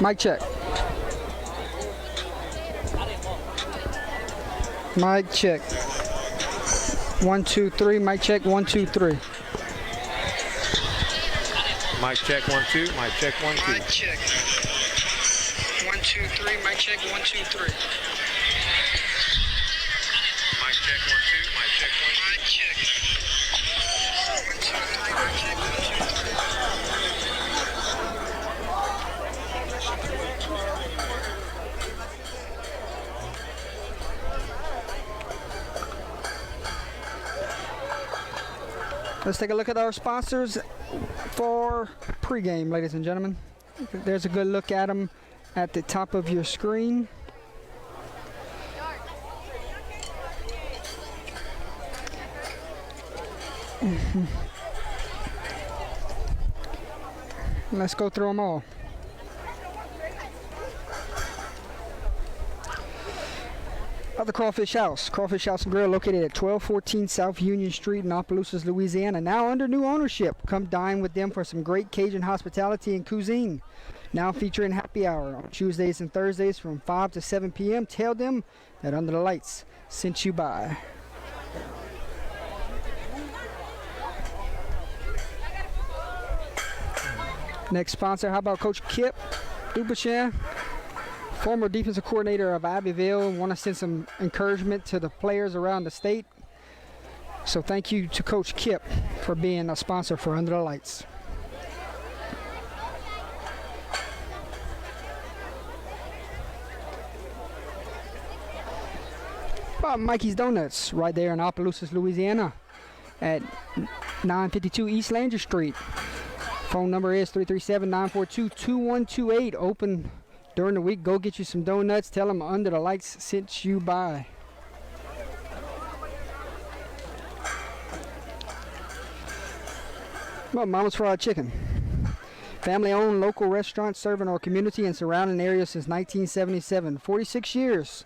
Mic check. Mic check. 1, 2, 3. Mic check. 1, 2, 3. Mic check. 1, 2. Mic check. 1, 2. Mic check. 1, 2, 3. Mic check. 1, 2, 3. Mic check. 1, 2. Mic check. 1, 2. Mic check. 1, 2, 3. Mic check. 1, 2, 3. Let's take a look at our sponsors for pregame, ladies and gentlemen. There's a good look at them at the top of your screen. Let's go through them all. The Crawfish House. Crawfish House and Grill located at 1214 South Union Street in Opelousas, Louisiana. Now under new ownership. Come dine with them for some great Cajun hospitality and cuisine. Now featuring happy hour on Tuesdays and Thursdays from 5 to 7 p.m. Tell them that Under the Lights sent you by. Next sponsor, how about Coach Kip Beau Chene, former defensive coordinator of Abbeville. Want to send some encouragement to the players around the state. So thank you to Coach Kip for being a sponsor for Under the Lights. About Mikey's Donuts right there in Opelousas, Louisiana at 952 East Langer Street. Phone number is 337-942-2128. Open during the week. Go get you some donuts. Tell them Under the Lights sent you by. Well, Mama's Fried Chicken. Family-owned local restaurant serving our community and surrounding areas since 1977. 46 years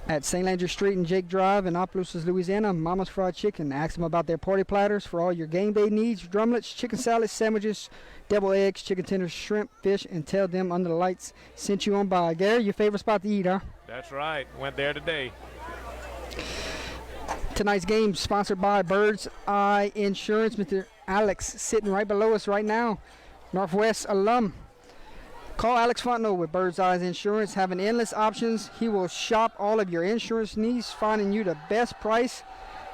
at St. Landry Street and Jake Drive in Opelousas, Louisiana. Mama's Fried Chicken. Ask them about their party platters for all your game day needs. Drumlets, chicken salads, sandwiches, deviled eggs, chicken tenders, shrimp, fish, and tell them Under the Lights sent you on by. Gary, your favorite spot to eat, huh? That's right. Went there today. Tonight's game sponsored by Bird's Eye Insurance. Mr. Alex sitting right below us right now. Northwest alum. Call Alex Fontenot with Bird's Eye Insurance. Having endless options, he will shop all of your insurance needs, finding you the best price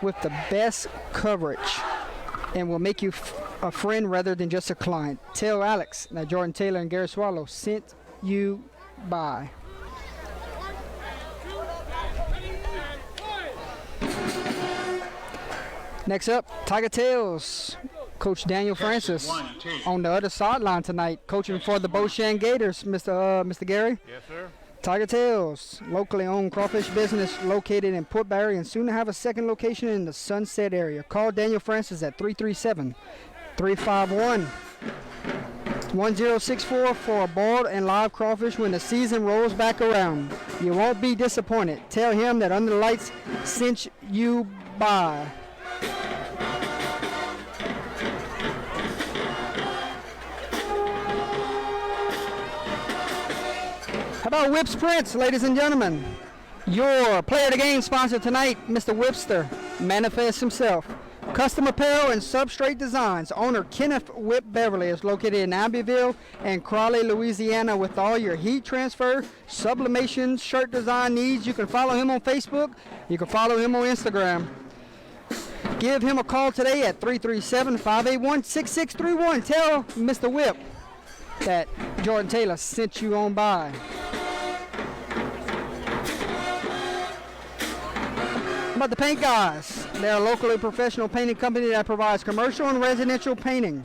with the best coverage, and will make you a friend rather than just a client. Tell Alex that Jordan Taylor and Gary Swallow sent you by. Next up, Tiger Tails. Coach Daniel Francis on the other sideline tonight, coaching for the Beau Chene Gators, Mr. Gary. Yes, sir. Tiger Tails, locally owned crawfish business located in Port Barry and soon to have a second location in the Sunset area. Call Daniel Francis at 337-351-1064 for a boiled and live crawfish when the season rolls back around. You won't be disappointed. Tell him that Under the Lights sent you by. How about Whips Prince, ladies and gentlemen? Your player of the game sponsor tonight, Mr. Whipster, manifests himself. Custom apparel and substrate designs. Owner Kenneth Whip Beverly is located in Abbeville and Crawley, Louisiana, with all your heat transfer, sublimation, shirt design needs. You can follow him on Facebook. You can follow him on Instagram. Give him a call today at 337-581-6631. Tell Mr. Whip that Jordan Taylor sent you on by. About the Paint Guys. They're a locally professional painting company that provides commercial and residential painting.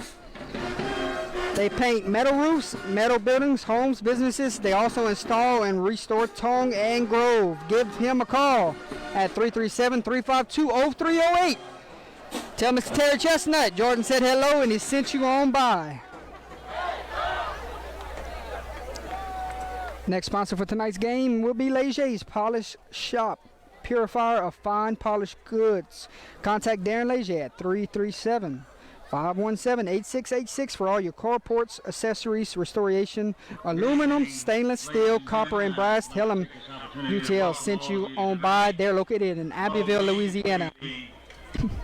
They paint metal roofs, metal buildings, homes, businesses. They also install and restore tongue and grove. Give him a call at 337-352-0308. Tell Mr. Terry Chestnut Jordan said hello and he sent you on by. Next sponsor for tonight's game will be Leger's Polish Shop. Purifier of fine polished goods. Contact Darren Leger at 517-8686 for all your carports, accessories, restoration, aluminum, stainless steel, copper, and brass. Tell them UTL sent you on by. They're located in Abbeville, Louisiana.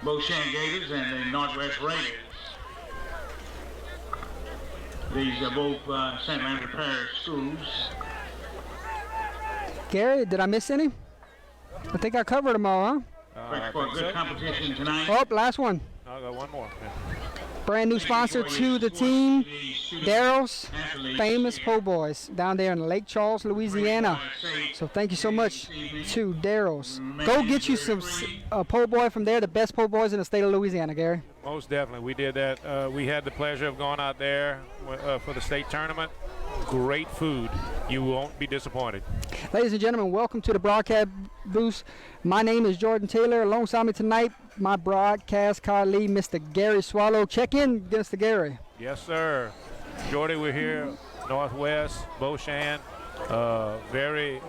Beau Chene Gators and the Northwest Raiders. These are both St. Landry Parish schools. Gary, did I miss any? I think I covered them all, huh? For a good competition tonight. Oh, last one. I'll go one more. Brand new sponsor to the team, Daryl's Famous Po' Boys down there in Lake Charles, Louisiana. So thank you so much to Daryl's. Go get you some po' boy from there, the best po' boys in the state of Louisiana, Gary. Most definitely. We did that. We had the pleasure of going out there for the state tournament. Great food. You won't be disappointed. Ladies and gentlemen, welcome to the broadcast booth. My name is Jordan Taylor. Alongside me tonight, my broadcast colleague, Mr. Gary Swallow. Check in, Mr. Gary. Yes, sir. Jordy, we're here, Northwest, Beau Chene. Very,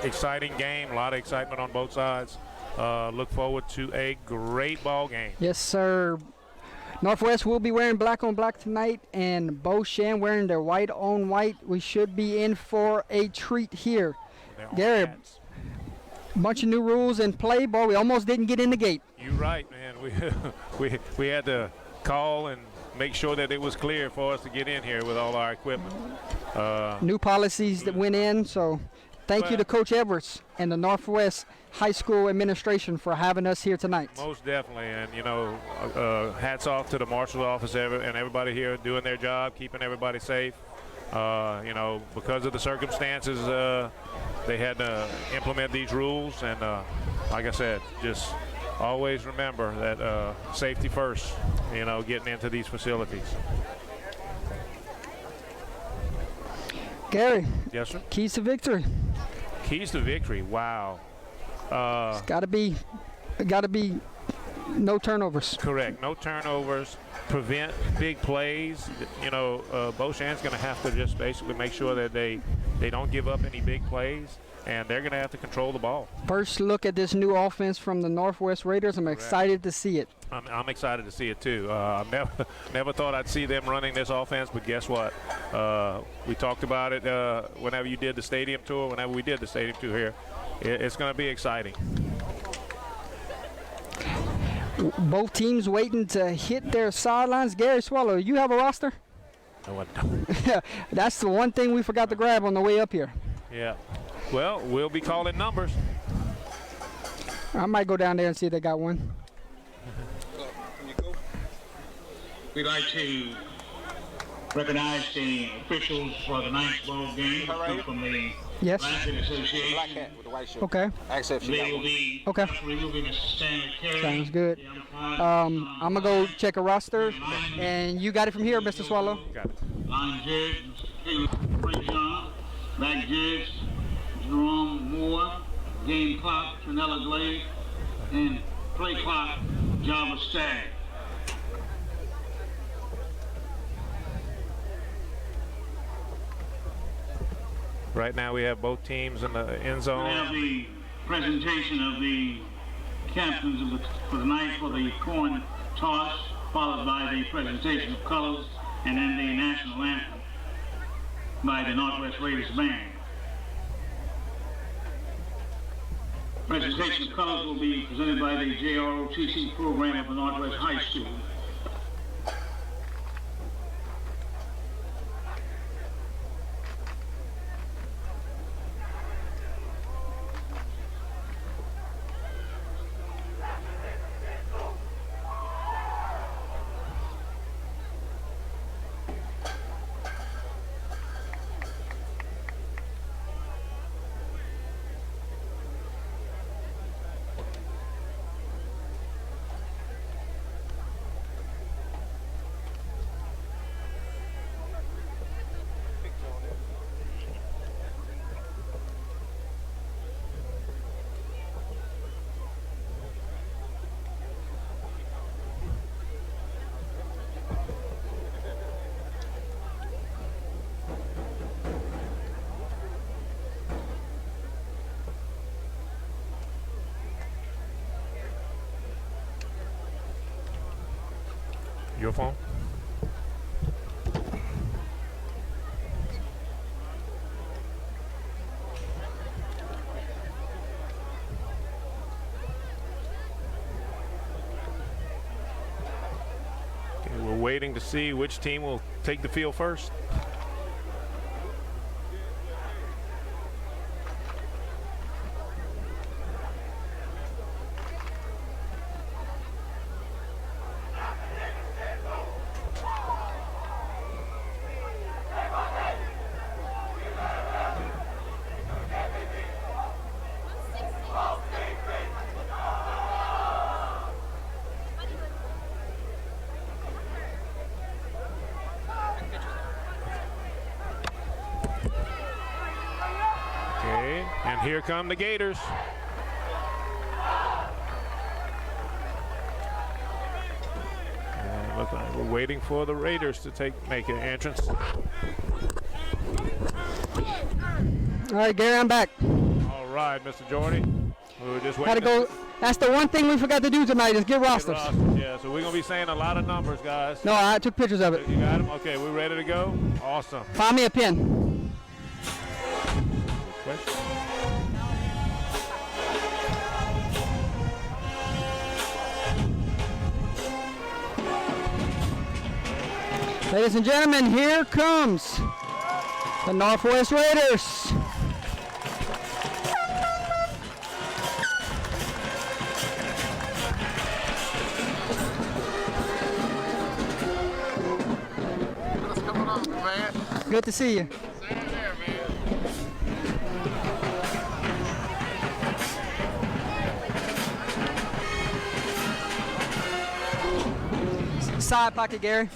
exciting game. A lot of excitement on both sides. Look forward to a great ball game. Yes, sir. Northwest will be wearing black on black tonight, and Beau Chene wearing their white on white. We should be in for a treat here. Gary, bunch of new rules in play, boy. We almost didn't get in the gate. You're right, man. We had to call and make sure that it was clear for us to get in here with all our equipment. New policies that went in, so thank you to Coach Edwards and the Northwest High School administration for having us here tonight. Most definitely, and hats off to the marshal's office and everybody here doing their job, keeping everybody safe. Because of the circumstances, they had to implement these rules, and like I said, just always remember that safety first, getting into these facilities. Gary. Yes, sir. Keys to victory. Keys to victory. Wow. It's got to be no turnovers. Correct. No turnovers. Prevent big plays. Beau Chene's going to have to just basically make sure that they don't give up any big plays, and they're going to have to control the ball. First look at this new offense from the Northwest Raiders. I'm excited to see it. I'm excited to see it too. I never thought I'd see them running this offense, but guess what? We talked about it whenever you did the stadium tour, whenever we did the stadium tour here. It's going to be exciting. Both teams waiting to hit their sidelines. Gary Swallow, you have a roster? No, I don't. That's the one thing we forgot to grab on the way up here. Yeah. Well, we'll be calling numbers. I might go down there and see if they got one. We'd like to recognize the officials for the ninth ball game from the Yes. Blackhead Association. Black hat with the white shirt. Okay. Except They will be Okay. referee will be Mr. Stanley Carey. Sounds good. The umpire, I'm going to go check a roster, and you got it from here, Mr. Swallow. Got it. Line judge, Mr. Caleb Frank John. Back judge, Jerome Moore. Game clock, Trinella Glade. And play clock, Java Stagg. Right now we have both teams in the end We zone. have the presentation of the captains for the night for the coin toss, followed by the presentation of colors, and then the national anthem by the Northwest Raiders Band. Presentation of colors will be presented by the JROTC program of the Northwest High School. Your phone? Okay, we're waiting to see which team will take the field first. Okay, and here come the Gators. And look like we're waiting for the Raiders to make an entrance. All right, Gary, I'm back. All right, Mr. Jordy. We were just waiting. Had to go. That's the one thing we forgot to do tonight is get rosters. Yeah, so we're going to be saying a lot of numbers, guys. No, I took pictures of it. You got them? Okay, we ready to go? Awesome. Find me a pen. Question? Ladies and gentlemen, here comes the Northwest Raiders. What's going on, man? Good to see you. Same there, man. Side pocket, Gary.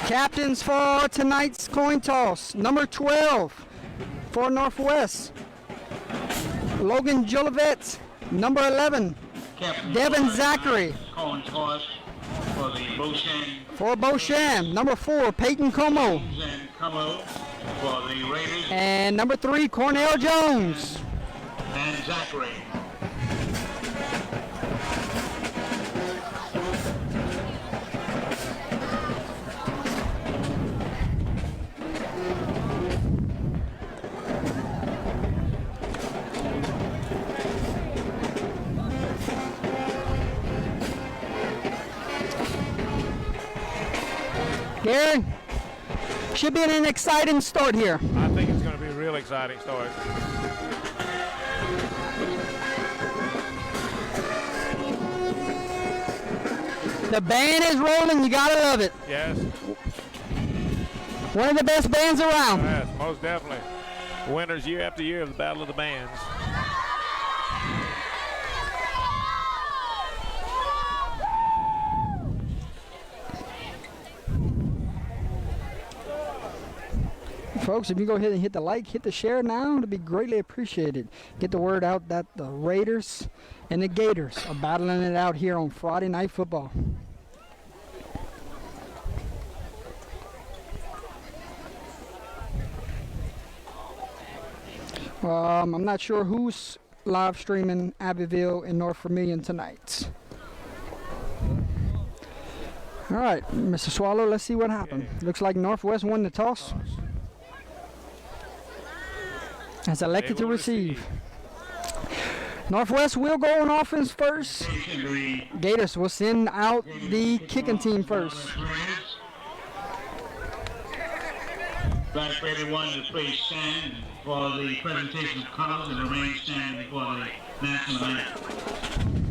Captains for tonight's coin toss. Number 12 for Northwest, Logan Jolivet. Number 11, Captain Devin Zachary. Coin toss for the Beau Chene For Beau Chene. Number 4, Peyton Como. and Como for the Raiders And number 3, Cornell Jones. and Zachary. Gary, should be an exciting start here. I think it's going to be a real exciting start. The band is rolling. You gotta love it. Yes, One of the best bands around. yes, most definitely. Winners year after year of the Battle of the Bands. Folks, if you go ahead and hit the like, hit the share now, it'll be greatly appreciated. Get the word out that the Raiders and the Gators are battling it out here on Friday Night Football. I'm not sure who's live streaming Abbeville and North Vermilion tonight. All right, Mr. Swallow, let's see what happened. Looks like Northwest won the toss. Has elected They to will receive. Northwest will go on offense first. Gators will send out the kicking team first. Black 31 to play stand for the presentation of colors and remain standing before the national anthem.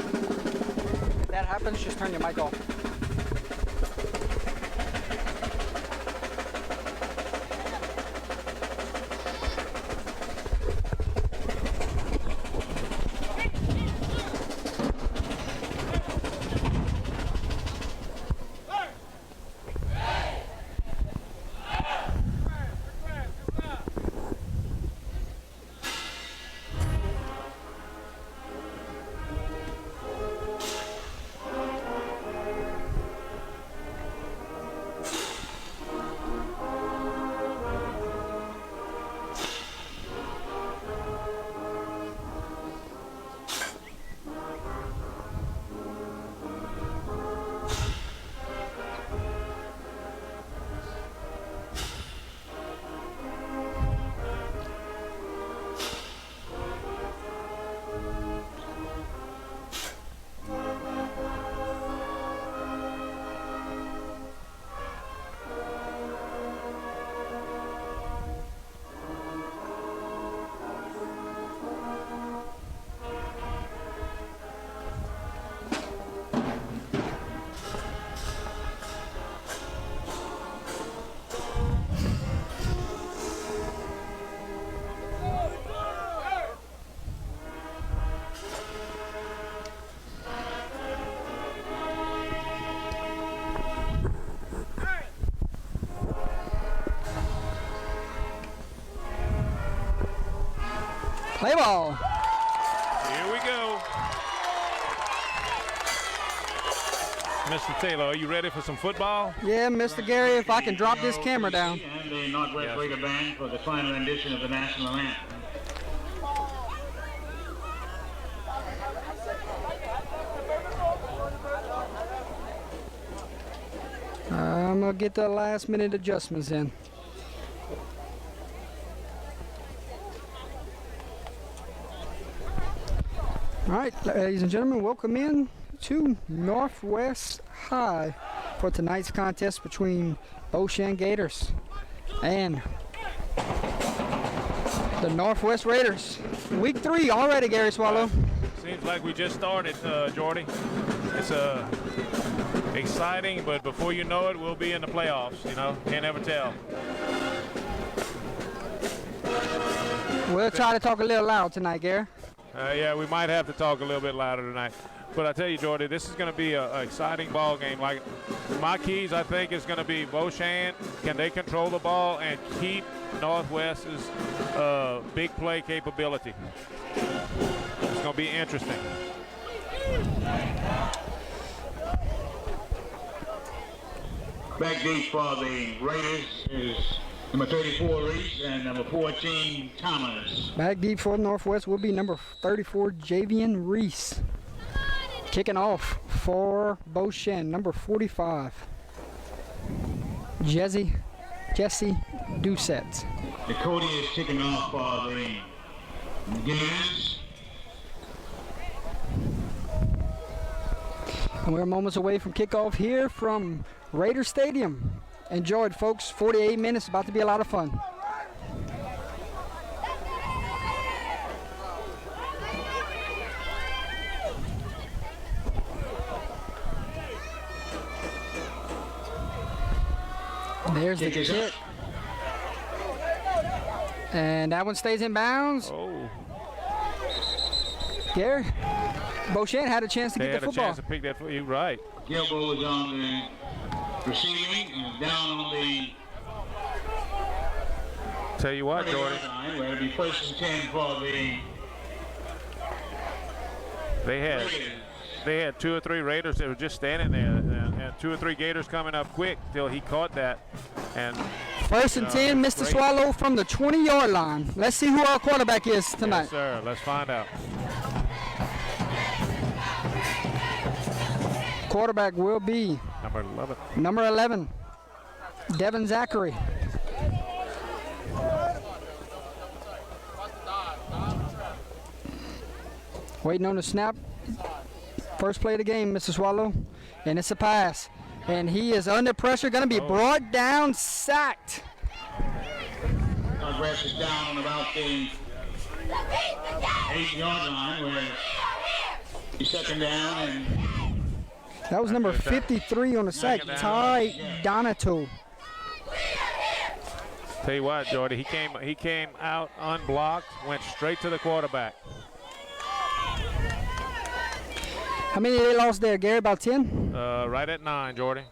If that happens, just turn your mic off. Play ball. Here we go. Mr. Taylor, are you ready for some football? Yeah, Mr. Gary, if I can drop this camera down. And the Northwest Raider Band for the final rendition of the national anthem. I'm going to get the last minute adjustments in. All right, ladies and gentlemen, welcome in to Northwest High for tonight's contest between Beau Chene Gators and the Northwest Raiders. Week 3 already, Gary Swallow. Seems like we just started, Jordy. It's exciting, but before you know it, we'll be in the playoffs. You know, can't ever tell. We'll try to talk a little loud tonight, Gary. Yeah, we might have to talk a little bit louder tonight. But I tell you, Jordy, this is going to be an exciting ball game. Like my keys, I think, is going to be Beau Chene. Can they control the ball and keep Northwest's big play capability? It's going to be interesting. Back deep for the Raiders is number 34, Reese, and number 14, Thomas. Back deep for Northwest will be number 34, Javian Reese. Kicking off for Beau Chene, number 45, Jesse Doucette. The Cody is kicking off for the Gators. And we're moments away from kickoff here from Raider Stadium. Enjoy it, folks. 48 minutes, about to be a lot of fun. There's the kick. And that one stays in bounds. Oh. Gary, Beau Chene had a chance to get the football. They had a chance to pick that football. You're right. Gilbo is on the receiving and down on the. Tell you what, Jordy. Where it'll be first and 10 for the. They had 2 or 3 Raiders that were just standing there, and 2 or 3 Gators coming up quick till he caught that. And first and 10, Mr. Swallow from the 20-yard line. Let's see who our quarterback is tonight. Yes, sir. Let's find out. Quarterback will be number 11, Devin Zachary. Waiting on the snap. First play of the game, Mr. Swallow. And it's a pass. And he is under pressure, going to be brought down, sacked. Northwest is down on about the 8-yard line where he's second down. And that was number 53 on the sack, Ty Donato. Tell you what, Jordy, he came out unblocked, went straight to the quarterback. How many they lost there, Gary? About 10? Right at 9, Jordy.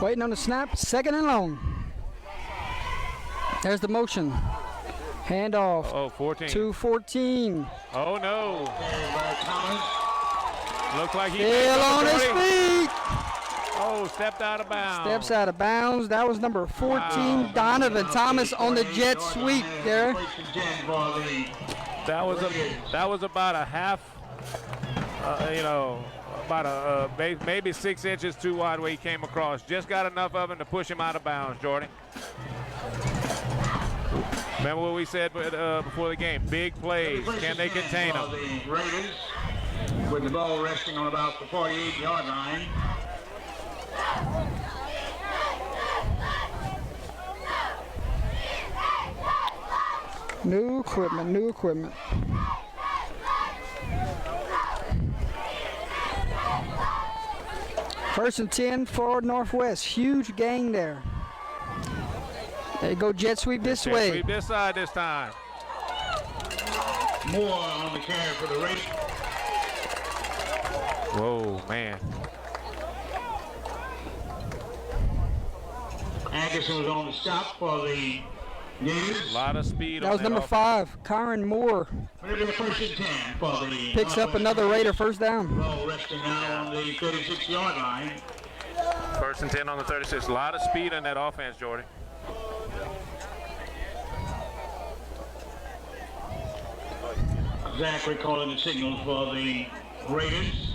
Waiting on the snap, second and long. There's the motion. Handoff. Oh, 14. To 14. Oh, no. Looks like he still on his feet. Oh, stepped out of bounds. Steps out of bounds. That was number 14, Donovan Thomas on the jet sweep there. That was about a half, about maybe 6 inches too wide where he came across. Just got enough of him to push him out of bounds, Jordy. Remember what we said before the game? Big plays. Can they contain them? The Raiders with the ball resting on about the 48-yard line. New equipment. First and 10 for Northwest. Huge gain there. They go jet sweep this way. Sweep this side this time. More on the carry for the Raiders. Whoa, man. Anderson was on the stop for the Gators. A lot of speed That on was number offense. 5, Kyron Moore. Maybe the first and 10 for the Picks up another Raider first down. ball resting now on the 36-yard line. First and 10 on the 36. A lot of speed in that offense, Jordy. Zachary calling the signals for the Raiders.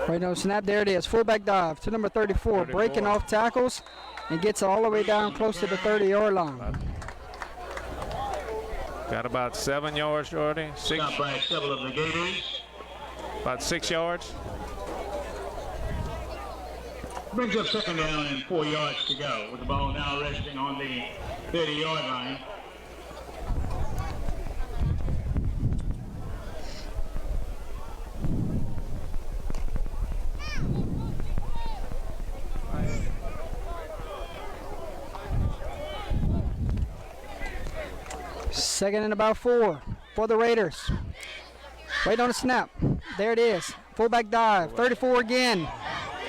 Right now, snap, there it is. Fullback dive to number 34. Breaking off tackles and gets all the way down close to the 30-yard line. Got about 7 yards, Jordy. 6, Stopped by several of the Gators. about 6 yards. Brings up second down and 4 yards to go with the ball now resting on the 30-yard line. Second and about 4 for the Raiders. Wait on the snap. There it is. Fullback dive. 34 again.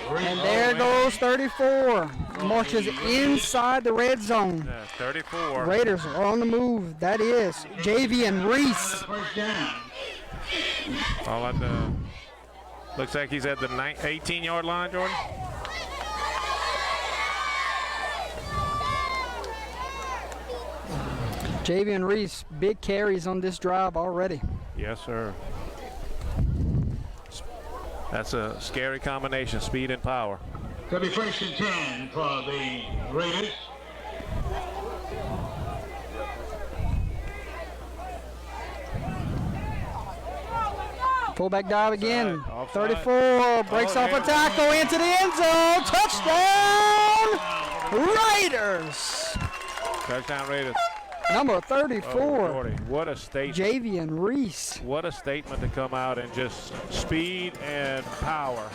And there goes 34. Marches inside the red zone. 34. Raiders are on the move. That is Javian Reese. First down. All at the. Looks like he's at the 18-yard line, Jordan. Javian Reese, big carries on this drive already. Yes, sir. That's a scary combination, speed and power. It'll be first and 10 for the Raiders. Fullback dive again. Offside. 34 breaks off a tackle into the end zone. Touchdown, Raiders. Touchdown Raiders. Number Oh, 34, Jordy, what a statement. Javian Reese. What a statement to come out and just speed and power.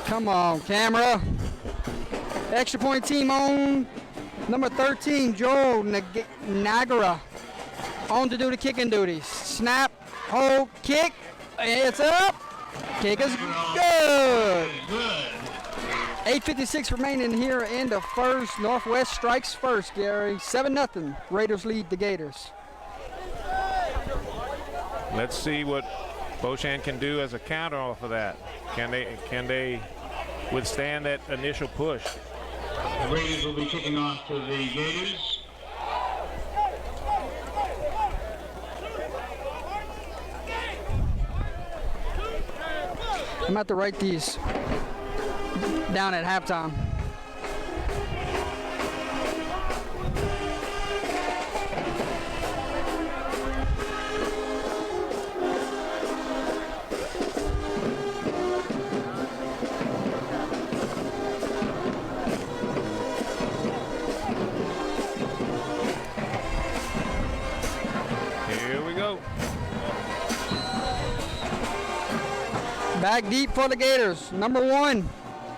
Come on, camera. Extra point team on. Number 13, Joe Nagara. On to do the kicking duties. Snap, hold, kick. It's up. Kick is good. 8:56 remaining here in the first. Northwest strikes first, Gary. 7-0. Raiders lead the Gators. Let's see what Beau Chene can do as a counter off of that. Can they withstand that initial push? The Raiders will be kicking off to the Gators. I'm about to write these down at halftime. Here we go. Back deep for the Gators. Number 1,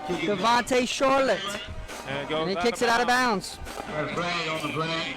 Devontae Charlotte. And it goes And he kicks it out of bounds. Got a flag on the play.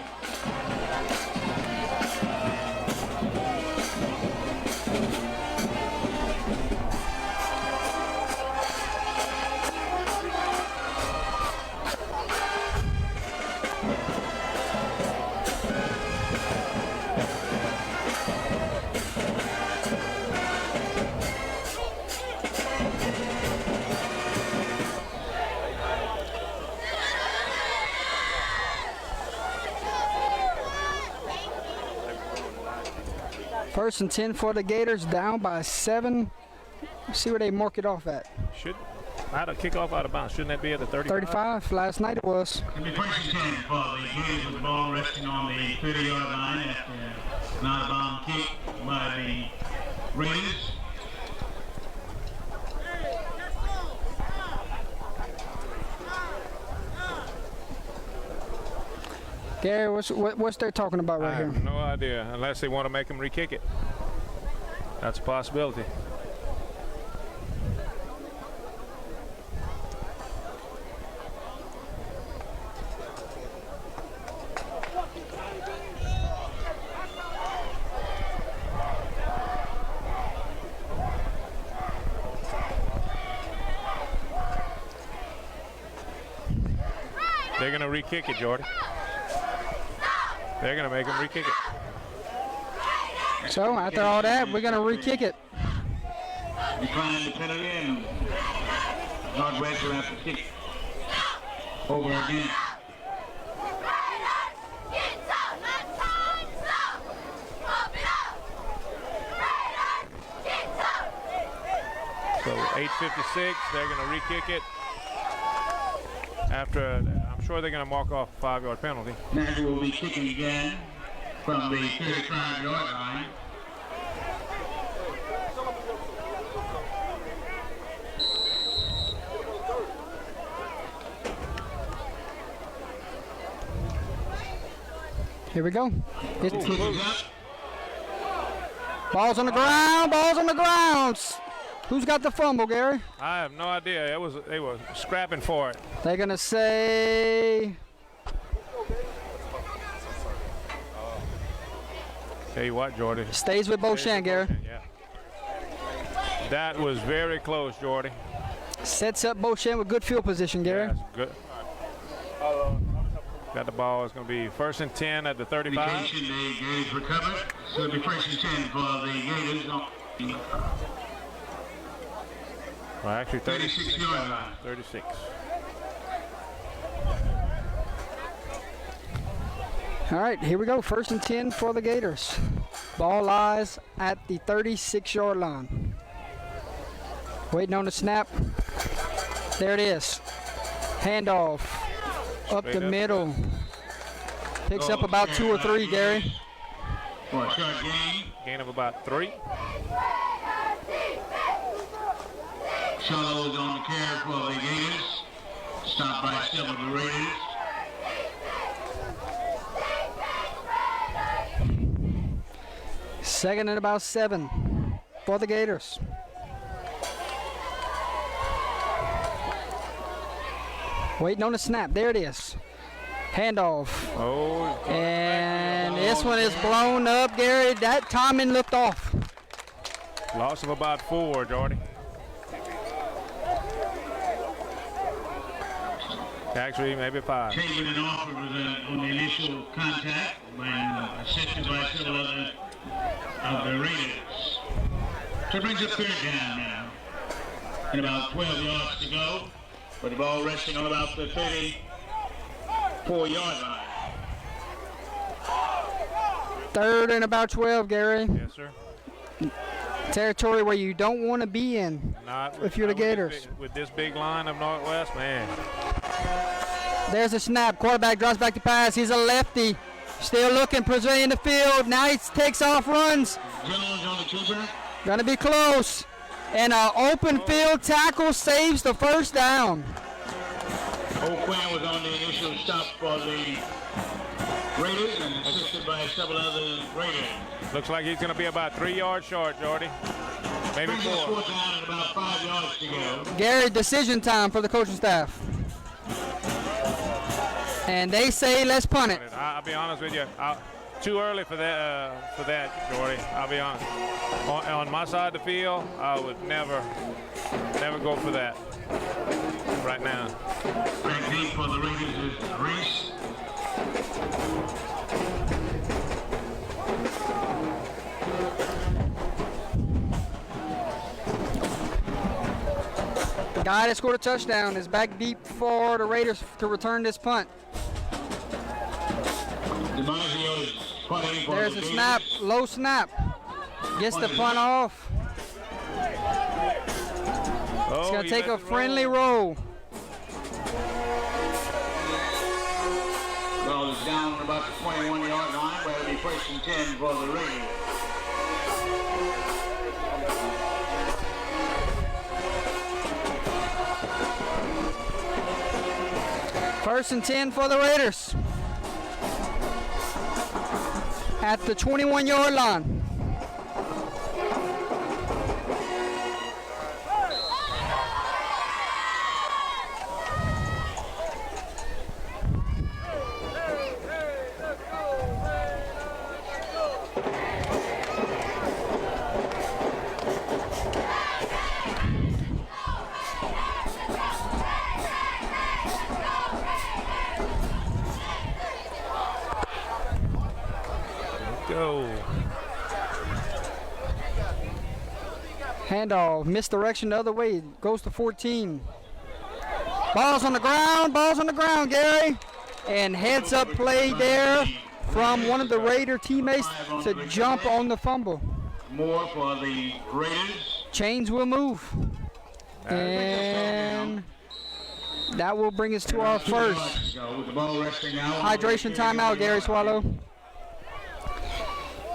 First and 10 for the Gators, down by 7. Let's see where they mark it off at. Should out of kickoff out of bounds. Shouldn't that be at the 35? 35. Last night it was. It'll be first and 10 for the Gators with the ball resting on the 30-yard line after an out-of-bounds kick by the Raiders. Gary, what's they talking about I right here? have no idea, unless they want to make him re-kick it. That's a possibility. They're going to re-kick it, Jordy. They're going to make him re-kick it. So after all that, we're gonna re-kick it. Decline the penalty and Northwest will have to kick over again. So 8:56, they're going to re-kick it. After, I'm sure they're going to mark off a 5-yard penalty. Matthew will be kicking again from the 35-yard line. Here we go. It's Kicking up. balls on the ground. Balls on the grounds. Who's got the fumble, Gary? I have no idea. They were scrapping for it. They're gonna say Tell you what, Jordy. stays with Beau Chene, Gary. Yeah. That was very close, Jordy. Sets up Beau Chene with good field position, Gary. Yes, good. Got the ball. It's going to be 1st and 10 at the 35. Indication the Gators recovered. So it'll be 1st and 10 for the Gators. Well, actually 36-yard line. 36. All right, here we go. 1st and 10 for the Gators. Ball lies at the 36-yard line. Waiting on the snap. There it is. Handoff. Up the Straight up. middle. Picks up about 2 or 3, Gary. For a short gain. Gain of about 3. Solo's on the carry for the Gators. Stopped by several of the Raiders. Second and about 7 for the Gators. Waiting on the snap. There it is. Handoff. Oh, And this one is blown up, Gary. That timing looked off. loss of about 4, Jordy. Actually, maybe 5. Chamberlain and Alford was on the initial contact when assisted by several other of the Raiders. So it brings up 3rd down now. And about 12 yards to go. But the ball resting on about the 34-yard line. 3rd and about 12, Gary. Yes, sir. Territory where you don't want to be in. Not If you're the not with Gators. with this big line of Northwest, man. There's a snap. Quarterback drops back to pass. He's a lefty. Still looking, surveying the field. Now he takes off, runs. Jones on the keeper. Gonna be close. And an open field tackle saves the 1st down. O'Quinn was on the initial stop for the Raiders and assisted by several other Raiders. Looks like he's going to be about 3 yards short, Jordy. Maybe Brings the 4. score down at about 5 yards to go. Gary, decision time for the coaching staff. And they say, let's punt it. I'll be honest with you. Too early for that, Jordy. I'll be honest. On my side of the field, I would never go for that right now. Back deep for the Raiders is Reese. The guy that scored a touchdown is back deep for the Raiders to return this punt. DiMaggio is punting for There's the a Gators. snap, low snap. Gets the punt off. Oh, It's gonna he take let a it friendly roll. roll. Ball is down at about the 21-yard line, where it'll be 1st and 10 for the Raiders. First and 10 for the Raiders. at the 21-yard line. Go. Handoff, misdirection the other way, goes to 14. Ball's on the ground, Gary. And heads up play there from one of the Raider teammates to jump on the fumble. More for the Raiders. Chains will move. And that will bring us to our first hydration timeout, Gary Swallow.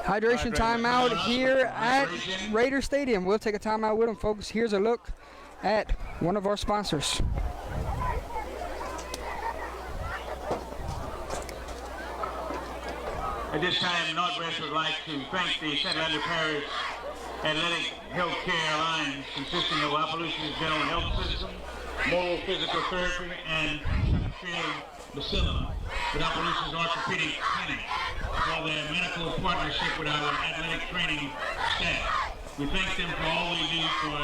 Hydration timeout here at Raider Stadium. We'll take a timeout with them, folks. Here's a look at one of our sponsors. At this time, Northwest would like to thank the St. Andrew Parish Athletic Healthcare Alliance, consisting of Operation General Health System, Moral Physical Therapy, and Field Bacilla, with Operations Orthopedic Clinic, for their medical partnership with our athletic training staff. We thank them for all they do for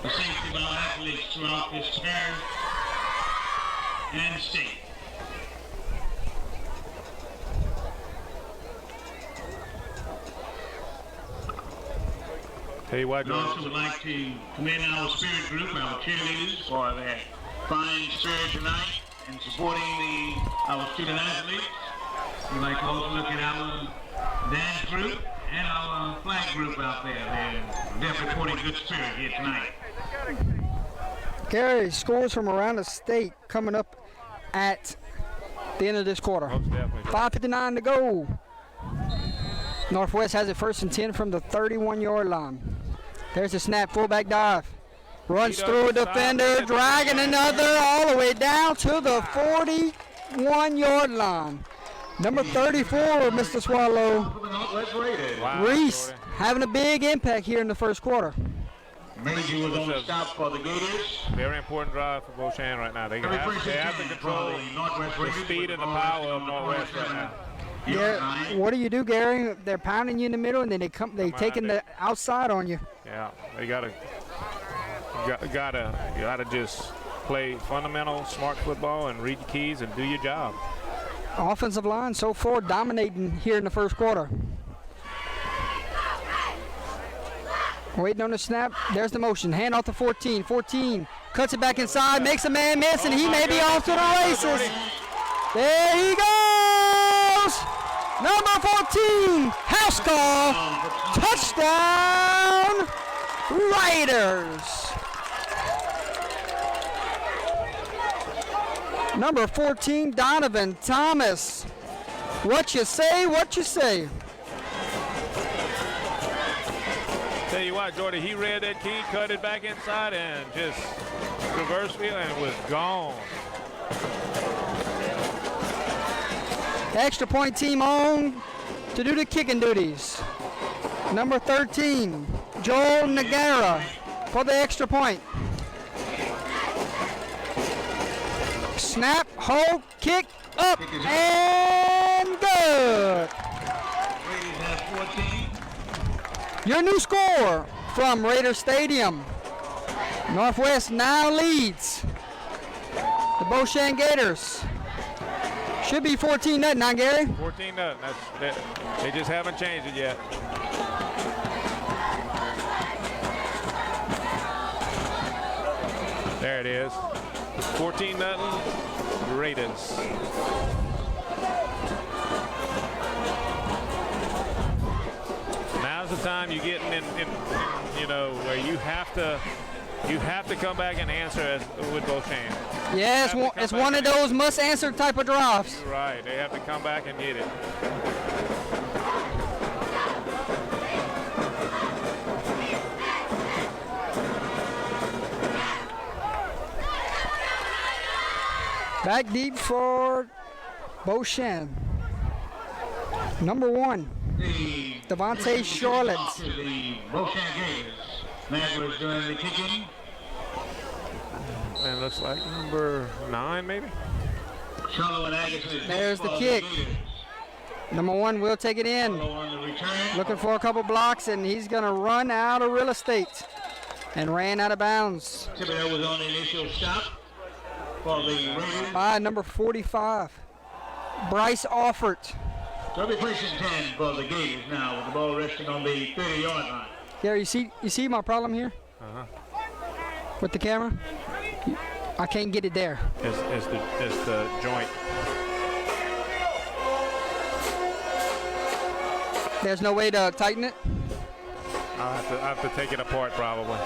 the safety of our athletes throughout this parish and state. Tell you what, We also would like to commend our spirit group, our cheerleaders, for their fine spirit tonight in supporting our student athletes. We'd like to also look at our dance group and our flag group out there. They're definitely reporting good spirit here tonight. Gary, scores from around the state coming up at the end of this quarter. Most definitely. 5:59 to go. Northwest has it 1st and 10 from the 31-yard line. There's the snap, fullback dive. Runs through a defender, dragging another all the way down to the 41-yard line. Number 34, Mr. Swallow. Wow, Reese Jordan. having a big impact here in the first quarter. Major was on the stop for the Gators. Very important drive for Beau Chene right now. They have to control the speed and the power of Northwest right now. What do, Gary? They're pounding you in the middle, and then they taking the outside on you. Yeah, they gotta just play fundamental, smart football and read the keys and do your job. Offensive line so far dominating here in the first quarter. Waiting on the snap. There's the motion. Hand off to 14. 14 cuts it back inside, makes a man miss, and he may be off to the races. There he goes. Number 14, house call. Touchdown, Raiders. Number 14, Donovan Thomas. What you say, what you say. Tell you what, Jordy, he read that key, cut it back inside, and just reverse wheel, and it was gone. Extra point team on to do the kicking duties. Number 13, Joel Nagara for the extra point. Snap, hold, kick, up, and good. Your new score from Raider Stadium. Northwest now leads the Beau Chene Gators. Should be 14-0 now, Gary. 14-0. They just haven't changed it yet. There it is. 14-0 Raiders. Now's the time you're getting in, where you have to come back and answer with Beau Chene. Yeah, it's one of those must-answer type of drives. You're right. They have to come back and get it. Back deep for Beau Chene. Number 1. The Devontae Charlotte. To the Beau Chene Gators. Maglers doing the kicking. And looks like number 9, maybe. Charlotte Agassiz. There's the kick. Number 1 will take it in. On the return. Looking for a couple blocks, and he's going to run out of real estate. And ran out of bounds. Thibodeau was on the initial stop for the Raiders. By number 45, Bryce Offert. So they'll be placing 10 for the Gators now with the ball resting on the 30-yard line. Gary, you see my problem here? With the camera? I can't get it there. It's the joint. There's no way to tighten it? I'll have to take it apart probably.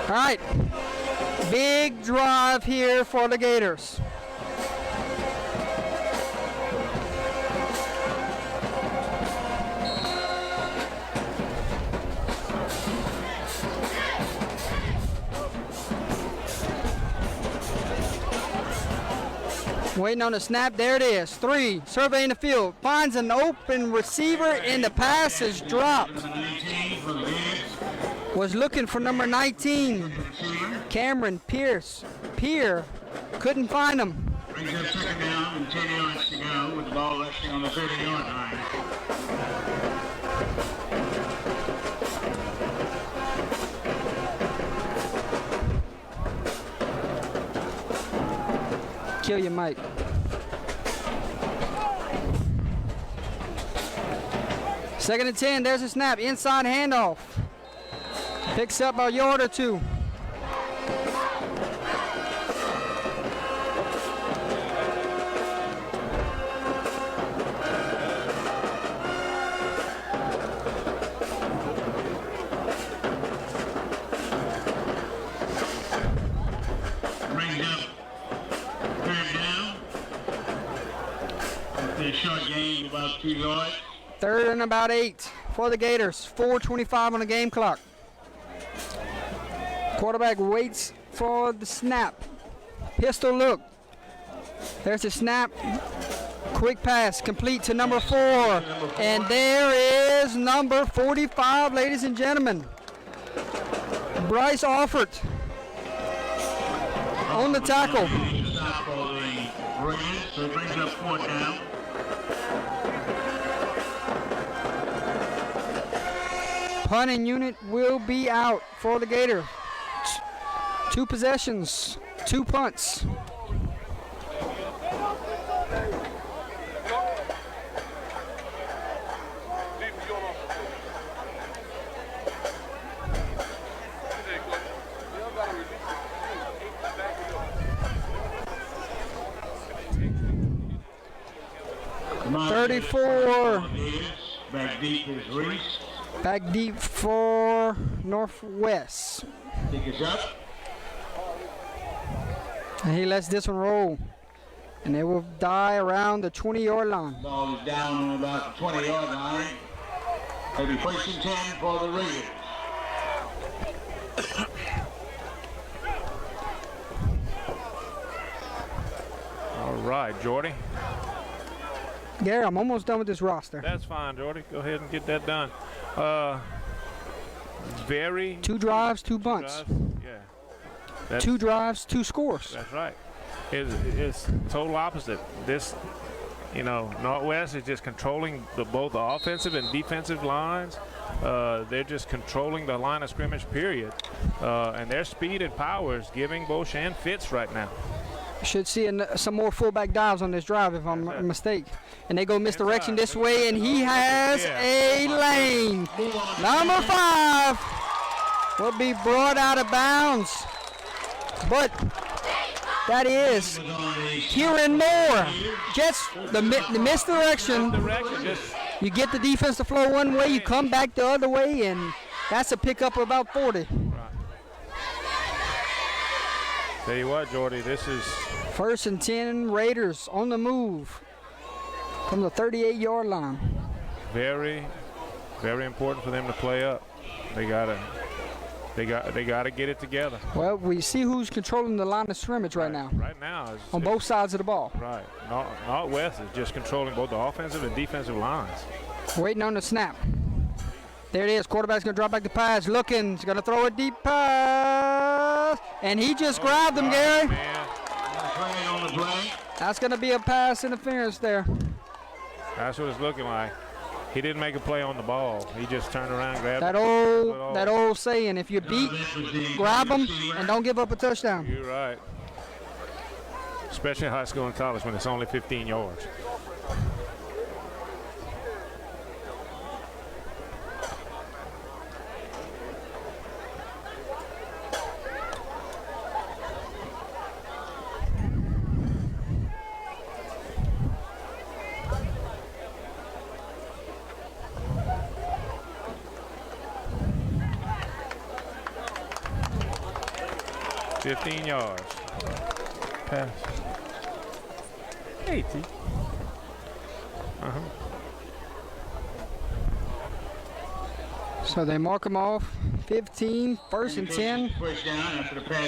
All right. Big drive here for the Gators. Waiting on the snap. There it is. 3. Surveying the field. Finds an open receiver, and the pass is dropped. Was looking for number 19. Cameron Pierce. Couldn't find him. Brings up second down and 10 yards to go with the ball resting on the 30-yard line. Kill you, Mike. Second and 10. There's a snap. Inside handoff. Picks up a yard or 2. Brings up third down. A short gain, about 2 yards. Third and about 8 for the Gators. 4:25 on the game clock. Quarterback waits for the snap. Pistol look. There's the snap. Quick pass complete to number 4. And there is number 45, ladies and gentlemen. Bryce Offert on the tackle. Stop for the Raiders, so it brings up fourth down. Punting unit will be out for the Gator. 2 possessions, 2 punts. Come 34. Back deep is Reese. Back deep for Northwest. Pick us up. And he lets this one roll. And it will die around the 20-yard line. Ball is down on about the 20-yard line. They'll be placing 10 for the Raiders. All right, Jordy. Gary, I'm almost done with this roster. That's fine, Jordy. Go ahead and get that done. Very 2 drives, 2 bunts. Yeah. 2 drives, 2 scores. That's right. It's total opposite. This, Northwest is just controlling both the offensive and defensive lines. They're just controlling the line of scrimmage, period. And their speed and power is giving Beau Chene fits right now. Should see some more fullback dives on this drive if I'm a mistake. And they go misdirection this way, and he has a lane. Number 5 will be brought out of bounds. But that is Kieran Moore. Gets the misdirection. You get the defense to flow one way, you come back the other way, and that's a pickup of about 40. Tell you what, Jordy, this is 1st and 10 Raiders on the move from the 38-yard line. very, very important for them to play up. They gotta They got to get it together. Well, we see who's controlling the line of scrimmage right now. Right now, On both sides of the ball. Right. Northwest is just controlling both the offensive and defensive lines. Waiting on the snap. There it is. Quarterback's going to drop back the pass. Looking. He's going to throw a deep pass. And he just grabbed him, Gary. Man. On the play. That's going to be a pass interference there. That's what it's looking like. He didn't make a play on the ball. He just turned around and grabbed That old saying, if you beat, grab them and don't give up a touchdown. You're right. Especially in high school and college when it's only 15 yards. $15 yards. Pass. Hey, T. So they mark them off. 15, first and 10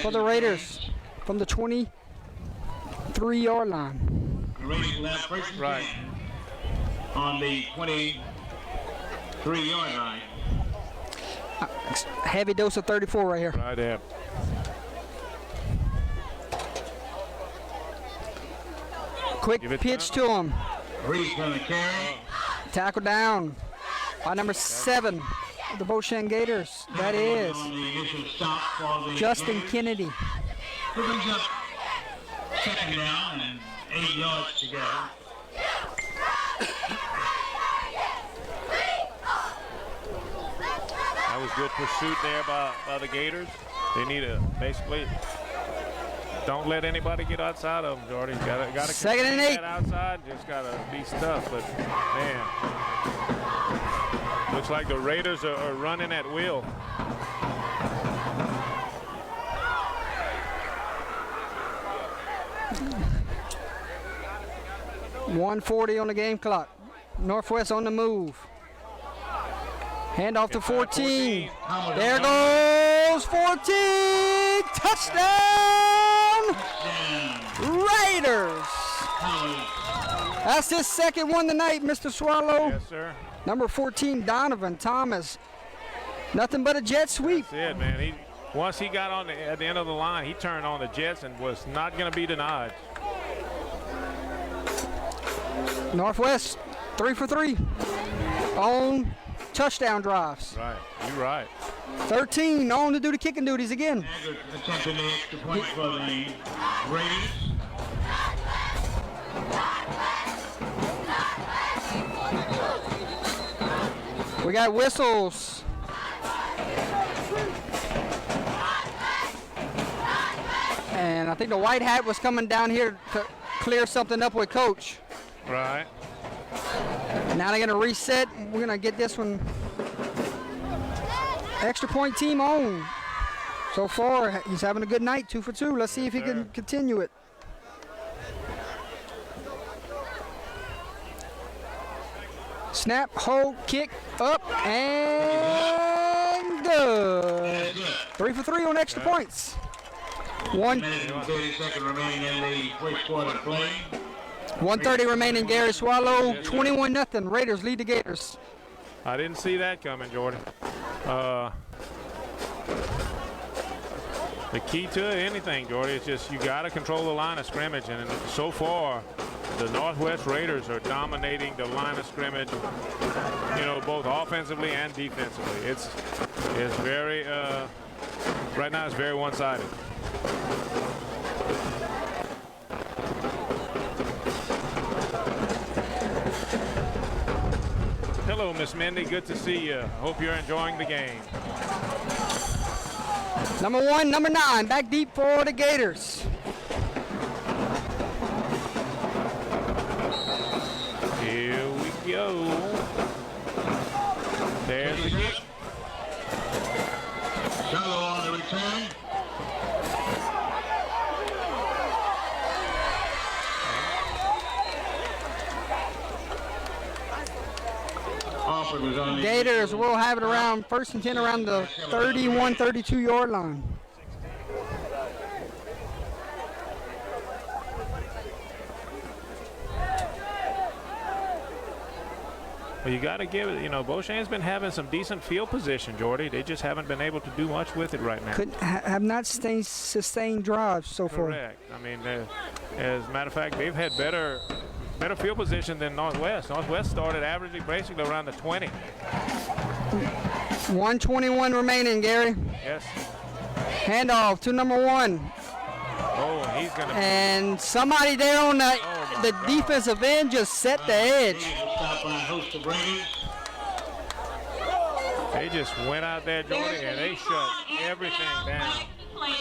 for the Raiders from the 23-yard line. The Raiders will have first and 10 Right. on the 23-yard line. Heavy dose of 34 right here. Right there. Quick Give it pitch to to him. Reed's going to carry. Tackle down by number 7 of the Beau Chene Gators. That is On the initial stop for the Justin Gators. Kennedy. Who brings up second down and 8 yards to go. That was good pursuit there by the Gators. They need to basically don't let anybody get outside of them, Jordy. Got to Second and 8. outside. Just got to be tough. But man, looks like the Raiders are running at will. .140 on the game clock. Northwest on the move. Hand off to 14. There goes 14. Touchdown! Raiders! That's his second one tonight, Mr. Swallow. Yes, sir. Number 14, Donovan Thomas. Nothing but a jet sweep. That's it, man. Once he got on at the end of the line, he turned on the Jets and was not going to be denied. Northwest, 3 for 3 on touchdown drives. Right, you're right. 13 on to do the kicking duties again. Attempting the extra point for the Raiders. We got whistles. And I think the white hat was coming down here to clear something up with Coach. Right. Now they're going to reset. We're going to get this one extra point team on. So far, he's having a good night, 2 for 2. Let's see if he can continue it. Snap, hold, kick, up, and good. 3 for 3 on extra points. 1 Minute and 30 seconds remaining in the first quarter play. 1:30 remaining. Gary Swallow, 21-0. Raiders lead the Gators. I didn't see that coming, Jordan. The key to anything, Jordy, is just you got to control the line of scrimmage. And so far, the Northwest Raiders are dominating the line of scrimmage, you know, both offensively and defensively. It's very, right now it's very one-sided. Hello, Miss Mindy. Good to see you. Hope you're enjoying the game. Number 1, number 9, back deep for the Gators. Here we go. There's the kick. Shallow on the return. Alford was on Gators will have it around 1st and 10 around the 31, 32-yard line. Well, you got to give it, Beau Chene's been having some decent field position, Jordy. They just haven't been able to do much with it right now. Have not sustained drives so far. Correct. I mean, as a matter of fact, they've had better field position than Northwest. Northwest started averaging basically around the 20. 1:21 remaining, Gary. Yes. Handoff to number 1. Oh, he's going to. And somebody there on the defensive end just set the edge. They just went out there, Jordy, and they shut everything down. YAF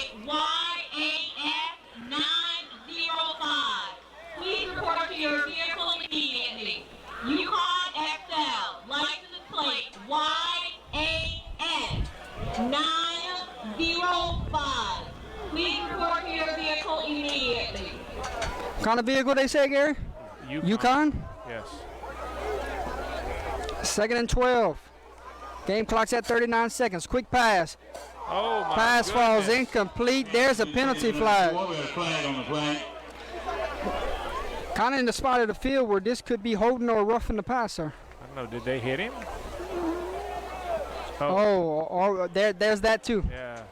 905. Please report to your vehicle immediately. Yukon XL, license plate YAF 905. Please report to your vehicle immediately. What kind of vehicle they say, Gary? Yukon? Yes. 2nd and 12. Game clock's at 39 seconds. Quick pass. Oh, my Pass falls goodness. incomplete. There's a penalty flag. Kind of in the spot of the field where this could be holding or roughing the passer. I don't know. Did they hit him? There's that too. Yeah.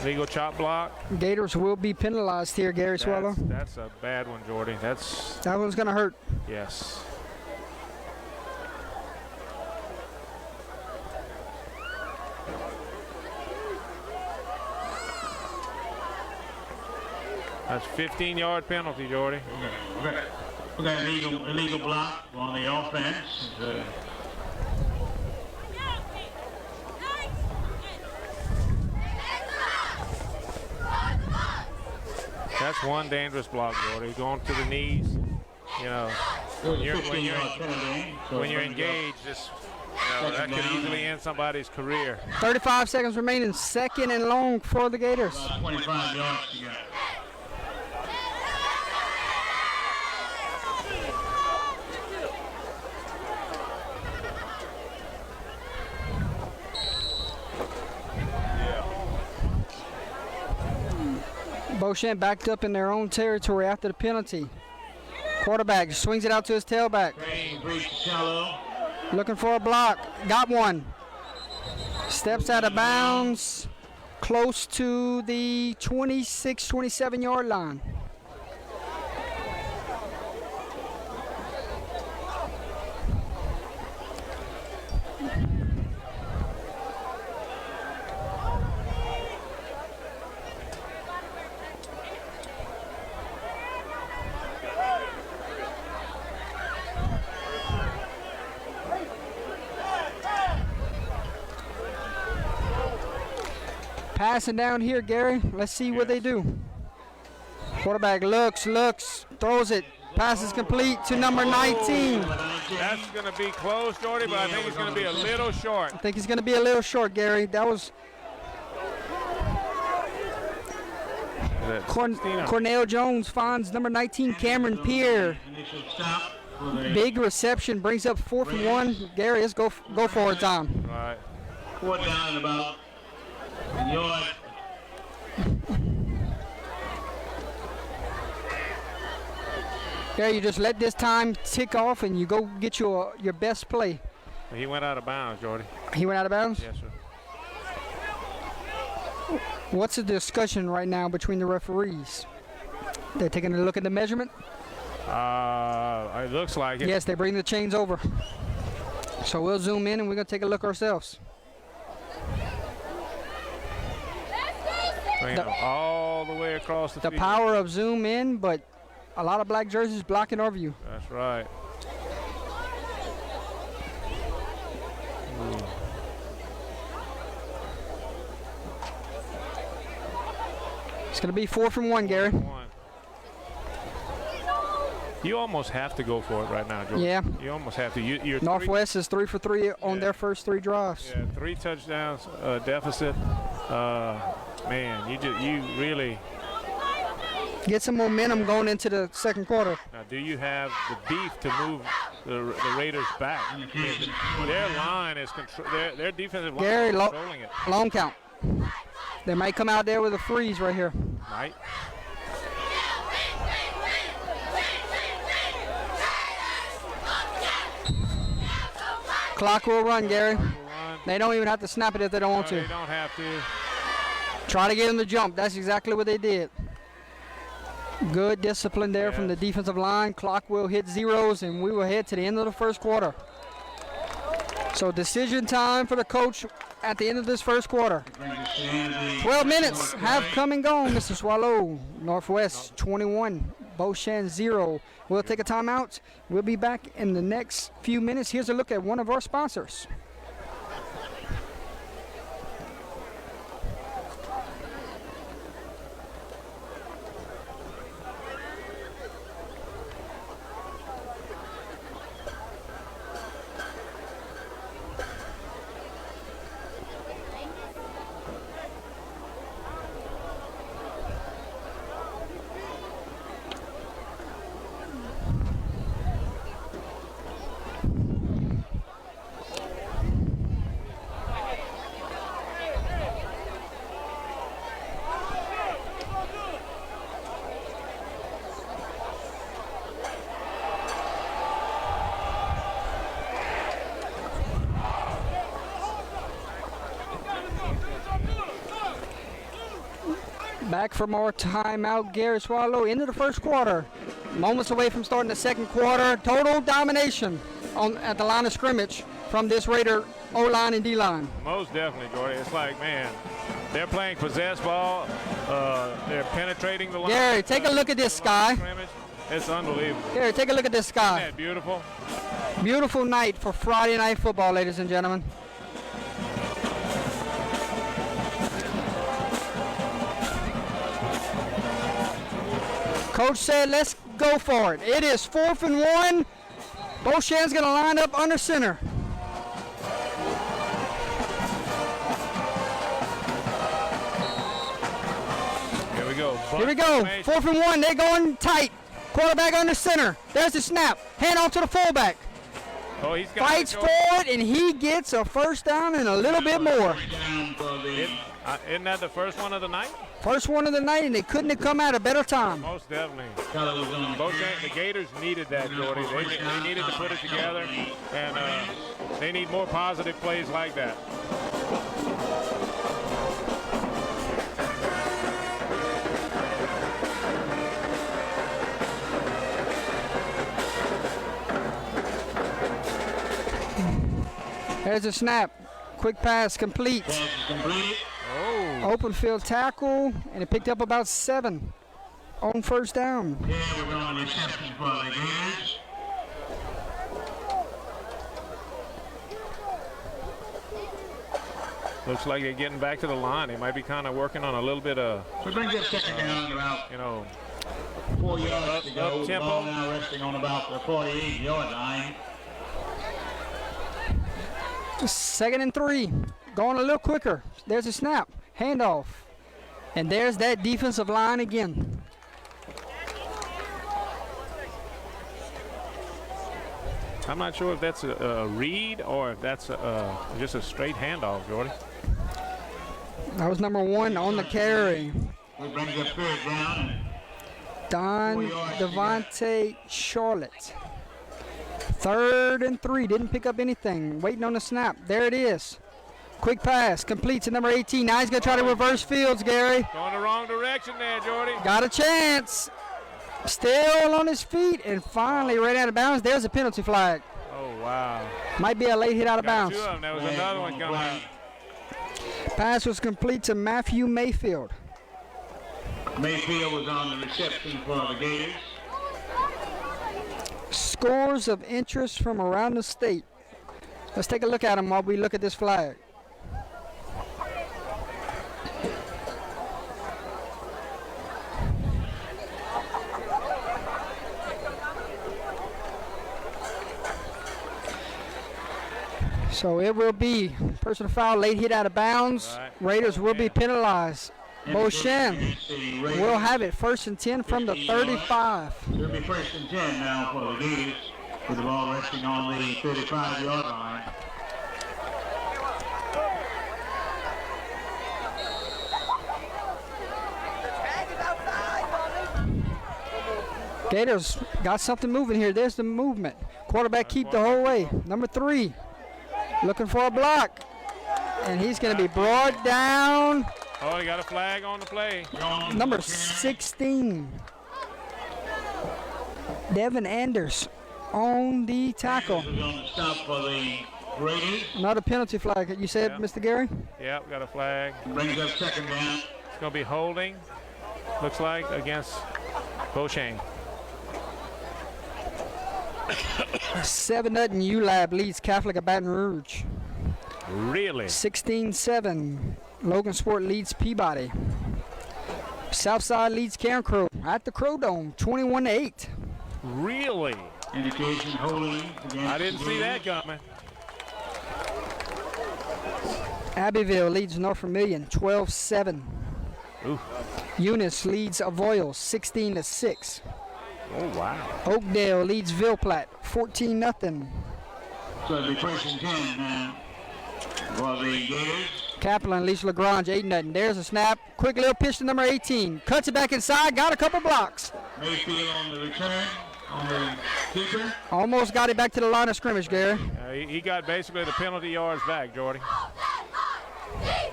Legal chop block. Gators will be penalized here, Gary Swallow. That's a bad one, Jordy. That one's going to hurt. Yes. That's 15-yard penalty, Jordy. We got illegal block on the offense. That's one dangerous block, Jordy. Going to the knees. When you're engaged, that could easily end somebody's career. 35 seconds remaining. 2nd and long for the Gators. 25 yards to go. Beau Chene backed up in their own territory after the penalty. Quarterback swings it out to his tailback. Looking for a block. Got one. Steps out of bounds. Close to the 26, 27-yard line. Passing down here, Gary. Let's see what they do. Quarterback looks, throws it. Pass is complete to number 19. That's going to be close, Jordy, but I think he's going to be a little short. I think he's going to be a little short, Gary. That was Cornell Jones finds number 19, Cameron Pierre. Big reception, brings up 4th and 1. Gary, let's go for it, Tom. Right. 4 down about yard. Gary, you just let this time tick off and you go get your best play. He went out of bounds, Jordy. He went out of bounds? Yes, sir. What's the discussion right now between the referees? They're taking a look at the measurement? It looks like it. Yes, they bring the chains over. So we'll zoom in and we're going to take a look ourselves. Bring them all the way across the The field. power of zoom in, but a lot of black jerseys blocking our view. That's right. It's going to be 4th and 1, Gary. You almost have to go for it right now, Jordan. Yeah. You almost have to. You're Northwest is 3 for 3 on their first 3 drives. Yeah, 3 touchdowns deficit. Man, you really Get some momentum going into the second quarter. Now, do you have the beef to move the Raiders back. Their line is their defensive line Gary, is controlling it. long count. They might come out there with a freeze right here. Right. Clock will run, Gary. They don't even have to snap it if they don't want No, to. they don't have to. Try to get them to jump. That's exactly what they did. Good discipline there from the defensive line. Clock will hit zeros, and we will head to the end of the first quarter. So decision time for the coach at the end of this first quarter. 12 minutes have come and gone, Mr. Swallow. Northwest 21, Beau Chene 0. We'll take a timeout. We'll be back in the next few minutes. Here's a look at one of our sponsors. Back from our timeout, Gary Swallow, into the first quarter. Moments away from starting the second quarter. Total domination at the line of scrimmage from this Raider O-line and D-line. Most definitely, Gordy. It's like, man, they're playing possess ball. They're penetrating the line. Gary, take a look at this sky. It's unbelievable. Gary, take a look at this sky. Isn't that beautiful? Beautiful night for Friday Night Football, ladies and gentlemen. Coach said, let's go for it. It is 4th and 1. Beau Chene's going to line up under center. Here we go. Here we go. 4th and 1. They're going tight. Quarterback under center. There's the snap. Hand off to the fullback. Oh, he's got Fights for it, and he gets a first down and a little bit more. Isn't that the first one of the night? First one of the night, and they couldn't have come at a better time. Most definitely. Beau Chene, the Gators needed that, Jordy. They needed to put it together, and they need more positive plays like that. There's a snap. Quick pass complete. Oh. Open field tackle, and it picked up about 7 on first down. Yeah, we're going to reception for the Gators. Looks like they're getting back to the line. They might be kind of working on a little bit of, We bring this second down about you know, 4 yards to go. Up-tempo. Ball now resting on about the 48-yard line. 2nd and 3. Going a little quicker. There's a snap. Handoff. And there's that defensive line again. I'm not sure if that's a read or if that's just a straight handoff, Jordy. That was number 1 on the carry. We bring up 3rd down. Don Devontae Charlotte. 3rd and 3. Didn't pick up anything. Waiting on the snap. There it is. Quick pass. Complete to number 18. Now he's going to try to reverse fields, Gary. Going the wrong direction there, Jordy. Got a chance. Still on his feet and finally ran out of bounds. There's a penalty flag. Oh, wow. Might be a late hit out of Got bounds. 2 of them. There was another one coming out. Pass was complete to Matthew Mayfield. Mayfield was on the reception for the Gators. Scores of interest from around the state. Let's take a look at them while we look at this flag. So it will be personal foul, late hit out of bounds. Right. Raiders will be penalized. Beau Chene will have it 1st and 10 from the 35. It'll be 1st and 10 now for the Gators. with the ball resting on the 35-yard line. Gators got something moving here. There's the movement. Quarterback keep the whole way. Number 3, looking for a block. And he's going to be brought down. Oh, he got a flag on the play. Number 16, Devin Anders on the tackle. We're going to stop for the Raiders. Not a penalty flag, you said, Yeah. Mr. Gary? Yep, got a flag. Brings up second down. It's going to be holding, looks like, against Beau Chene. 7-0 ULAB leads Catholic of Baton Rouge. Really? 16-7, Logan Sport leads Peabody. Southside leads Karen Crow at the Crow Dome, 21-8. Really? Indication holding against I didn't the see Gators. that coming. Abbeville leads North Vermilion, 12-7. Ooh. Eunice leads Avoyelles, 16-6. Oh, wow. Oakdale leads Ville Platte, 14-0. So it'll be first and 10 now for the Gators. Kaplan leads LaGrange, 8-0. There's a snap. Quick little pitch to number 18. Cuts it back inside, got a couple blocks. Mayfield on the return, on the keeper. Almost got it back to the line of scrimmage, Gary. He got basically the penalty yards back, Jordy.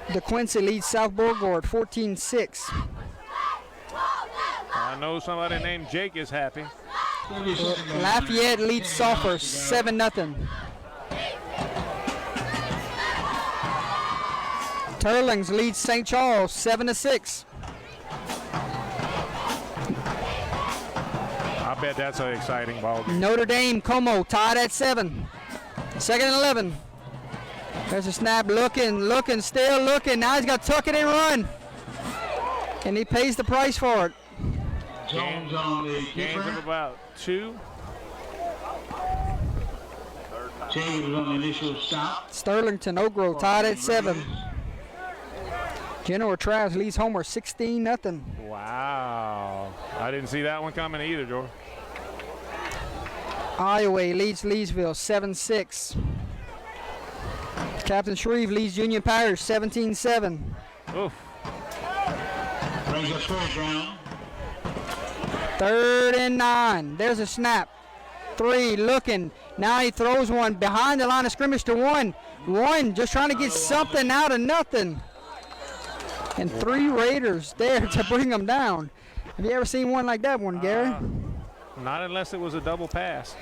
DeQuincy leads South Beauregard, 14-6. I know somebody named Jake is happy. Lafayette leads Sulphur, 7-0. Turlings leads St. Charles, 7-6. I bet that's an exciting ball game. Notre Dame, Como tied at 7. Second and 11. There's a snap, looking, still looking. Now he's got to tuck it and run. And he pays the price for it. Jones on the Gains of keeper. about 2. Chambers on the initial stop. Sterlington, Oak Grove tied at 7. General Travis leads Homer, 16-0. Wow. I didn't see that one coming either, Jordan. Iowa leads Leesville, 7-6. Captain Shreve leads Union Parish, 17-7. Oof. Brings up third down. 3rd and 9. There's a snap. 3 looking. Now he throws one behind the line of scrimmage to 1. 1 just trying to get something out of nothing. And 3 Raiders there to bring them down. Have you ever seen one like that one, Gary? Not unless it was a double pass.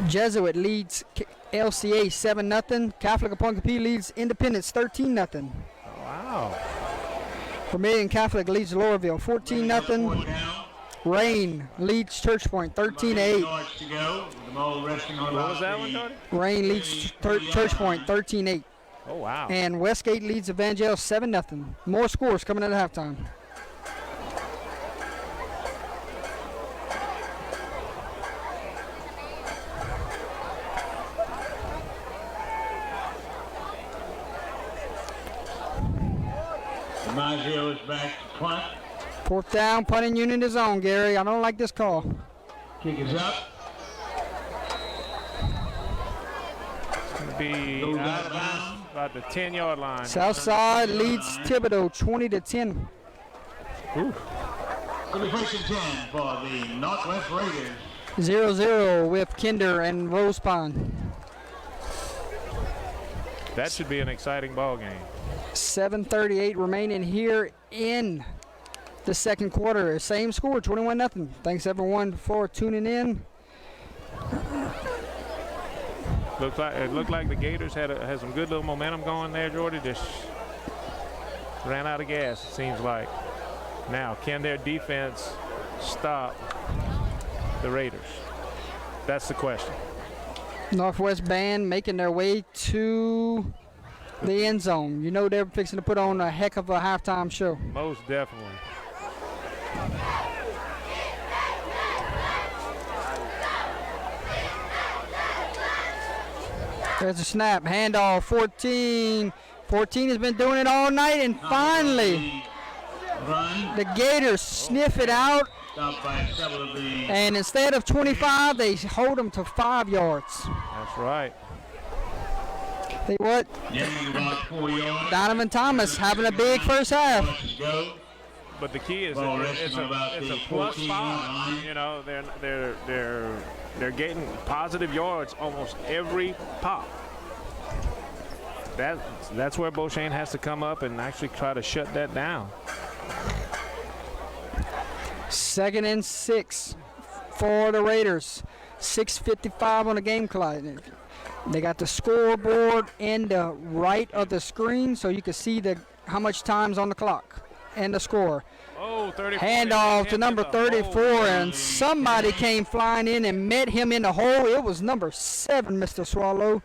Jesuit leads LCA 7-0. Catholic upon Capee leads Independence 13-0. Wow. Vermilion Catholic leads Laurelville 14-0. Fourth down. Rain leads Church Point About 8 13-8. yards to go. The ball resting on What was about that one, the Jordy? Rain leads Church Point 13-8. Oh, wow. And Westgate leads Evangel 7-0. More scores coming at halftime. DiMaggio is back to punt. 4th down, punting unit is on, Gary. I don't like this call. Kick is up. It's going to be Goes out out of of bounds. about the 10-yard line. Southside leads Thibodeau 20-10. It'll be first and 10 for the Northwest Raiders. 0-0 with Kinder and Rose Pond. That should be an exciting ball game. 7:38 remaining here in the second quarter. Same score, 21-0. Thanks everyone for tuning in. It looked like the Gators had some good little momentum going there, Jordy. Just ran out of gas, it seems like. Now, can their defense stop the Raiders? That's the question. Northwest band making their way to the end zone. You know they're fixing to put on a heck of a halftime show. Most definitely. There's a snap, handoff, 14. 14 has been doing it all night, and finally Run. the Gators sniff it out stopped by several of the. And instead of 25, they hold them to 5 yards. That's right. They what? Gaining about 4 yards. Donovan Thomas having a big first half. Yards to go. But the key is Ball that resting it's on about a the plus 14 5. line. You know, they're getting positive yards almost every pop. That's where Beau Chene has to come up and actually try to shut that down. 2nd and 6 for the Raiders. 6:55 on the game clock. They got the scoreboard in the right of the screen, so you can see how much time's on the clock and the score. Oh, 34. Handoff to number 34, and somebody came flying in and met him in the hole. It was number 7, Mr. Swallow.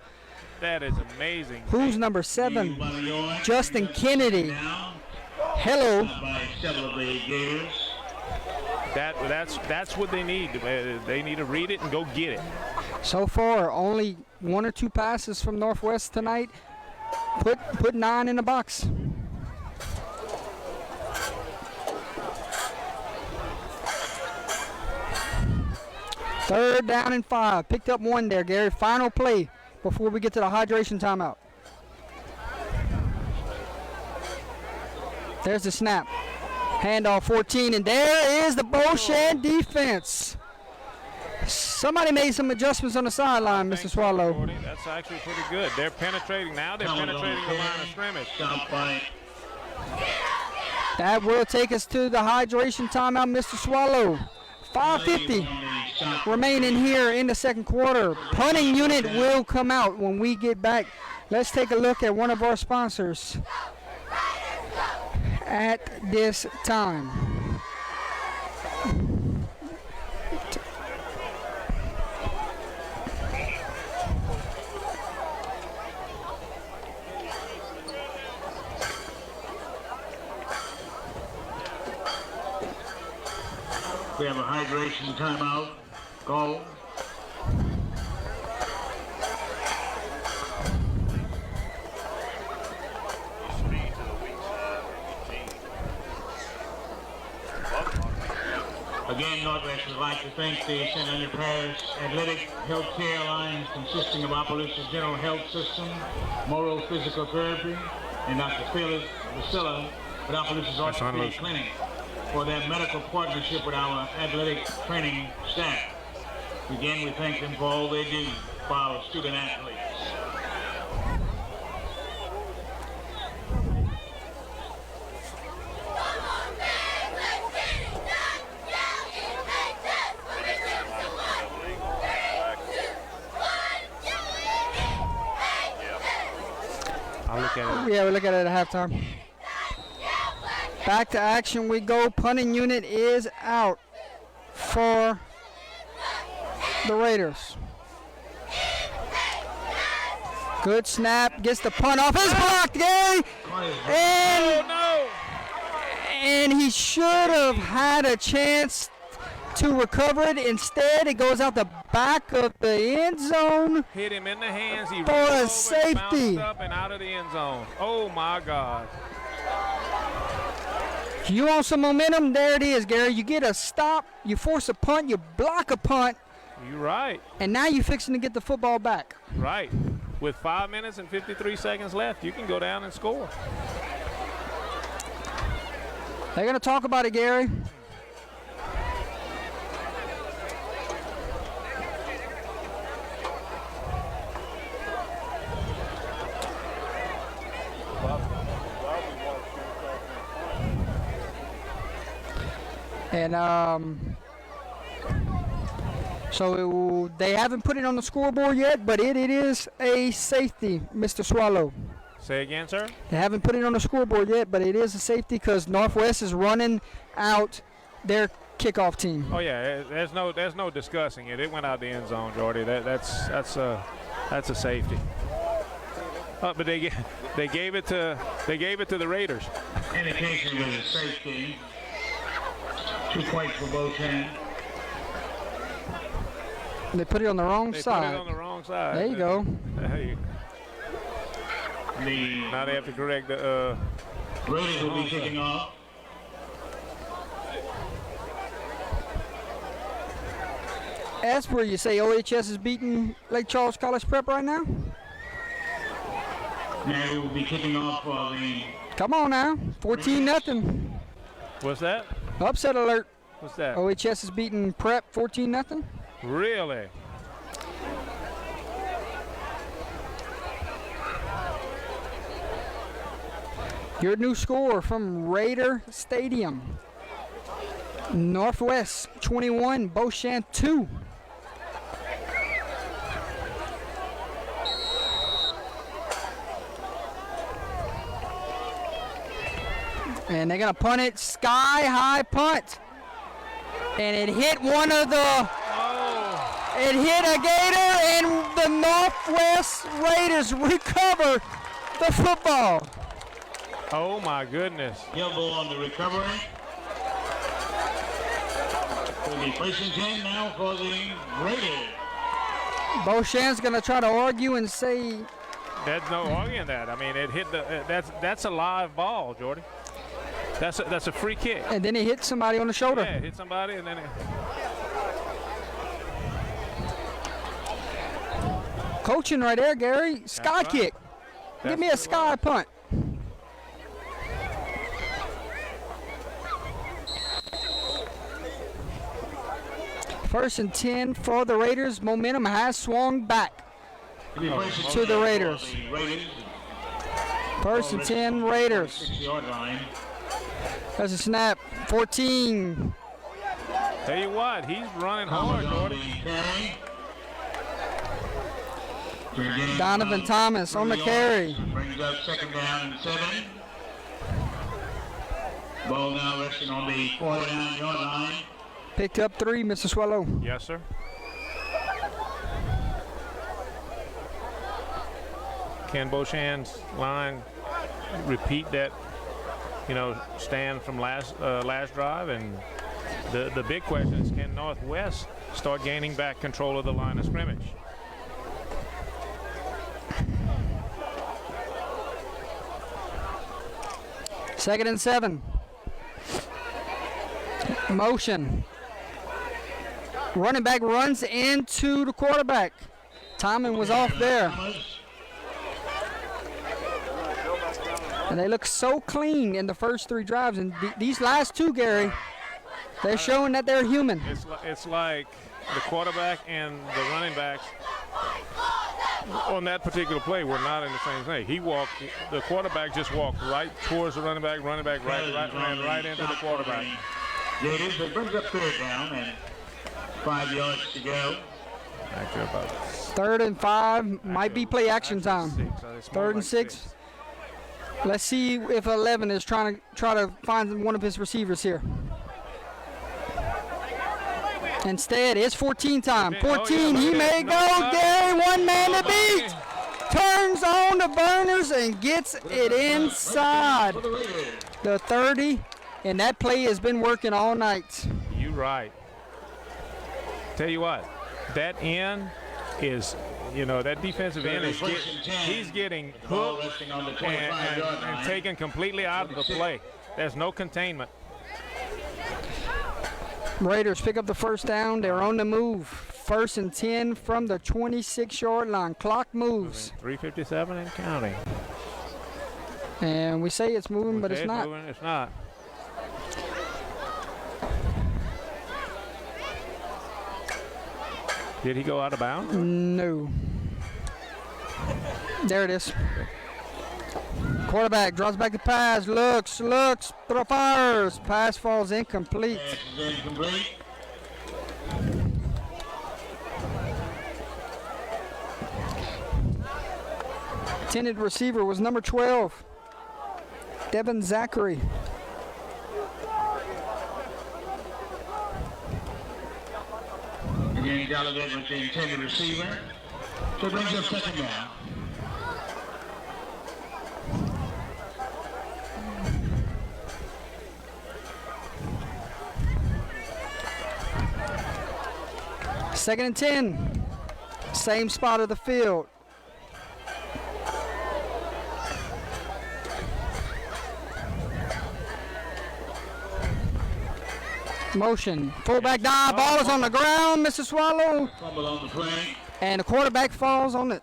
That is amazing. Who's number 7? About a yard. Justin Kennedy. Now, Hello. stopped by several of the Gators. That's what they need. They need to read it and go get it. So far, only 1 or 2 passes from Northwest tonight. Put 9 in the box. Third down and 5. Picked up 1 there, Gary. Final play before we get to the hydration timeout. There's the snap. Handoff 14, and there is the Beau Chene defense. Somebody made some adjustments on the sideline, Mr. Swallow. That's actually pretty good. They're penetrating now. They're penetrating the line of scrimmage. Stopped by That will take us to the hydration timeout, Mr. Swallow. 5:50 remaining here in the second quarter. Punting unit will come out when we get back. Let's take a look at one of our sponsors at this time. We have a hydration timeout. Go. Again, Northwest would like to thank the St. Andrew Parish Athletic Healthcare Alliance, consisting of Opelousas General Health System, Moro Physical Therapy, and Dr. Phyllis Vasilla with Opelousas Orthopedic Clinic, for their medical partnership with our athletic training staff. Again, we thank them for all they do for our student athletes. I'll look at it. Yeah, we look at it at halftime. Back to action we go. Punting unit is out for the Raiders. Good snap. Gets the punt off. It's blocked, Gary. And he should have had a chance to recover it. Instead, it goes out the back of the end zone. Hit him in the hands. He For rolled a over, safety. bounced up and out of the end zone. Oh my God. You want some momentum? There it is, Gary. You get a stop, you force a punt, you block a punt, You're right. and now you're fixing to get the football back. Right. With 5 minutes and 53 seconds left, you can go down and score. They're going to talk about it, Gary. And so they haven't put it on the scoreboard yet, but it is a safety, Mr. Swallow. Say again, sir? They haven't put it on the scoreboard yet, but it is a safety because Northwest is running out their kickoff team. Oh yeah, there's no discussing it. It went out the end zone, Jordy. That's a safety. But they gave it to the Raiders. Indication was a safety. 2 points for Beau Chene. They put it on the wrong They side. put it on the wrong side. There you go. Hey, now they have to correct the. Raiders will be kicking off. Asper, you say OHS is beating Lake Charles College Prep right now? Now we will be kicking off for the Come on now, 14-0. What's that? Upset alert. What's that? OHS is beating Prep 14-0. Really? Your new score from Raider Stadium. Northwest 21, Beau Chene 2. And they're going to punt it, sky high punt. And it hit one of the, it hit a gator, and the Northwest Raiders recover the football. Oh my goodness. Gilbo on the recovery. Will be first and 10 now for the Raiders. Beau Chene's going to try to argue and say There's no arguing that. I mean, it hit the. That's a live ball, Jordy. That's a free kick. and then he hit somebody on the shoulder. Yeah, it hit somebody and then. Coaching right there, Gary. Sky right. kick. Give me a sky punt. First and 10 for the Raiders. Momentum has swung back to the Raiders. First and 10 Raiders. 6-yard line. There's a snap. 14. Tell you what, he's running hard, Jordy. Donovan Thomas on the carry. Brings up second down and 7. Ball now resting on the 49-yard line. Picked up 3, Mr. Swallow. Yes, sir. Can Beau Chene's line repeat that, stand from last drive? And the big question is, can Northwest start gaining back control of the line of scrimmage? Second and 7. Motion. Running back runs into the quarterback. Timing was off there. And they look so clean in the first 3 drives. And these last 2, Gary, they're showing that they're human. It's like the quarterback and the running backs on that particular play were not in the same thing. The quarterback just walked right towards the running back ran right into the quarterback. It brings up third down and 5 yards to go. Actually, about 3rd and 5 might be play action time. 3rd and 6. Let's see if 11 is trying to find one of his receivers here. Instead, it's 14 time. 14, he may go. Gary, one man to beat. Turns on the burners and gets it inside the 30. And that play has been working all night. You right. Tell you what, that end is, that defensive end is he's getting hooked and taken completely out of the play. There's no containment. Raiders pick up the first down. They're on the move. 1st and 10 from the 26-yard line. Clock moves. 3:57 and counting. And we say it's moving, but it's not. It's not. Did he go out of bounds? No. There it is. Quarterback draws back the pass, looks, throw fires. Pass falls incomplete. Pass is incomplete. Intended receiver was number 12, Devin Zachary. Again, Gallaudet with the intended receiver. So it brings up second down. Second and 10. Same spot of the field. Motion. Fullback dive. Ball is on the ground. Mr. Swallow. Fumble on the play. And the quarterback falls on it.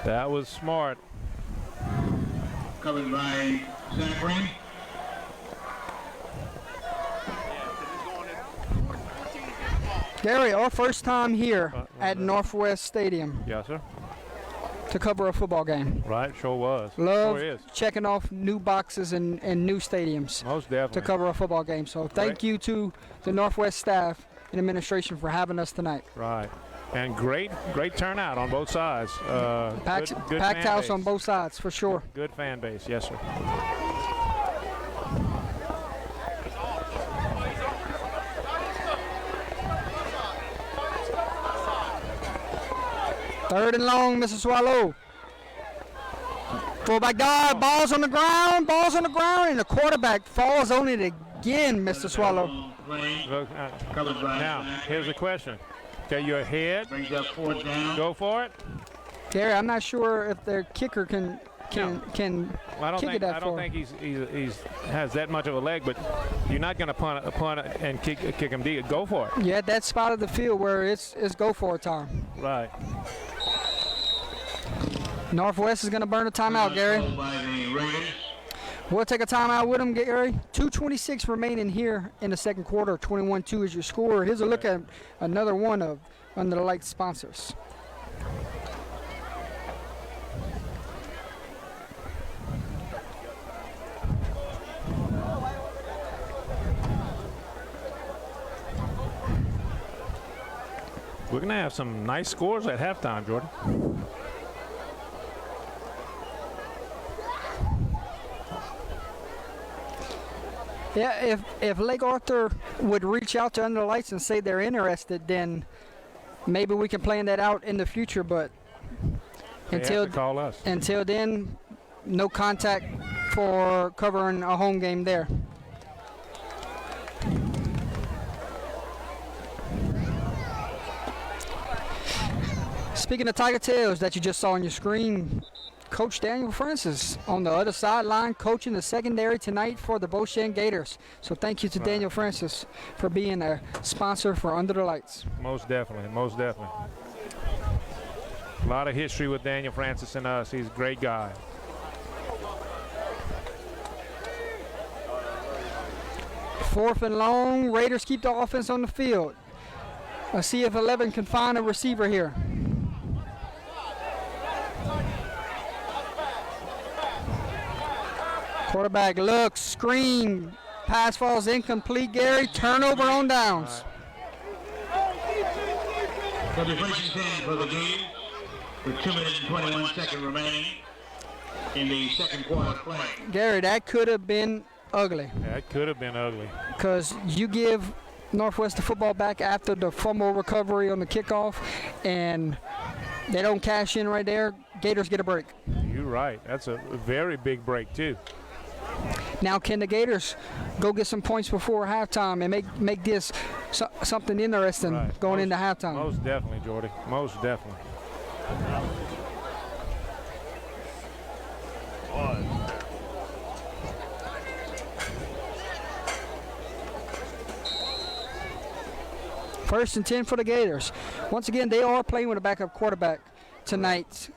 That was smart. Covered by Zachary. Gary, our first time here at Northwest Stadium Yes, sir. to cover a football game. Right, sure was. Love Sure is. checking off new boxes and new stadiums Most to definitely. cover a football game. So thank you to the Northwest staff and administration for having us tonight. Right. And great turnout on both sides. Packed good packed fan house base. on both sides for sure. Good fan base, yes, sir. Third and long, Mr. Swallow. Fullback dive, balls on the ground, and the quarterback falls on it again, Mr. Swallow. Play. Look, Covered by now, Zachary. here's the question. Okay, you're ahead. Brings up 4th down. Go for it. Gary, I'm not sure if their kicker can Well, I don't kick it think that I don't far. think he's has that much of a leg, but you're not going to punt it and kick him deep. Go for it. Yeah, that spot of the field where it's go for it time. Right. Northwest is going to burn a timeout, Gary. Called by the Raiders. We'll take a timeout with him, Gary. 2:26 remaining here in the second quarter. 21-2 is your score. Here's a look at another one of Under the Lights sponsors. We're going to have some nice scores at halftime, Jordan. Yeah, if Lake Arthur would reach out to Under the Lights and say they're interested, then maybe we can plan that out in the future. But They until have to call us. until then, no contact for covering a home game there. Speaking of Tiger Tails that you just saw on your screen, Coach Daniel Francis on the other sideline coaching the secondary tonight for the Beau Chene Gators. So thank you to Daniel Francis for being a sponsor for Under the Lights. Most definitely. Most definitely. A lot of history with Daniel Francis and us. He's a great guy. Fourth and long, Raiders keep the offense on the field. Let's see if 11 can find a receiver here. Quarterback looks, screen, pass falls incomplete, Gary, turnover on downs. So the first and 10 for the game with 2 minutes and 21 seconds remaining in the second quarter play. Gary, that could have been ugly That could have been ugly. because you give Northwest the football back after the fumble recovery on the kickoff and they don't cash in right there, Gators get a break. You're right. That's a very big break, too. Now, can the Gators go get some points before halftime and make this something interesting Right. going into halftime? Most definitely, Jordy. Most definitely. First and 10 for the Gators. Once again, they are playing with a backup quarterback tonight.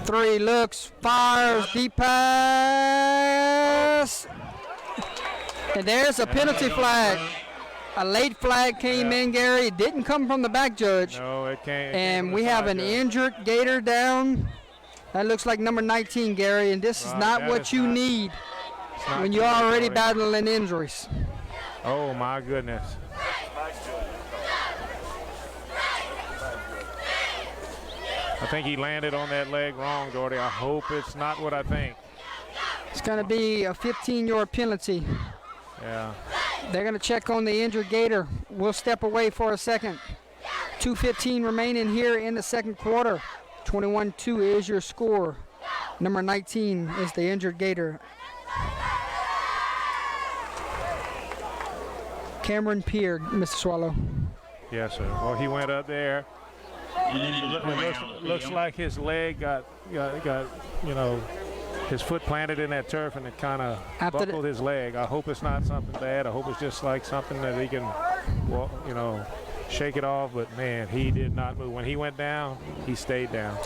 3 looks, fires, deep pass. And there's a penalty flag. A late flag came in, Gary. It didn't come from the back judge. No, it can't. And we have an injured Gator down. That looks like number 19, Gary. And this is Right, not that what is you not- need not when you're good, already Jordy. battling injuries. Oh, my goodness. I think he landed on that leg wrong, Jordy. I hope it's not what I think. It's going to be a 15-yard penalty. Yeah. They're going to check on the injured Gator. We'll step away for a second. 2:15 remaining here in the second quarter. 21-2 is your score. Number 19 is the injured Gator. Cameron Peer, Mr. Swallow. Yes, sir. Well, he went up there. And then he was It looks like his leg got his foot planted in that turf and it kind of After the- buckled his leg. I hope it's not something bad. I hope it's just like something that he can, well, you know, shake it off. But man, he did not move. When he went down, he stayed down.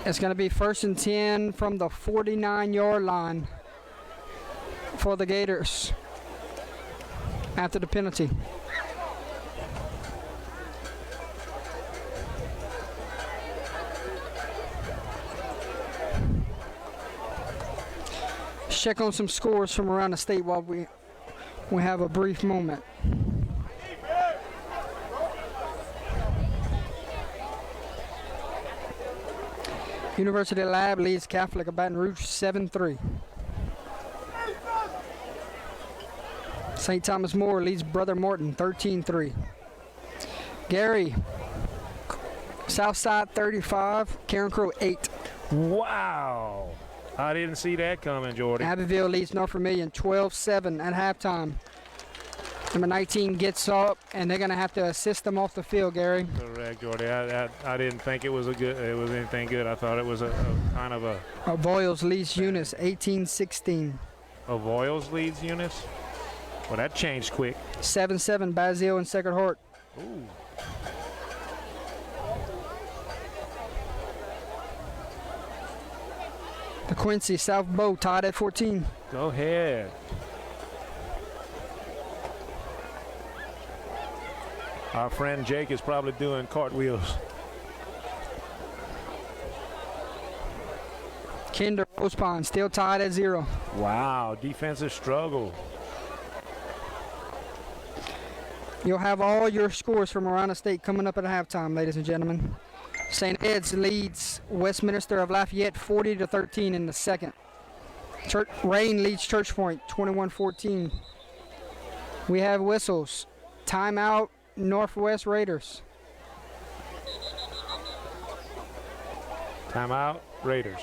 It's going to be 1st and 10 from the 49-yard line for the Gators after the penalty. Check on some scores from around the state while we have a brief moment. University Lab leads Catholic of Baton Rouge 7-3. St. Thomas More leads Brother Morton 13-3. Gary, Southside 35, Karen Crow 8. Wow. I didn't see that coming, Jordy. Abbeville leads North Vermilion 12-7 at halftime. Number 19 gets up, and they're going to have to assist them off the field, Gary. Correct, Jordy. I didn't think it was anything good. I thought it was a kind of a. Voiles leads Eunice 18-16. Voiles leads Eunice. Well, that changed quick. 7-7 Basile and Sacred Heart. Ooh. The Quincy South Bow tied at 14. Go ahead. Our friend Jake is probably doing cartwheels. Kinder Rose Pond still tied at 0. Wow, defensive struggle. You'll have all your scores from around the state coming up at halftime, ladies and gentlemen. St. Ed's leads Westminster of Lafayette 40-13 in the second. Rain leads Church Point 21-14. We have whistles. Timeout, Northwest Raiders. Timeout, Raiders.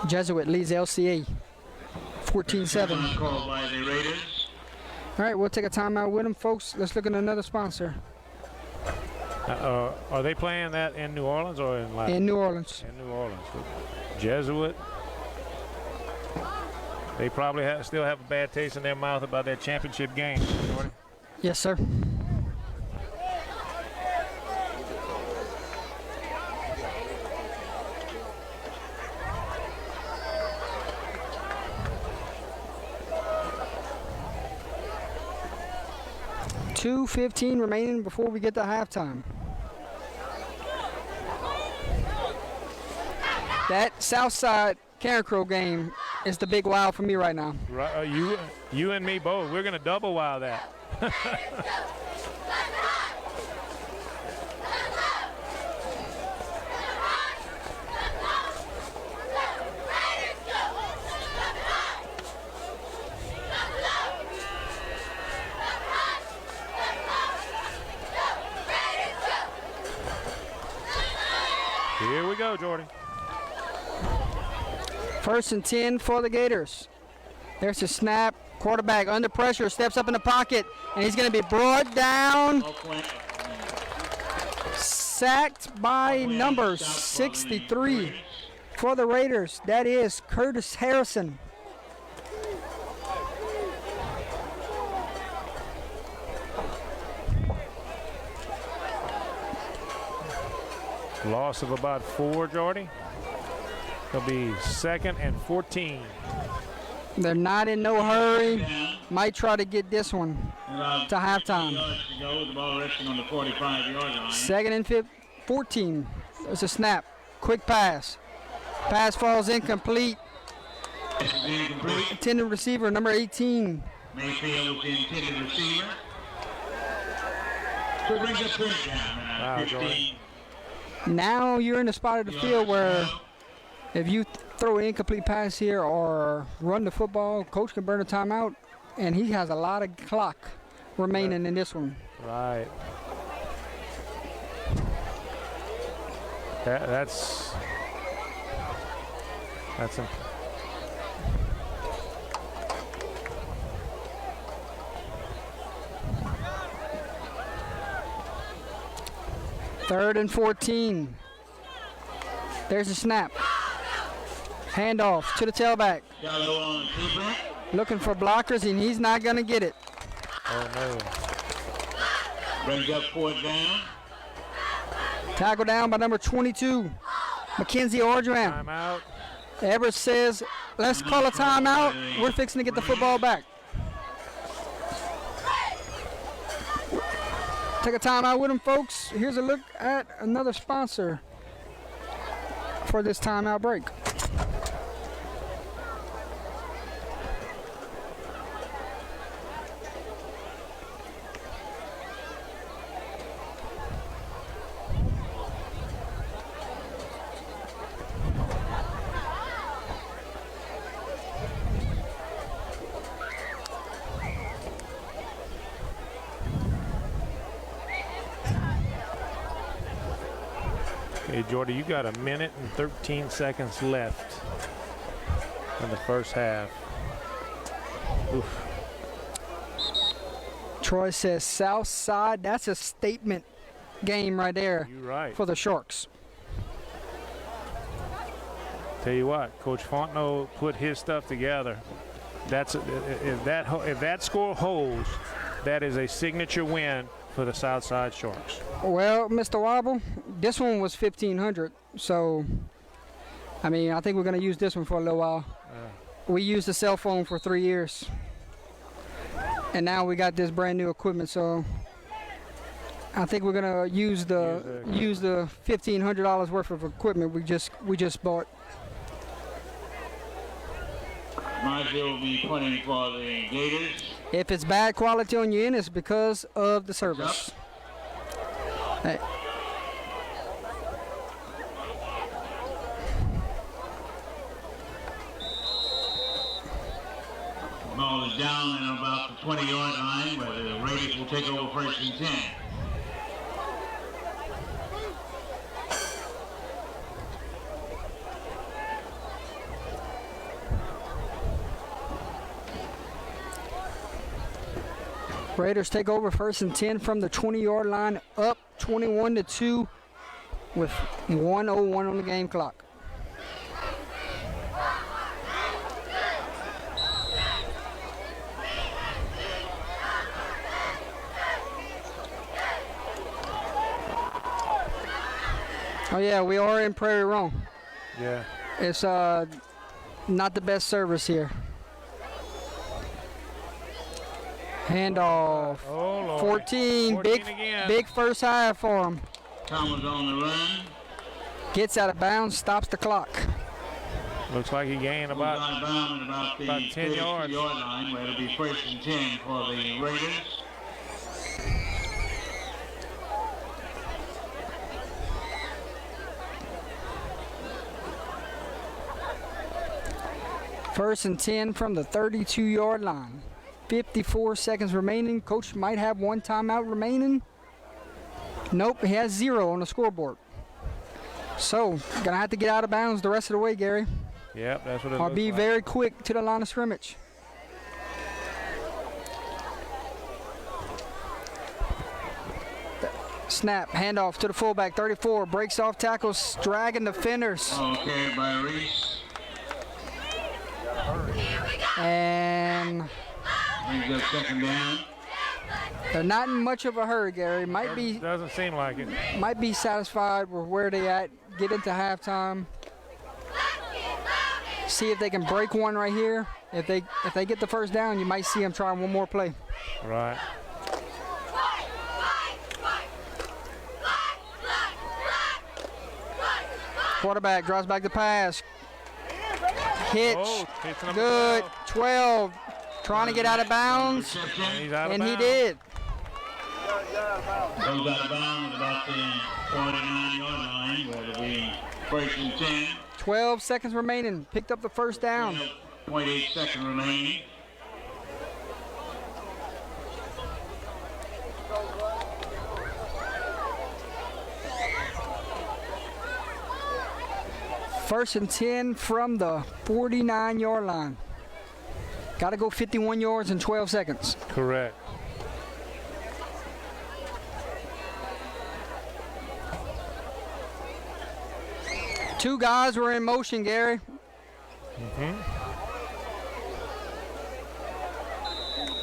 Jesuit leads LCA 14-7. Called by the Raiders. All right, we'll take a timeout with them, folks. Let's look at another sponsor. Are they playing that in New Orleans or in Lafayette? In New Orleans. In New Orleans. Jesuit. They probably still have a bad taste in their mouth about that championship game. Jordy. Yes, sir. $2:15 remaining before we get to halftime. That Southside Karen Crow game is the big wow for me right now. Right, you and me both. We're going to double wow that. Here we go, Jordy. 1st and 10 for the Gators. There's a snap. Quarterback under pressure, steps up in the pocket, and he's going to be brought down. Sacked by number 63 for the Raiders. That is Curtis Harrison. Loss of about 4, Jordy. It'll be 2nd and 14. They're not in no hurry. Might try to get this one to halftime. The ball resting on the 45-yard line. 2nd and 14. There's a snap. Quick pass. Pass falls incomplete. This is incomplete. Intended receiver, number 18. Mayfield is the intended receiver. So it brings up third down. Wow, 15. Now you're in the spot of the field where if you throw an incomplete pass here or run the football, coach can burn a timeout, and he has a lot of clock remaining in this one. Right. That's imp- 3rd and 14. There's a snap. Handoff to the tailback. Yellow on keeper. Looking for blockers, and he's not going to get it. Oh, no. Brings up 4th down. Tackle down by number 22, Mackenzie Ordran. Timeout. Everett says, let's call a timeout. We're fixing to get the football back. Take a timeout with him, folks. Here's a look at another sponsor for this timeout break. Hey, Jordy, you got 1 minute and 13 seconds left in the first half. Oof. Troy says South Side. That's a statement game right there You're right. for the Sharks. Tell you what, Coach Fontenot put his stuff together. If that score holds, that is a signature win for the Southside Sharks. Well, Mr. Wobble, this one was 1,500, so I mean, I think we're going to use this one for a little while. We used the cell phone for 3 years, and now we got this brand new equipment, so I think we're going to use the $1,500 worth of equipment we just bought. Marshall will be punting for the Gators. If it's bad quality on your end, it's because of the service. Hey. Ball is down and about the 20-yard line, where the Raiders will take over 1st and 10. Raiders take over 1st and 10 from the 20-yard line, up 21-2 with 1:01 on the game clock. Oh yeah, we are in Prairie Rome. Yeah. It's not the best service here. Handoff. Oh, Lord. 14 big again. big first half for him. Thomas on the run. Gets out of bounds, stops the clock. Looks like he gained Goes out about of bounds about the about 10 yards. 32-yard line, where it'll be 1st and 10 for the Raiders. First and 10 from the 32-yard line. 54 seconds remaining. Coach might have one timeout remaining. Nope, he has 0 on the scoreboard. So, gonna have to get out of bounds the rest of the way, Gary. Yep, that's what it Or looks be like. very quick to the line of scrimmage. Snap, handoff to the fullback, 34, breaks off tackles, dragging defenders. Okay, by Reese. And Brings up 2nd down. they're not in much of a hurry, Gary. Doesn't seem like it. Might be satisfied with where they at. Get into halftime. See if they can break one right here. If they get the first down, you might see them trying one more play. Right. Quarterback draws back the pass. Hitch. Oh, hits number Good. 12. 12. Trying to get out of bounds. Interception. He's out of And he bounds. did. Goes out of bounds about the 49-yard line, where it'll be 1st and 10. 12 seconds remaining. Picked up the first down. 0.8 seconds remaining. First and 10 from the 49-yard line. Got to go 51 yards in 12 seconds. Correct. Two guys were in motion, Gary.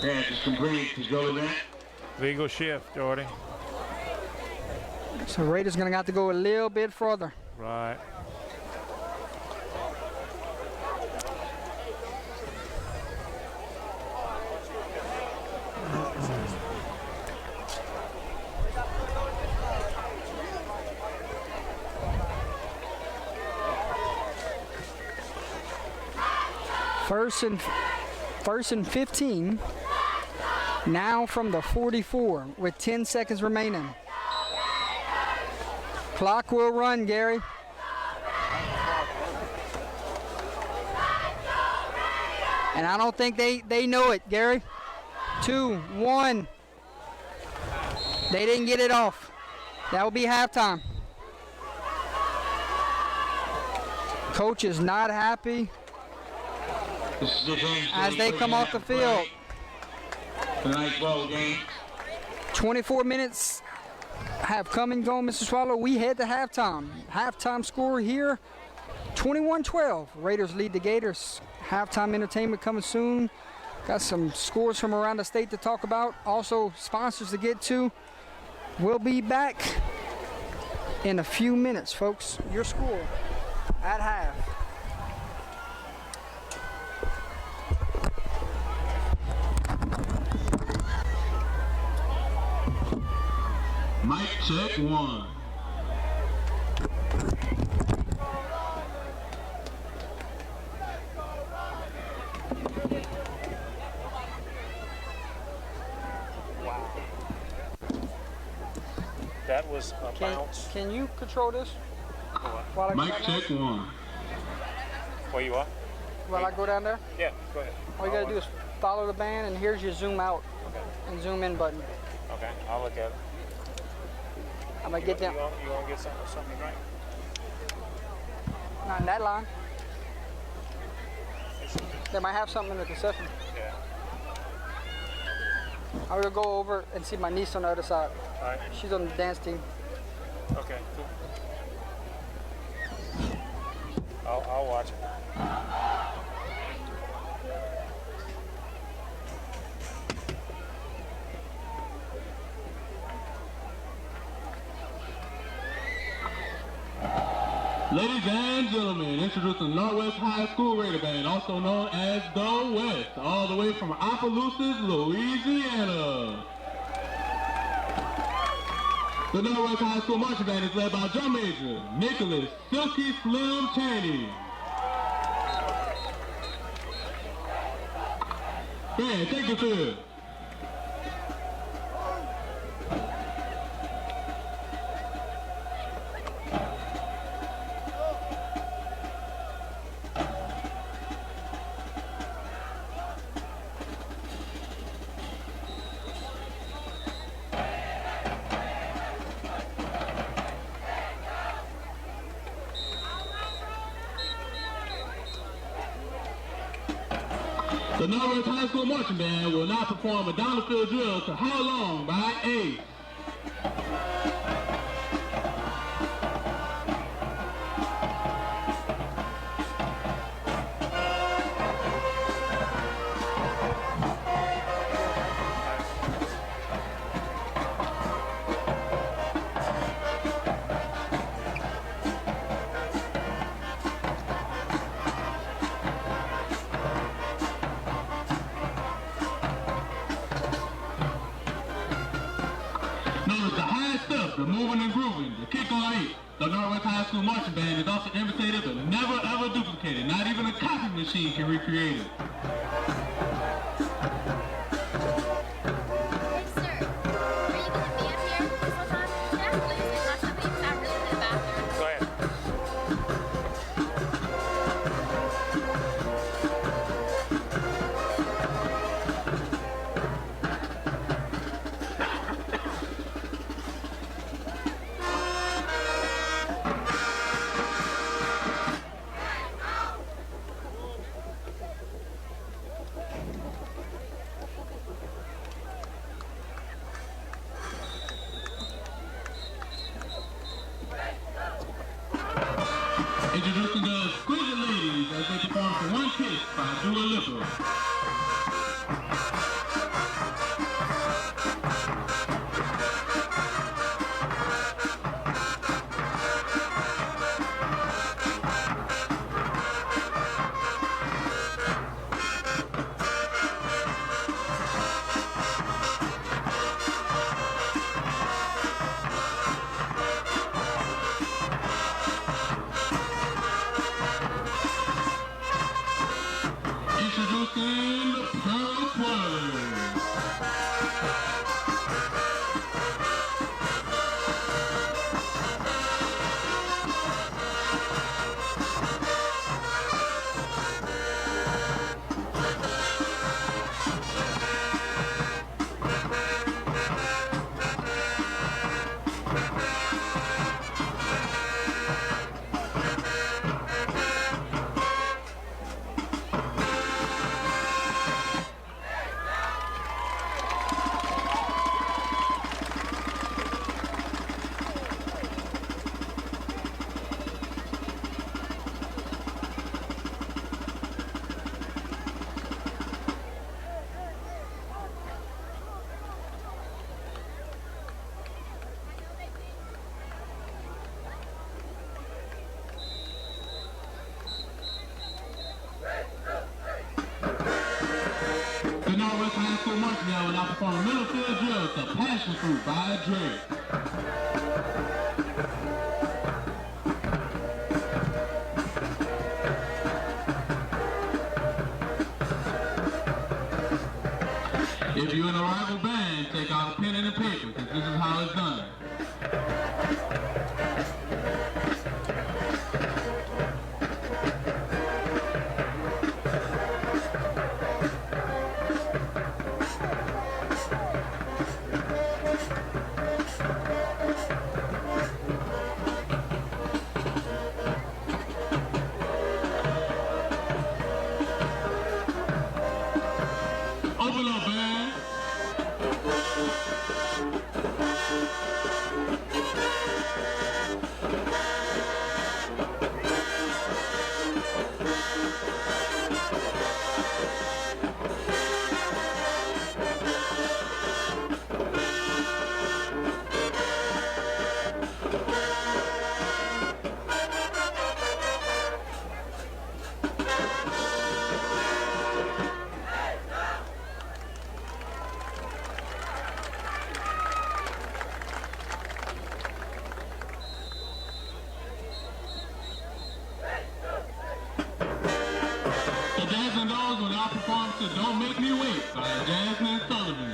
Pass is complete to Jolivet. Legal shift, Jordy. So Raiders going to have to go a little bit further. Right. First and 15. Now from the 44 with 10 seconds remaining. Clock will run, Gary. And I don't think they know it, Gary. 2, 1. They didn't get it off. That will be halftime. Coach is not happy as they come off the field. Tonight's ball game. 24 minutes have come and gone, Mr. Swallow. We head to halftime. Halftime score here, 21-12. Raiders lead the Gators. Halftime entertainment coming soon. Got some scores from around the state to talk about. Also, sponsors to get to. We'll be back in a few minutes, folks. Your score at half. Mic check 1. That was a bounce. Can you control this? While I go Mic down check there? 1. Where you are? While I go down there? Yeah, go ahead. All you gotta do is follow the band, and here's your zoom out Okay. and zoom in button. Okay, I'll look at it. I'm gonna get down. You want to get something right? Not in that line. They might have something in the concession. Yeah. I'm gonna go over and see my niece on the other side. All right. She's on the dance team. Okay, cool. I'll watch it. Ladies and gentlemen, introducing Northwest High School Raider Band, also known as the West, all the way from Opelousas, Louisiana. The Northwest High School Marching Band is led by drum major Nicholas Silky Slim Chene. Band, take the field. The Northwest High School Marching Band will now perform a down-the-field drill to How Long by Ace. Known as the high stuff, the moving and grooving, the kick on 8. The Northwest High School Marching Band is also imitated but never ever duplicated. Not even a copy machine can recreate it. Go ahead. Kiss by Dua Lipa. Introducing the Pearl Twirlers. The Northwest High School Marching Band will now perform Middle Field Drill to Passion Fruit by Drake. If you're in a rival band, take out a pen and a paper, because this is how it's done. Open up, band. And those will now perform to Don't Make Me Wait by Jasmine Sullivan.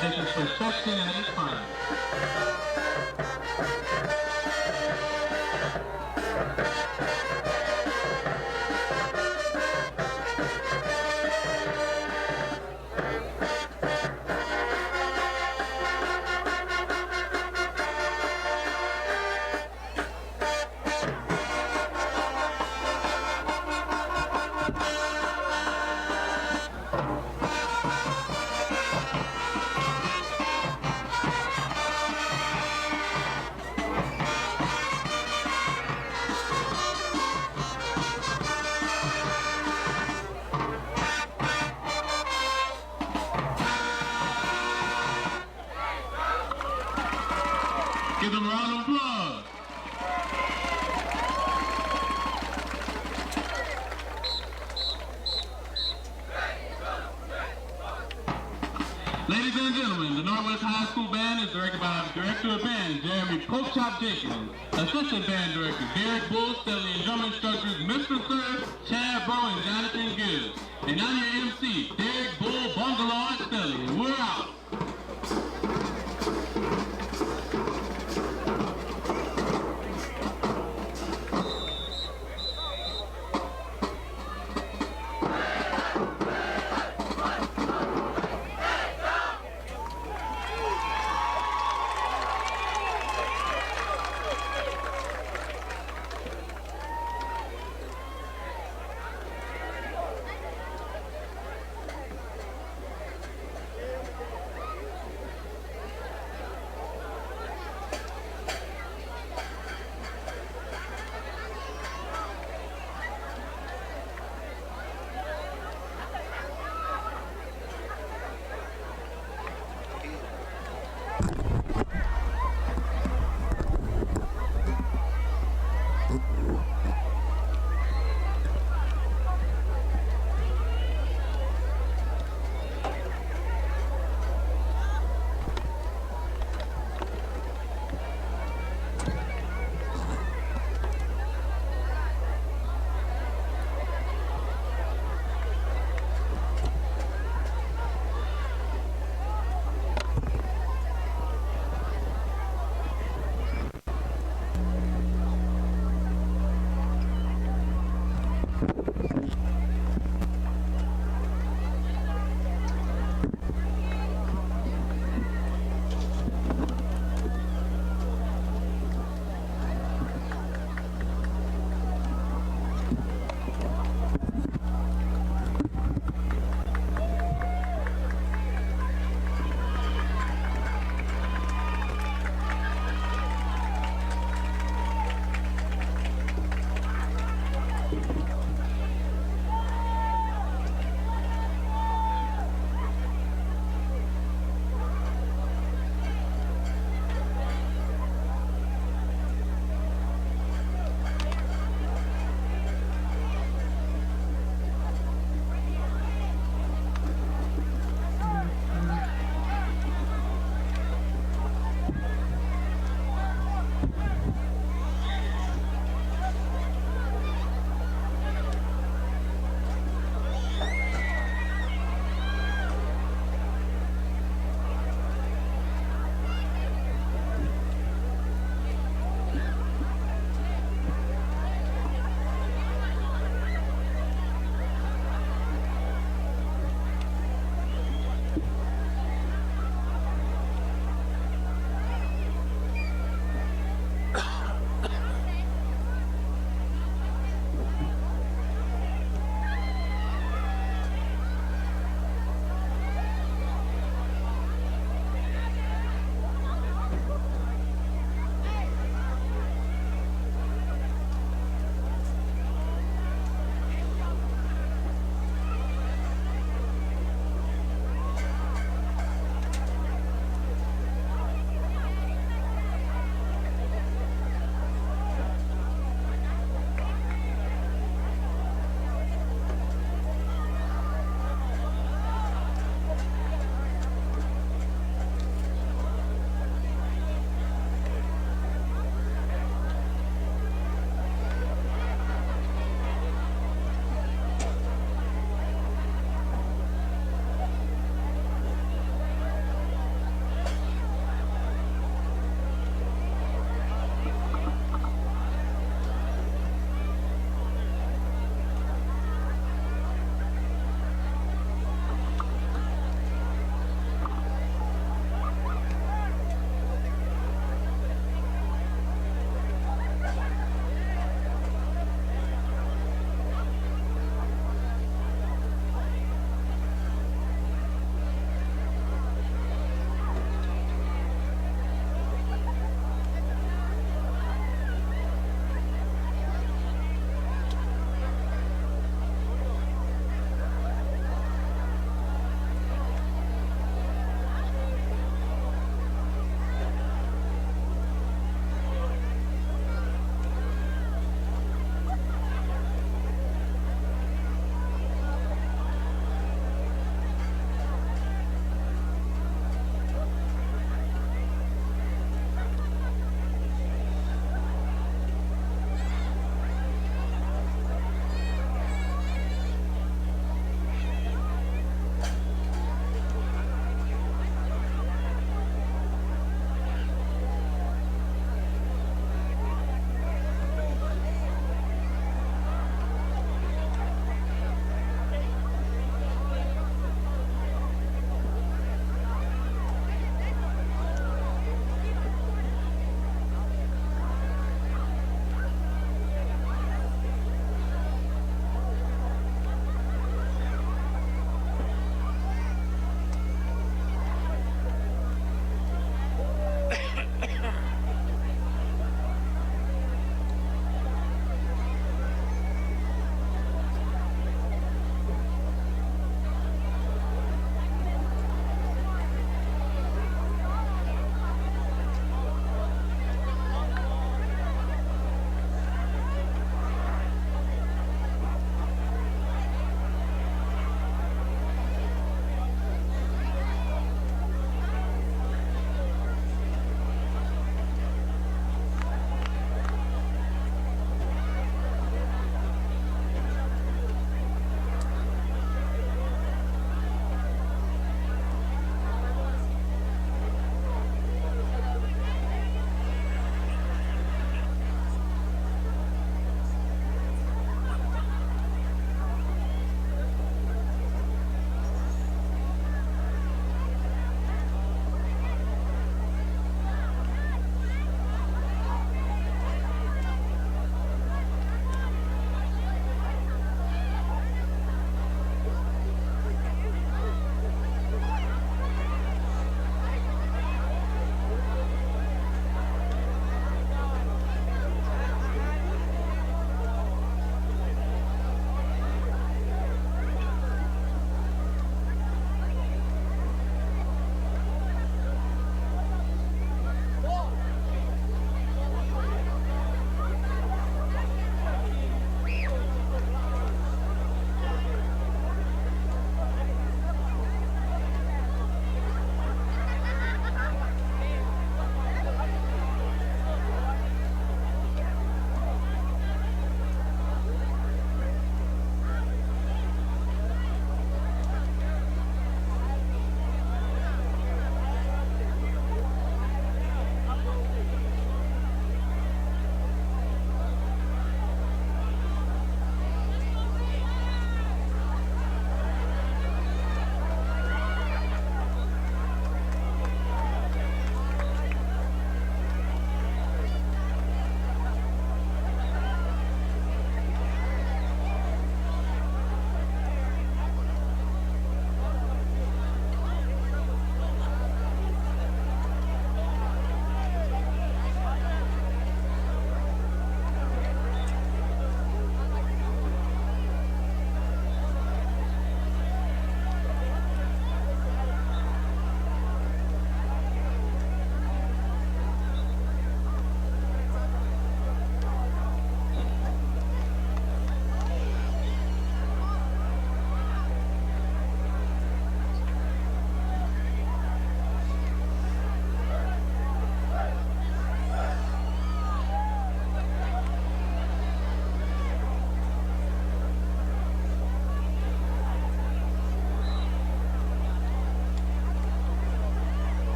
This is perfection at its finest. Give them a round of applause. Ladies and gentlemen, the Northwest High School Band is directed by the Director of Band, Jeremy Porkchop Jenkins, Assistant Band Director, Derek Bull, Stelly, and Drum Instructors, Mr. Sir, Chad Bow, and Jonathan Gibbs. And I'm your MC, Derek Bull, Bungalow, and Stelly. We're out.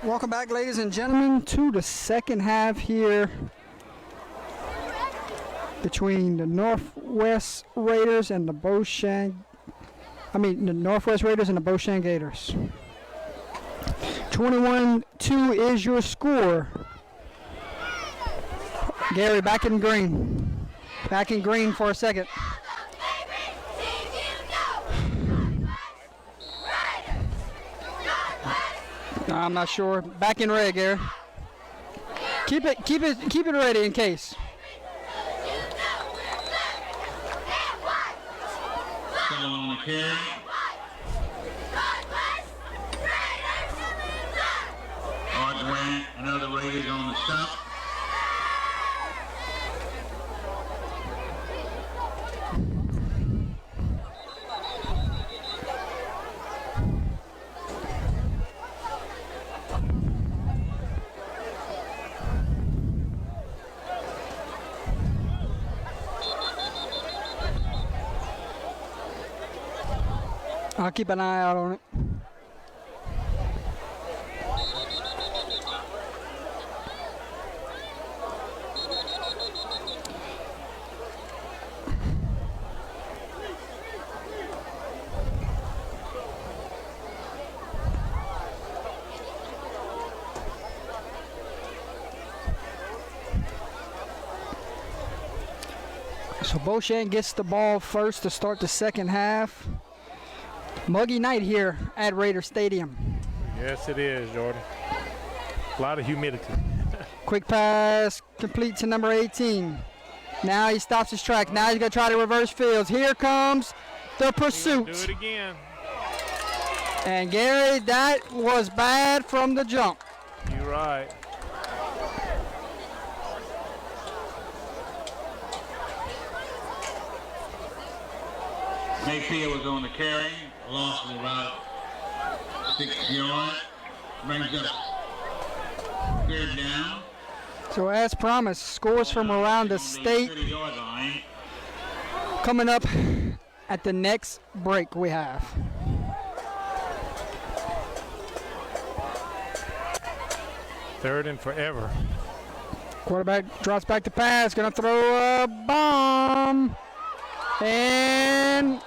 Welcome back, ladies and gentlemen, to the second half here between the Northwest Raiders and the Beau Chene. The Northwest Raiders and the Beau Chene Gators. 21-2 is your score. Gary, back in green. Back in green for a second. I'm not sure. Back in red, Gary. Keep it ready in case. Still on the carry. Hardware, another Raiders on the stop. I'll keep an eye out on it. So Beau Chene gets the ball first to start the second half. Muggy night here at Raider Stadium. Yes, it is, Jordan. A lot of humidity. Quick pass complete to number 18. Now he stops his track. Now he's going to try to reverse fields. Here comes the pursuit. Do it again. And Gary, that was bad from the jump. You're right. Mayfield was on the carry. Loss of about 6 yards. Brings up third down. So as promised, scores from around the state 30-yard line. coming up at the next break we have. Third and forever. Quarterback drops back to pass, gonna throw a bomb. And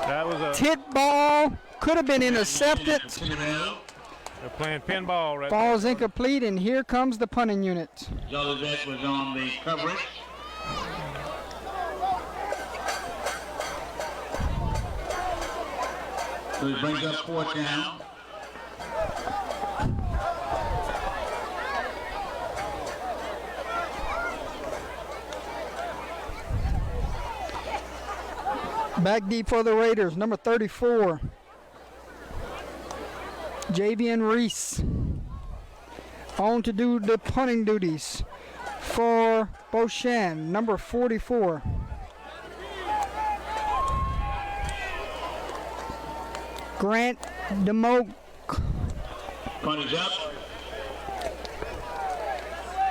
That was a. tit ball, could have been intercepted. They're playing pinball right Ball's incomplete, and here comes the punting unit. Jolivet was on the coverage. So he brings up fourth down. Back deep for the Raiders, number 34. Javian Reese on to do the punting duties for Beau Chene, number 44. Grant DeMoe Punt is up.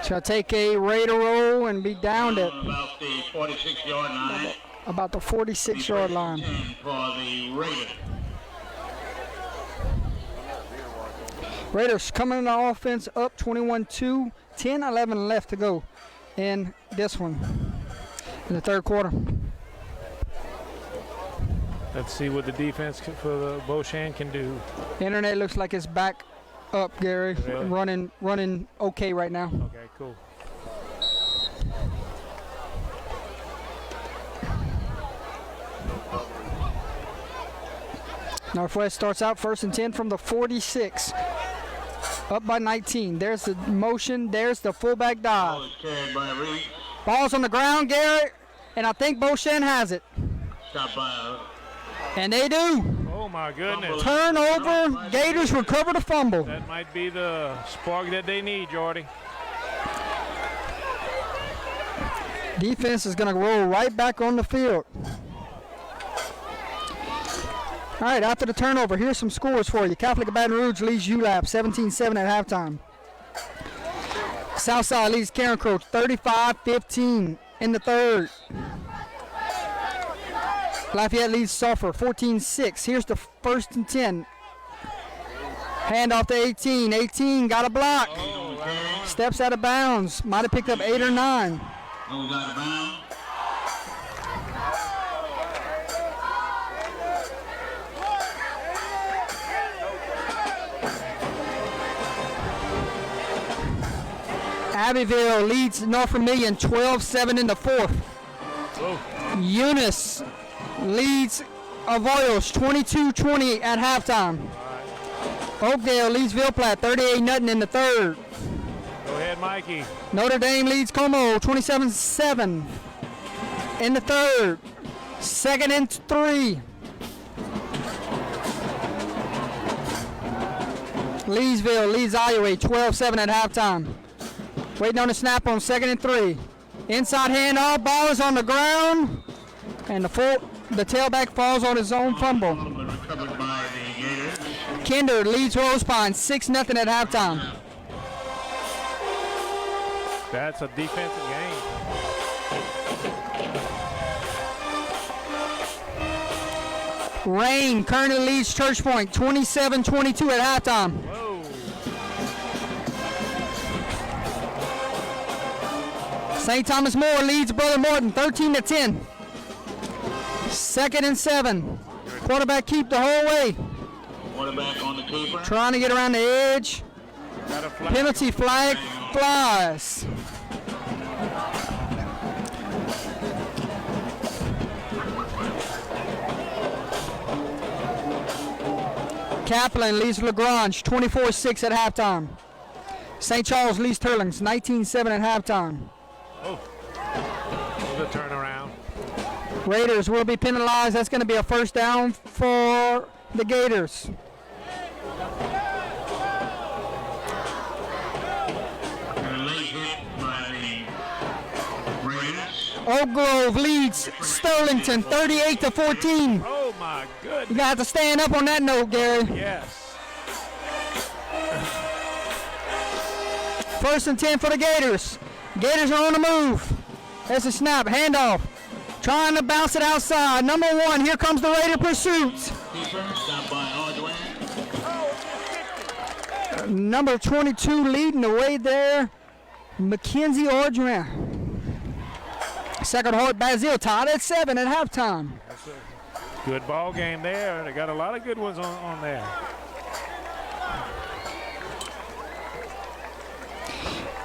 shall take a Raider roll and be downed at About the 46-yard line. about the 46-yard line. For the Raiders. Raiders coming in the offense up 21-2, 10-11 left to go in this one, in the third quarter. Let's see what the defense for the Beau Chene can do. Internet looks like it's back up, Gary. Really? Running okay right now. Okay, cool. Northwest starts out first and 10 from the 46. Up by 19. There's the motion. There's the fullback dive. Ball is carried by Reed. Ball's on the ground, Gary, and I think Beau Chene has it. Stopped by And they do. Oh my goodness. Turnover. Gators recover the fumble. That might be the spark that they need, Jordy. Defense is going to roll right back on the field. All right, after the turnover, here's some scores for you. Catholic of Baton Rouge leads ULAP 17-7 at halftime. Southside leads Karen Croach 35-15 in the third. Lafayette leads Sulphur 14-6. Here's the first and 10. Hand off to 18. 18 got a block. Steps out of bounds. Might have picked up 8 or 9. Goes out of bounds. Abbeville leads North Vermilion 12-7 in the fourth. Eunice leads Avoyos 22-20 at halftime. Oakdale leads Ville Platte 38-0 in the third. Go ahead, Mikey. Notre Dame leads Como 27-7 in the third. Second and 3. Leesville leads Iowa 12-7 at halftime. Waiting on the snap on second and 3. Inside handoff, ball is on the ground, and the tailback falls on his own fumble. Recovered by the Gators. Kinder leads Rose Pine 6-0 at halftime. That's a defensive game. Rain currently leads Church Point 27-22 at halftime. Whoa. St. Thomas More leads Brother Morton 13-10. Second and 7. Quarterback keep the whole way. Quarterback on the keeper. Trying to get around the edge. Got a flag. Penalty flag flies. Kaplan leads LaGrange 24-6 at halftime. St. Charles leads Turlings 19-7 at halftime. Oh, the turnaround. Raiders will be penalized. That's going to be a first down for the Gators. Late hit by the Raiders. Oak Grove leads Sterlington 38-14. Oh my goodness. You got to stand up on that note, Gary. Yes. First and 10 for the Gators. Gators are on the move. There's a snap, handoff. Trying to bounce it outside. Number 1, here comes the Raider pursuit. Stopped by Hardware. Number 22 leading the way there, Mackenzie Ordran. Second Hort Bazil tied at 7 at halftime. That's a good ball game there. They got a lot of good ones on there.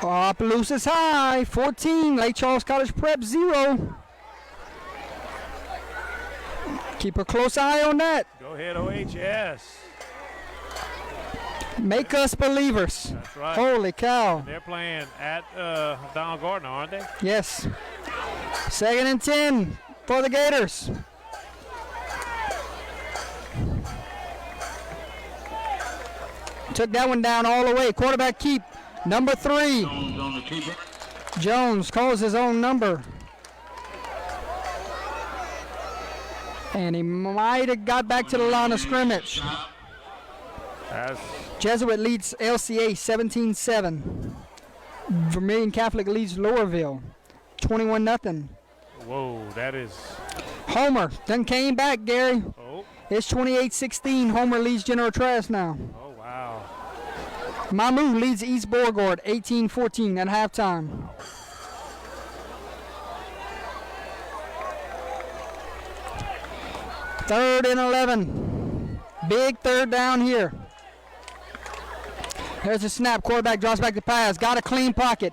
Opelousas High 14, Lake Charles College Prep 0. Keep a close eye on that. Go ahead, OHS. Make us believers. That's right. Holy cow. They're playing at Donald Gardner, aren't they? Yes. Second and 10 for the Gators. Took that one down all the way. Quarterback keep. Number 3. Jones on the keeper. Jones calls his own number. And he might have got back to the line of scrimmage. That's Jesuit leads LCA 17-7. Vermilion Catholic leads Lowerville 21-0. whoa, that is. Homer then came back, Gary. Oh, It's 28-16. Homer leads General Trask now. oh wow. Mamou leads East Beauregard 18-14 at halftime. Third and 11. Big third down here. There's a snap. Quarterback drops back to pass. Got a clean pocket.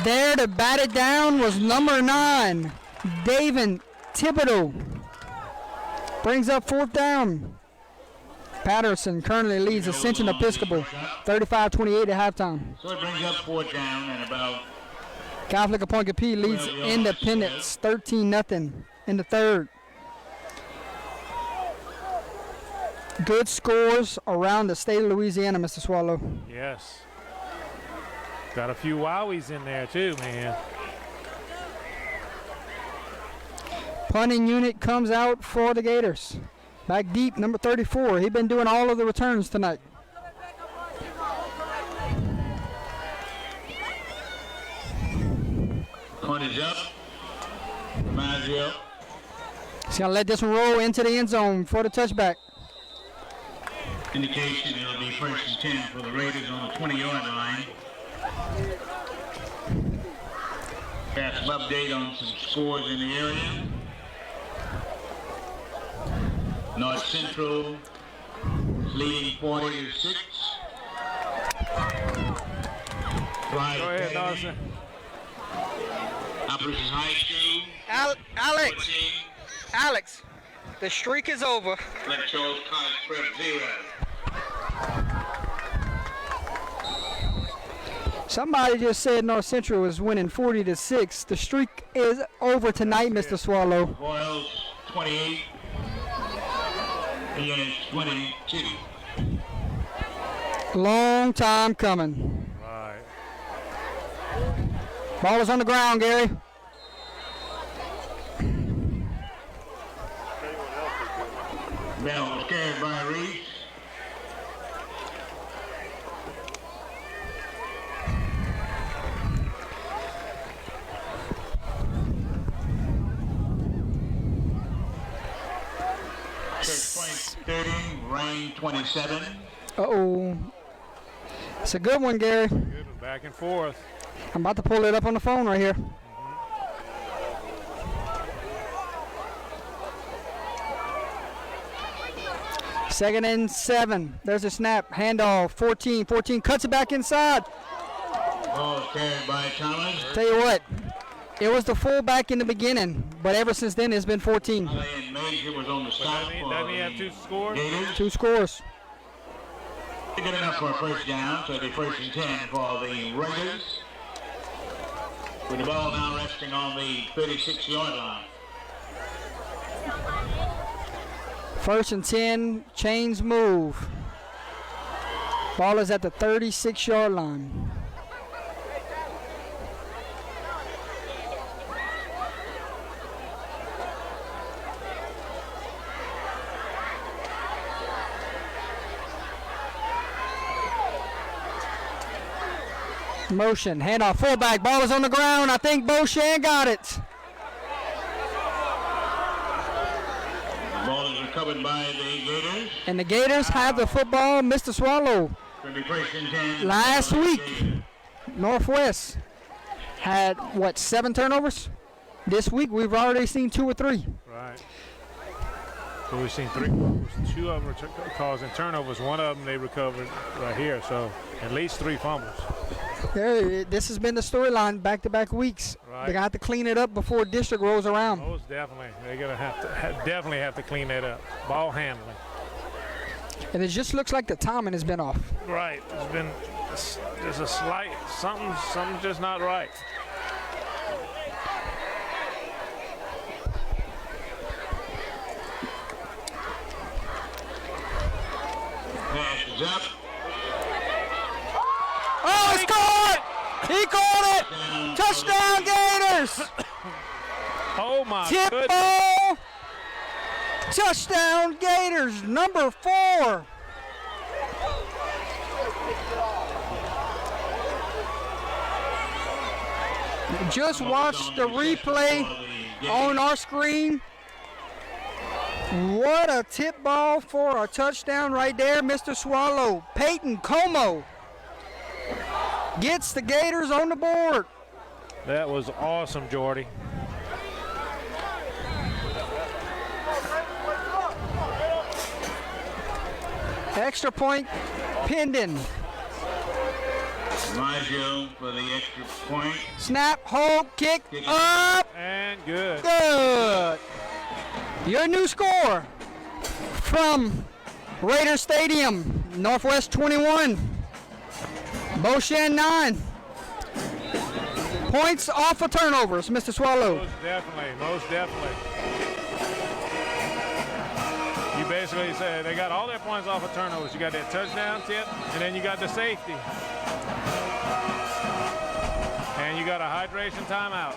There to bat it down was number 9, David Thibodeau. Brings up fourth down. Patterson currently leads Ascension Episcopal 35-28 at halftime. So it brings up 4th down and about. Catholic Appointed P leads Independence 13-0 in the third. Good scores around the state of Louisiana, Mr. Swallow. Yes. Got a few wowies in there too, man. Punting unit comes out for the Gators. Back deep, number 34. He's been doing all of the returns tonight. Punt is up. Maggio. He's going to let this one roll into the end zone for the touchback. Indication it'll be 1st and 10 for the Raiders on the 20-yard line. Got some update on some scores in the area. North Central leading 40-6. Go ahead, Dawson. Appalachian High School. Alex, the streak is over. Lake Charles College Prep 0. Somebody just said North Central was winning 40-6. The streak is over tonight, Mr. Swallow. Boyles 28. Units 22. Long time coming. Right. Ball is on the ground, Gary. Bell was carried by Reese. Church Point 30, Rain 27. Uh-oh. It's a good one, Gary. Good one, back and forth. I'm about to pull it up on the phone right here. Second and 7. There's a snap. Handoff. 14. 14 cuts it back inside. Ball carried by Thomas. Tell you what, it was the fullback in the beginning, but ever since then it's been 14. And Major was on the stop for Doesn't he have 2 scores? Gators. 2 scores. Good enough for a first down, so it'll be 1st and 10 for the Raiders. With the ball now resting on the 36-yard line. 1st and 10. Chains move. Ball is at the 36-yard line. Motion, handoff, fullback, ball is on the ground. I think Beau Chene got it. Ball is recovered by the Gators. And the Gators have the football, Mr. Swallow. It'll be 1st and 10. Last for the week. Gators. Northwest had, 7 turnovers? This week we've already seen 2 or 3. Right. So we've seen 3 fumbles. 2 of them are causing turnovers. 1 of them they recovered right here. So at least 3 fumbles. Yeah, this has been the storyline back-to-back weeks. Right. They're going to have to clean it up before district rolls around. Most definitely. They're going to definitely have to clean that up. Ball handling. And it just looks like the timing has been off. Right. There's a slight, something's just not right. Pass is up. Oh, he caught it! He caught it! Touchdown, Gators! Oh my Tip goodness. ball! Touchdown, Gators, number 4. Just watch the replay on our screen. What a tip ball for a touchdown right there, Mr. Swallow. Peyton Como gets the Gators on the board. That was awesome, Jordy. Extra point pending. Maggio for the extra point. Snap, hold, kick, up, And good. good. Your new score from Raider Stadium, Northwest 21, Beau Chene 9. Points off of turnovers, Mr. Swallow. Most definitely. You basically said they got all their points off of turnovers. You got that touchdown tip, and then you got the safety. And you got a hydration timeout.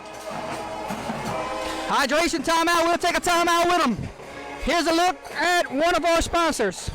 Hydration timeout. We'll take a timeout with them. Here's a look at one of our sponsors.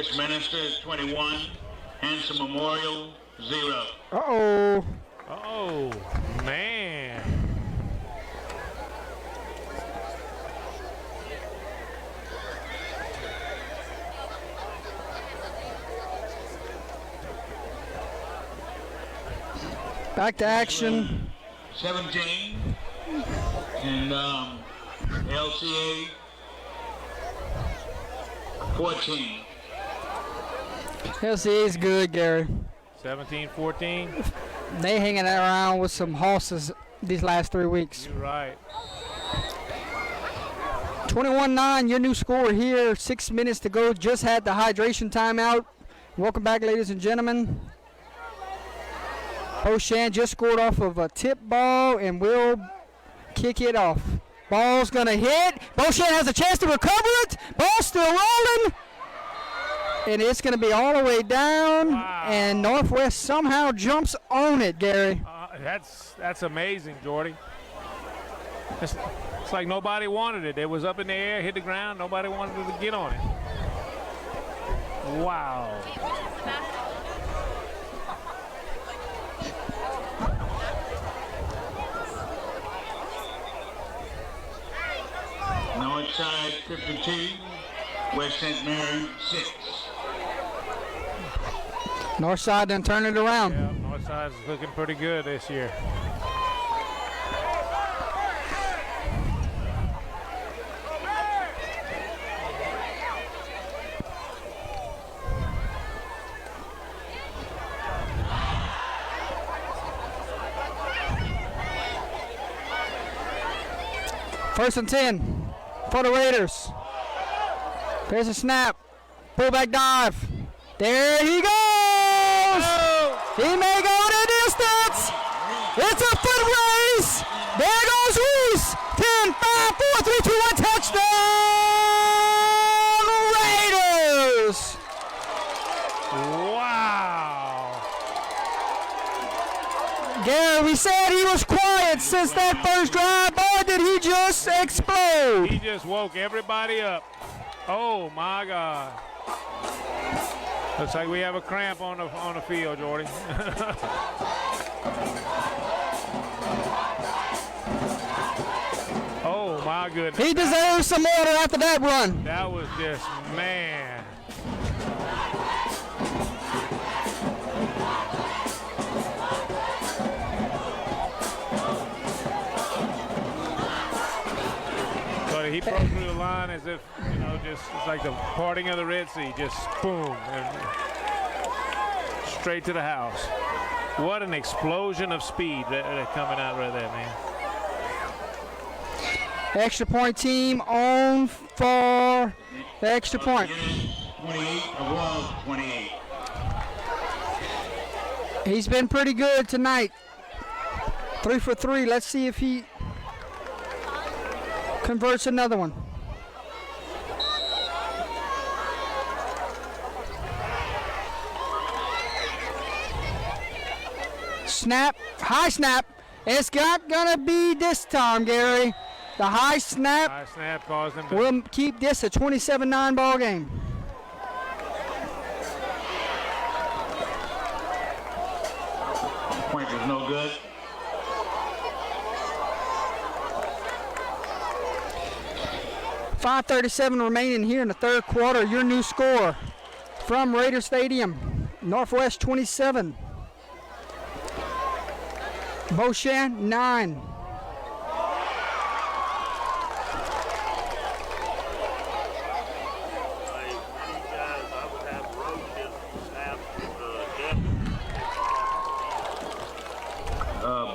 Westminster 21, Hanson Memorial 0. Uh-oh. Oh, man. Back to action. 17 and LCA 14. LCA's good, Gary. 17-14. They hanging around with some horses these last 3 weeks. You're right. 21-9, your new score here. 6 minutes to go. Just had the hydration timeout. Welcome back, ladies and gentlemen. Beau Chene just scored off of a tip ball and will kick it off. Ball's going to hit. Beau Chene has a chance to recover it. Ball's still rolling. And it's going to be all the way down. Wow. And Northwest somehow jumps on it, Gary. That's amazing, Jordy. It's like nobody wanted it. It was up in the air, hit the ground. Nobody wanted it to get on it. Wow. Northside 52, West St. Mary 6. Northside done turn it around. Yeah, Northside's looking pretty good this year. First and 10 for the Raiders. There's a snap. Pullback dive. There he goes! He may go the distance. It's a foot race. There goes Reese. 10, 5, 4, 3, 2, 1, touchdown Raiders! Wow. Gary, we said he was quiet since that first drive. Boy, did he just explode. He just woke everybody up. Oh, my God. Looks like we have a cramp on the field, Jordy. Oh, my goodness. He deserves some order after that run. That was just, man. But he broke through the line as if, just it's like the parting of the Red Sea. Just boom, and straight to the house. What an explosion of speed that coming out right there, man. Extra point team on for the extra point. 28, above 28. He's been pretty good tonight. 3 for 3. Let's see if he converts another one. Snap, high snap. It's not gonna be this time, Gary. The high snap Caused him to will keep this a 27-9 ball game. Point was no good. .537 remaining here in the third quarter. Your new score from Raider Stadium. Northwest 27. Beau Chene 9.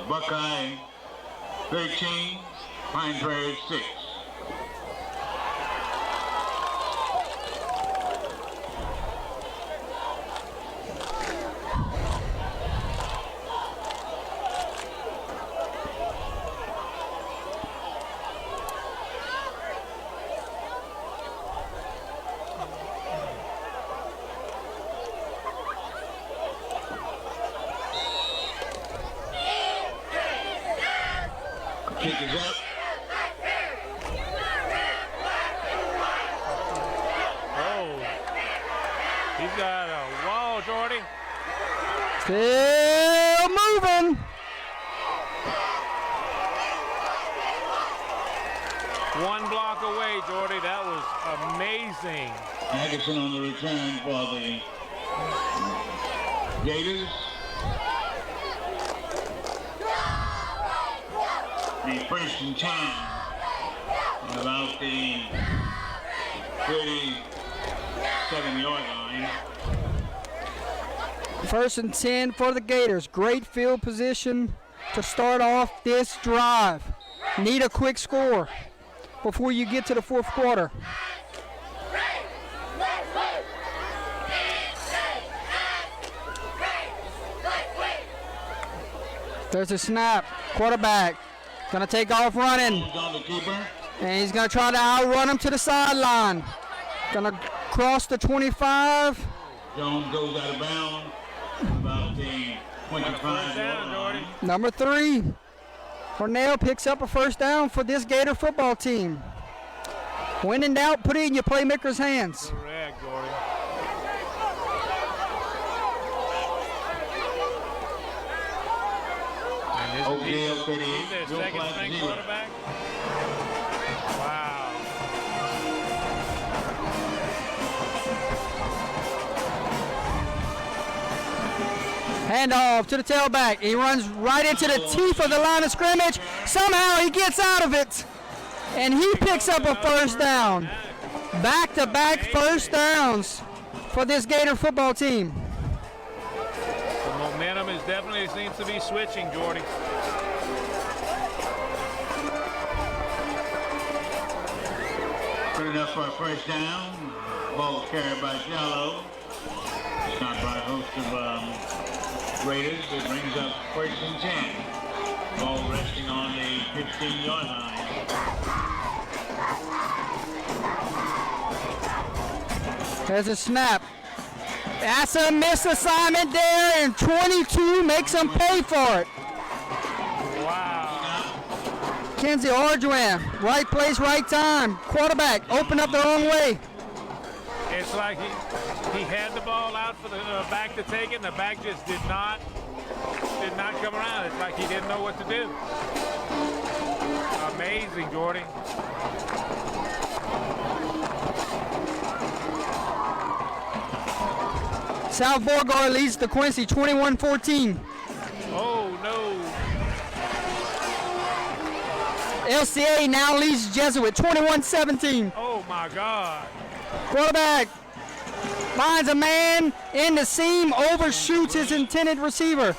Buckeye 13, Pine Prairie 6. Kick is up. oh, He's got a wall, Jordy. Still moving. One block away, Jordy. That was amazing. Atkinson on the return for the Gators. The 1st and 10 at about the 37-yard line. 1st and 10 for the Gators. Great field position to start off this drive. Need a quick score before you get to the 4th quarter. There's a snap. Quarterback gonna take off running. And he's gonna try to outrun him to the sideline. Gonna cross the 25. Jones goes out of bounds about the 25-yard line. Number 3. Cornell picks up a first down for this Gator football team. When in doubt, put it in your playmaker's hands. Correct, Jordy. Oakdale He's 38. their Bill second Platt string 0. quarterback. Wow. Handoff to the tailback. He runs right into the teeth of the line of scrimmage. Somehow he gets out of it. And he picks up a first down. Back-to-back first downs for this Gator football team. The momentum is definitely seems to be switching, Jordy. Good enough for a first down. Ball carried by Jallo. Shot by a host of Raiders. It brings up 1st and 10. Ball resting on the 15-yard line. There's a snap. That's a missed assignment there, and 22 makes him pay for it. Wow. Kenzie Ordwin, right place, right time. Quarterback, open up the wrong way. It's like he had the ball out for the back to take it, and the back just did not come around. It's like he didn't know what to do. Amazing, Jordy. South Beauregard leads to Quincy 21-14. Oh, no. LCA now leads Jesuit 21-17. Oh, my God. Quarterback finds a man in the seam, overshoots his intended receiver.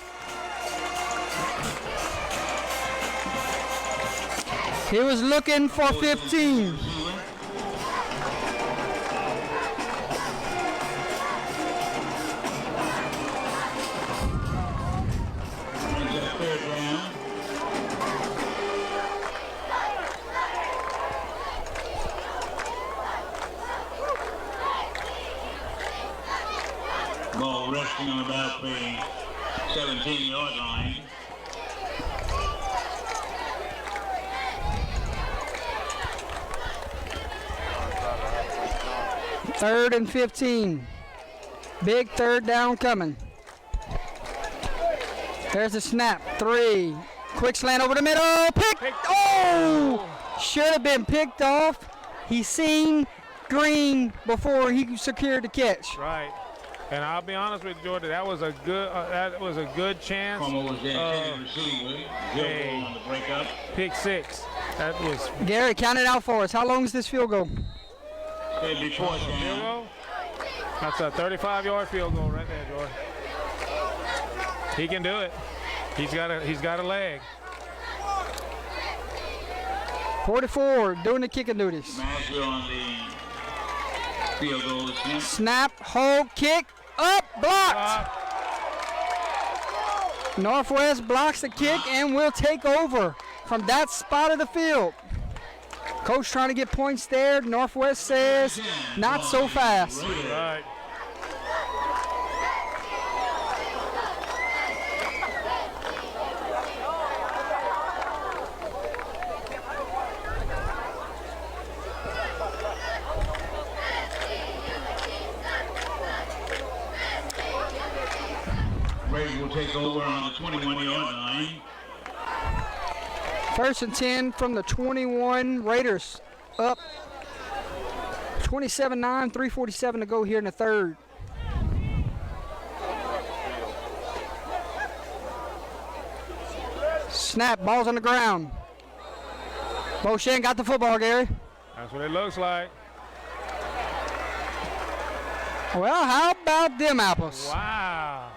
He was looking for 15. Ball resting on about the 17-yard line. Third and 15. Big third down coming. There's a snap. 3. Quick slant over the middle. Pick. Oh! Should have been picked off. He seen green before he secured the catch. Right. And I'll be honest with you, Jordan, that was a good chance. Pick 6. That was Gary, count it out for us. How long is this field goal? field goal. That's a 35-yard field goal right there, Jordan. He can do it. He's got a leg. 44 doing the kicking duties. Master on the field goal attempt. Snap, hold, kick, up, blocked. Northwest blocks the kick and will take over from that spot of the field. Coach trying to get points there. Northwest says not so fast. Right. Raiders will take over on the 21-yard line. 1st and 10 from the 21. Raiders up 27-9, 3:47 to go here in the third. Snap, ball's on the ground. Beau Chene got the football, Gary. That's what it looks like. Well, how about them apples? Wow.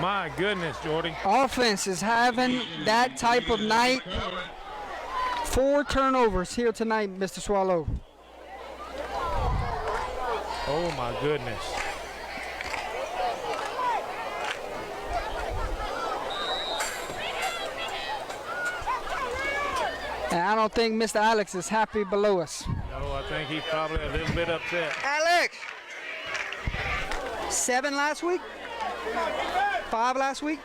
My goodness, Jordy. Offense is having that type of night. 4 turnovers here tonight, Mr. Swallow. Oh, my goodness. And I don't think Mr. Alex is happy below us. No, I think he's probably a little bit upset. Alex! 7 last week? 5 last week?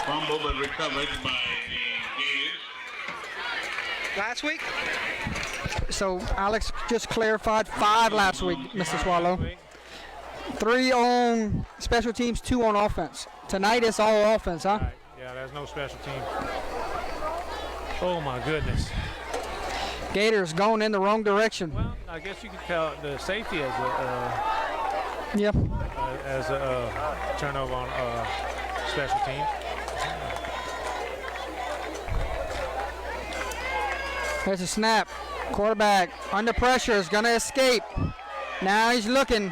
Fumble but recovered by the Gators. Last week? So Alex just clarified 5 last week, Mr. Swallow. 3 on special teams, 2 on offense. Tonight it's all offense, huh? Right. Yeah, there's no special team. Oh, my goodness. Gators going in the wrong direction. Well, I guess you could tell the safety as a turnover on special teams. There's a snap. Quarterback under pressure is going to escape. Now he's looking.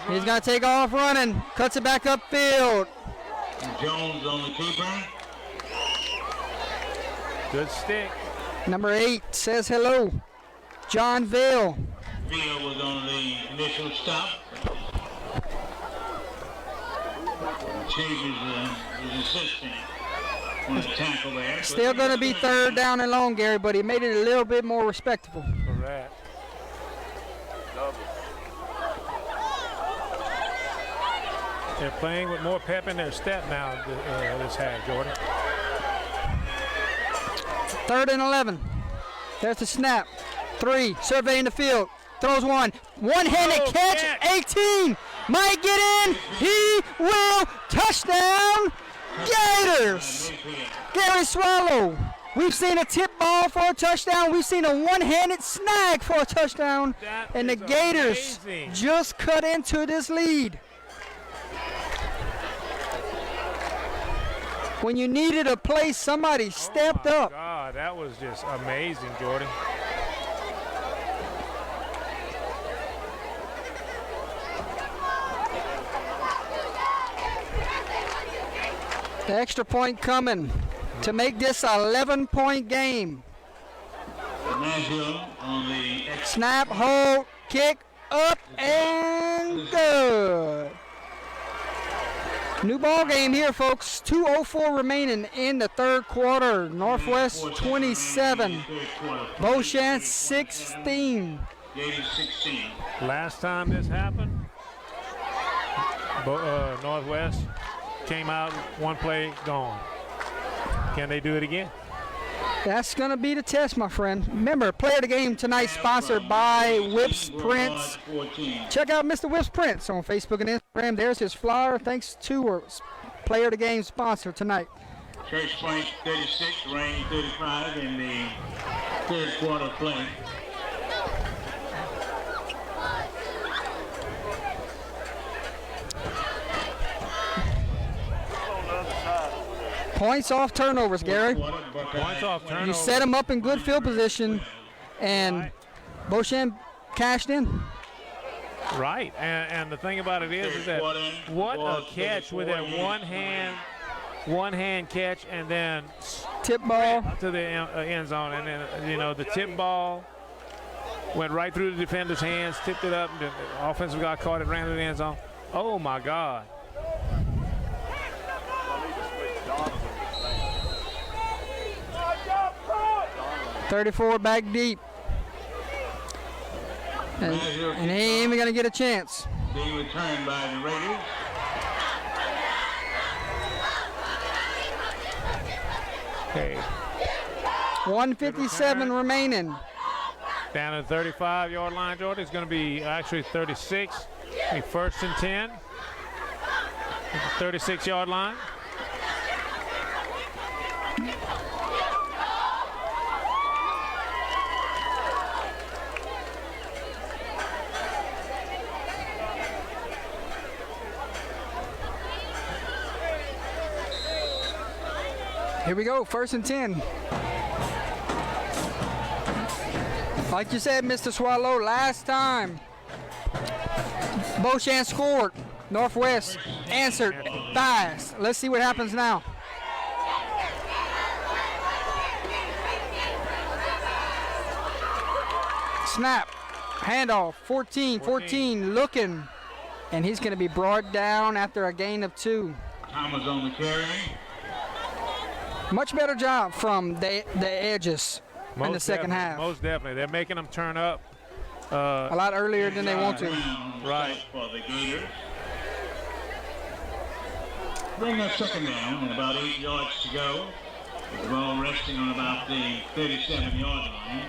He's going to take off running. Cuts it back upfield. Jones on the keeper. Good stick. Number 8 says hello. John Vale. Vale was on the initial stop. Changes his assistant on the tackle there. Still going to be 3rd down and long, Gary, but he made it a little bit more respectable. Correct. They're playing with more pep in their step now this half, Jordan. 3rd and 11. There's the snap. 3, surveying the field. Throws one. One-handed catch. 18. Might get in. He will. Touchdown. Gators. Gary Swallow. We've seen a tip ball for a touchdown. We've seen a one-handed snag for a touchdown. And the Gators just cut into this lead. When you needed a play, somebody stepped up. God, that was just amazing, Jordan. The extra point coming to make this an 11-point game. Nashville on the Snap, hold, kick, up, and good. New ball game here, folks. 2:04 remaining in the third quarter. Northwest 27, Beau Chene 16. Gators 16. Last time this happened, Northwest came out, one play, gone. Can they do it again? That's going to be the test, my friend. Remember, player of the game tonight sponsored by Whips Prints. Check out Mr. Whips Prints on Facebook and Instagram. There's his flyer. Thanks to our player of the game sponsor tonight. Church Point 36, Rain 35 in the third quarter play. Points off turnovers, Gary. Points off turnover. You set him up in good field position, and Beau Chene cashed in. Right, and the thing about it is that what a catch with that one hand catch, and then Tip ball. to the end zone, and then the tip ball went right through the defender's hands, tipped it up, and the offensive guy caught it, ran to the end zone. Oh my God! 34 back deep. And he ain't even going to get a chance. Being returned by the Raiders. Okay. 1:57 remaining. Down at the 35-yard line, Jordan. It's going to be actually 36. Be 1st and 10. 36-yard line. Here we go, 1st and 10. Like you said, Mr. Swallow, last time Beau Chene scored, Northwest answered fast. Let's see what happens now. Snap, handoff, 14, looking, and he's going to be brought down after a gain of 2. Thomas on the carry. Much better job from the edges in the second half. Most definitely. They're making them turn up. A lot earlier than they want to. Right. For the Gators. Bring that second down and about 8 yards to go. With the ball resting on about the 37-yard line.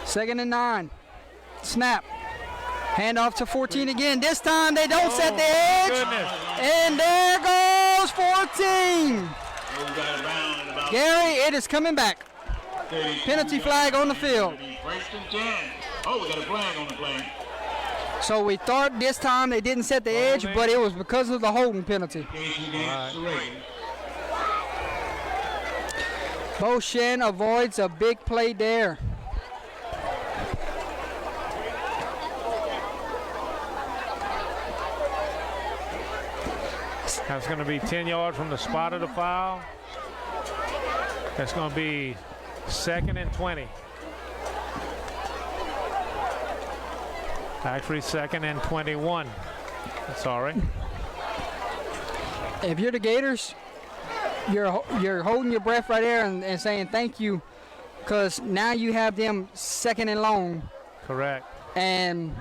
Second and 9. Snap. Hand off to 14 again. This time they don't set the edge. Goodness. And there goes 14. Gary, it is coming back. Penalty flag on the field. Oh, we got a flag on the play. So we thought this time they didn't set the edge, but it was because of the holding penalty. Beau Chene avoids a big play there. That's going to be 10 yards from the spot of the foul. That's going to be 2nd and 20. Actually, 2nd and 21. Sorry. If you're the Gators, you're holding your breath right there and saying thank you, because now you have them 2nd and long. Correct. And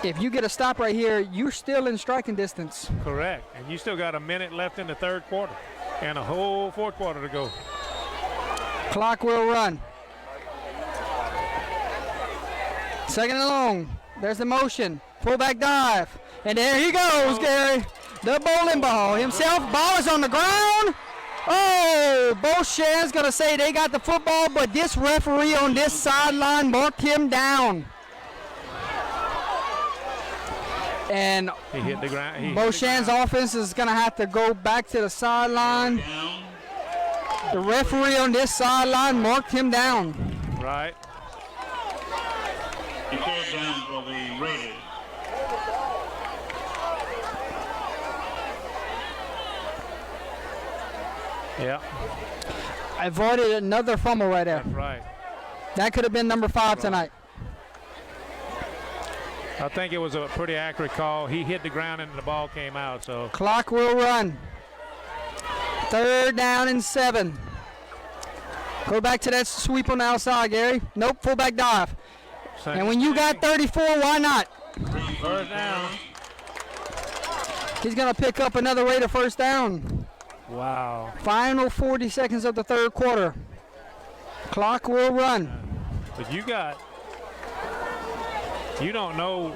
if you get a stop right here, you're still in striking distance. Correct. And you still got a minute left in the 3rd quarter and a whole 4th quarter to go. Clock will run. 2nd and long. There's the motion. Fullback dive. And there he goes, Gary. The bowling ball himself. Ball is on the ground. Oh, Beau Chene's going to say they got the football, but this referee on this sideline marked him down. And he hit the ground. Beau Chene's offense is going to have to go back to the sideline. The referee on this sideline marked him down. Right. He carried down for the Raiders. Yeah. Avoided another fumble right there. That's right. That could have been number 5 tonight. I think it was a pretty accurate call. He hit the ground and the ball came out. So Clock will run. 3rd down and 7. Go back to that sweep on the outside, Gary. Nope, fullback dive. And when you got 34, why not? 1st down. He's going to pick up another Raider 1st down. Wow. Final 40 seconds of the 3rd quarter. Clock will run. But you don't know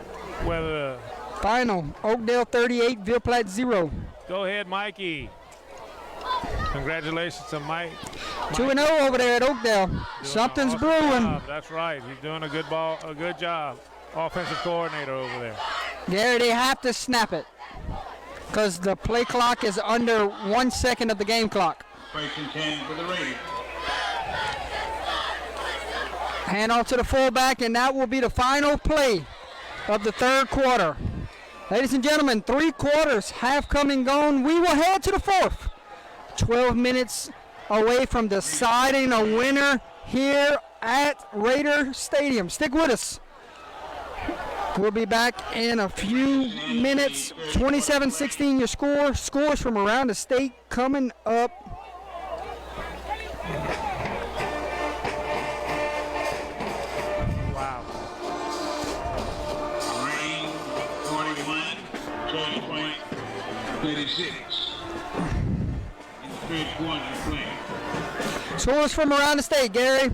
whether. Final, Oakdale 38, Ville Platte 0. Go ahead, Mikey. Congratulations to Mike. 2-0 over there at Oakdale. Something's brewing. Job. That's right. He's doing a good job. Offensive coordinator over there. Gary, they have to snap it because the play clock is under 1 second of the game clock. 1st and 10 for the Raiders. Hand off to the fullback, and that will be the final play of the 3rd quarter. Ladies and gentlemen, 3 quarters have come and gone. We will head to the 4th. 12 minutes away from deciding a winner here at Raider Stadium. Stick with us. We'll be back in a few minutes. 27-16 your score. Scores from around the state coming up. Wow. 36. In the third quarter of play. Scores from around the state, Gary.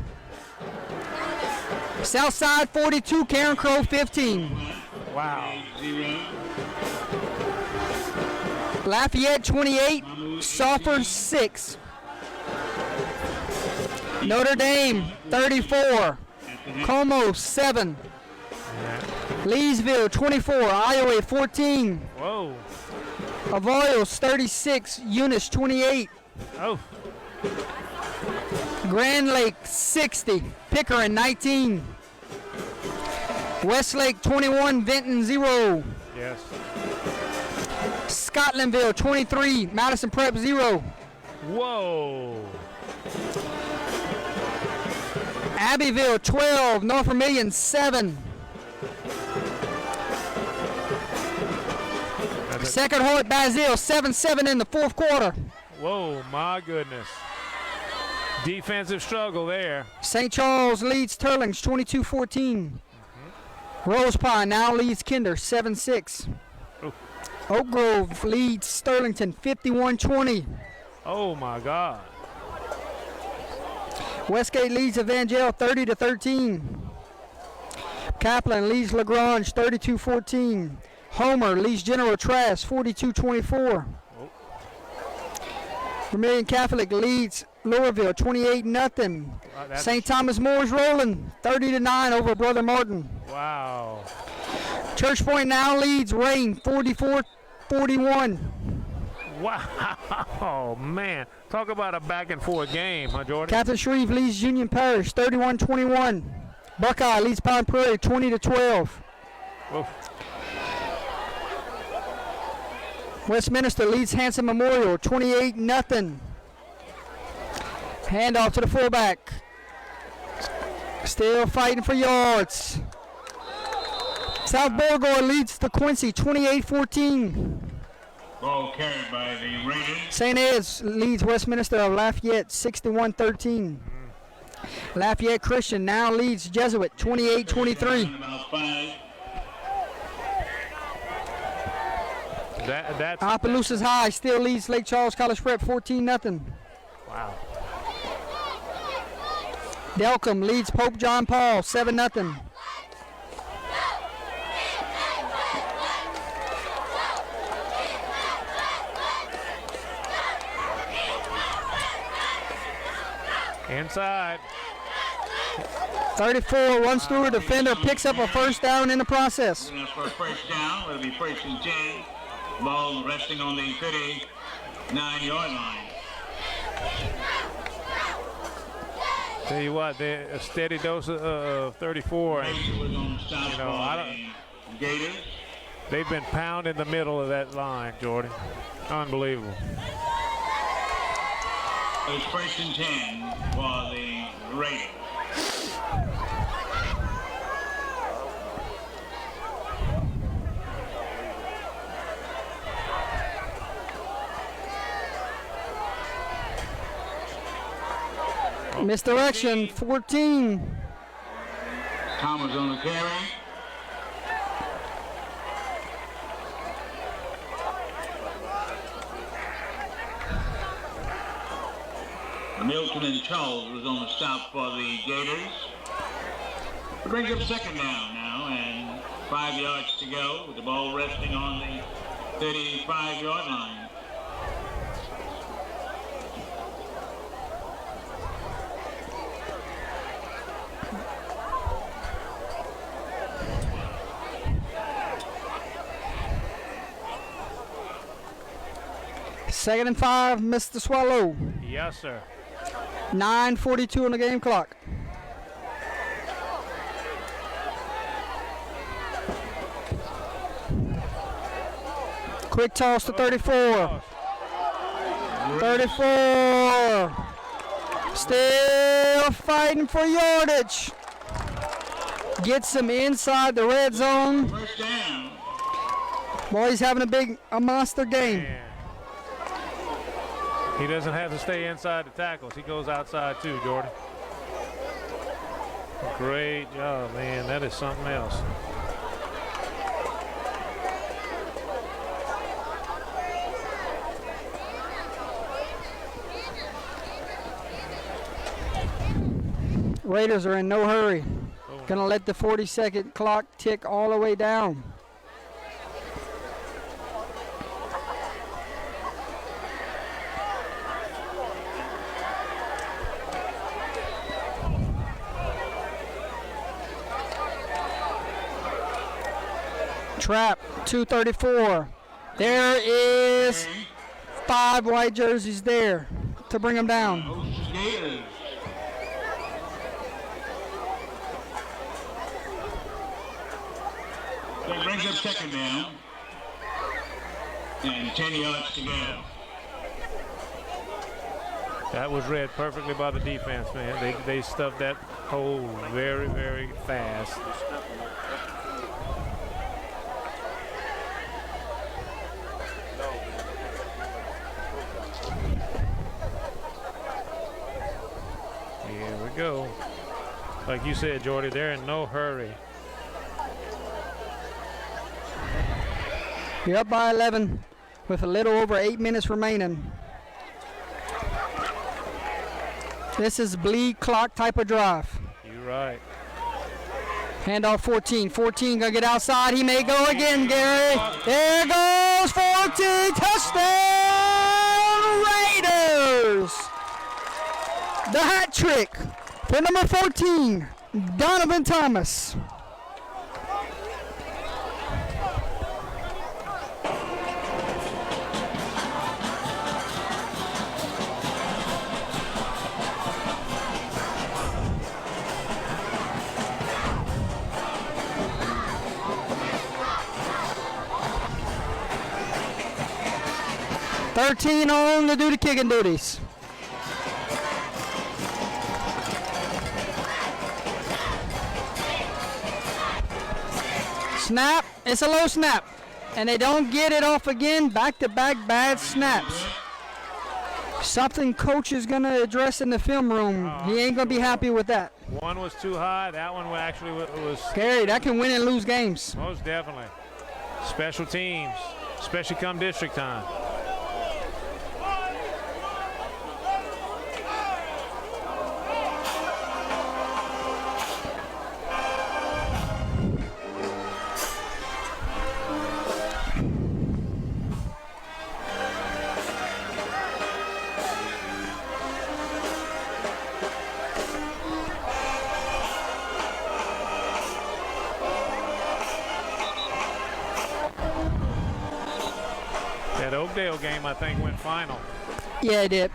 Southside 42, Karen Crow 15. Wow. 0. Lafayette 28, Sulphur 6. Notre Dame 34, Como 7. Leesville 24, Iowa 14. Whoa. Avoyelles 36, Eunice 28. Oh. Grand Lake 60, Pickering 19. Westlake 21, Vinton 0. Yes. Scotlandville 23, Madison Prep 0. Whoa. Abbeville 12, North Vermilion 7. Second Hoyt Basile 7-7 in the fourth quarter. Whoa, my goodness. Defensive struggle there. St. Charles leads Turlings 22-14. Rose Pine now leads Kinder 7-6. Oh. Oak Grove leads Sterlington 51-20. Oh my God. Westgate leads Evangel 30-13. Kaplan leads Lagrange 32-14. Homer leads General Trask 42-24. Oh. Vermilion Catholic leads Louisville 28-0. St. Thomas More's rolling 30-9 over Brother Martin. Wow. Church Point now leads Rain 44-41. Wow, man. Talk about a back and forth game, huh, Jordan? Captain Shreve leads Union Parish 31-21. Buckeye leads Pine Prairie 20-12. Whoa. Westminster leads Hanson Memorial 28-0. Handoff to the fullback. Still fighting for yards. South Beauregard leads the Quincy 28-14. Ball carried by the Raiders. St. Ed's leads Westminster of Lafayette 61-13. Lafayette Christian now leads Jesuit 28-23. About 5. That's Opelousas High still leads Lake Charles College Prep 14-0. wow. Delcom leads Pope John Paul 7-0. Inside. 34 runs through a defender, picks up a first down in the process. For a first down, it'll be first and 10. Ball resting on the 39-yard line. Tell you what, a steady dose of 34. And, Was on the south you know, ball, the Gators. they've been pounding the middle of that line, Jordan. Unbelievable. It's first and 10 for the Raiders. Misdirection 14. Thomas on the carry. Milton and Charles was on the stop for the Gators. It brings up second down now, and 5 yards to go with the ball resting on the 35-yard line. Second and 5, Mr. Swallow. Yes, sir. 9:42 on the game clock. Quick toss to 34. 34. Still fighting for yardage. Gets him inside the red zone. First down. Boy, he's having a monster game. Man. He doesn't have to stay inside the tackles. He goes outside too, Jordan. Great job, man. That is something else. Raiders are in no hurry. Oh, Gonna let the 40-second clock tick all the way down. Trap, 234. There is 5 white jerseys there to bring them down. Gators. That brings up second down. And 10 yards to go. that was read perfectly by the defense, man. They stuffed that hole very, very fast. Here we go. Like you said, Jordy, they're in no hurry. You're up by 11 with a little over 8 minutes remaining. This is bleed clock type of drive. You're right. Handoff 14. 14 gonna get outside. He may go again, Gary. There goes 14. Touchdown Raiders. The hat trick for number 14, Donovan Thomas. Thirteen on to do the kicking duties. Snap, it's a low snap. And they don't get it off again, back-to-back bad snaps. Something coach is gonna address in the film room. He ain't gonna be happy with that. One was too high. That one actually was Gary, that can win and lose games. most definitely. Special teams, especially come district time. That Oakdale game, I think, went final. Yeah, it did.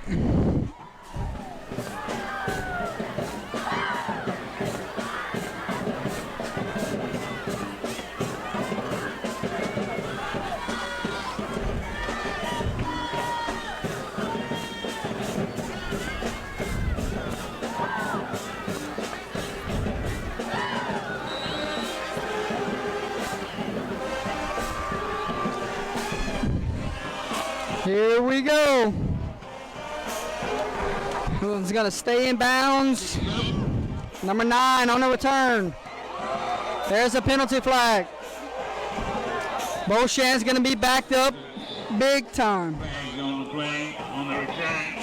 Here we go. Who's gonna stay in bounds? Number 9 on the return. There's a penalty flag. Beau Chene's gonna be backed up big time. Flags on the play on the return.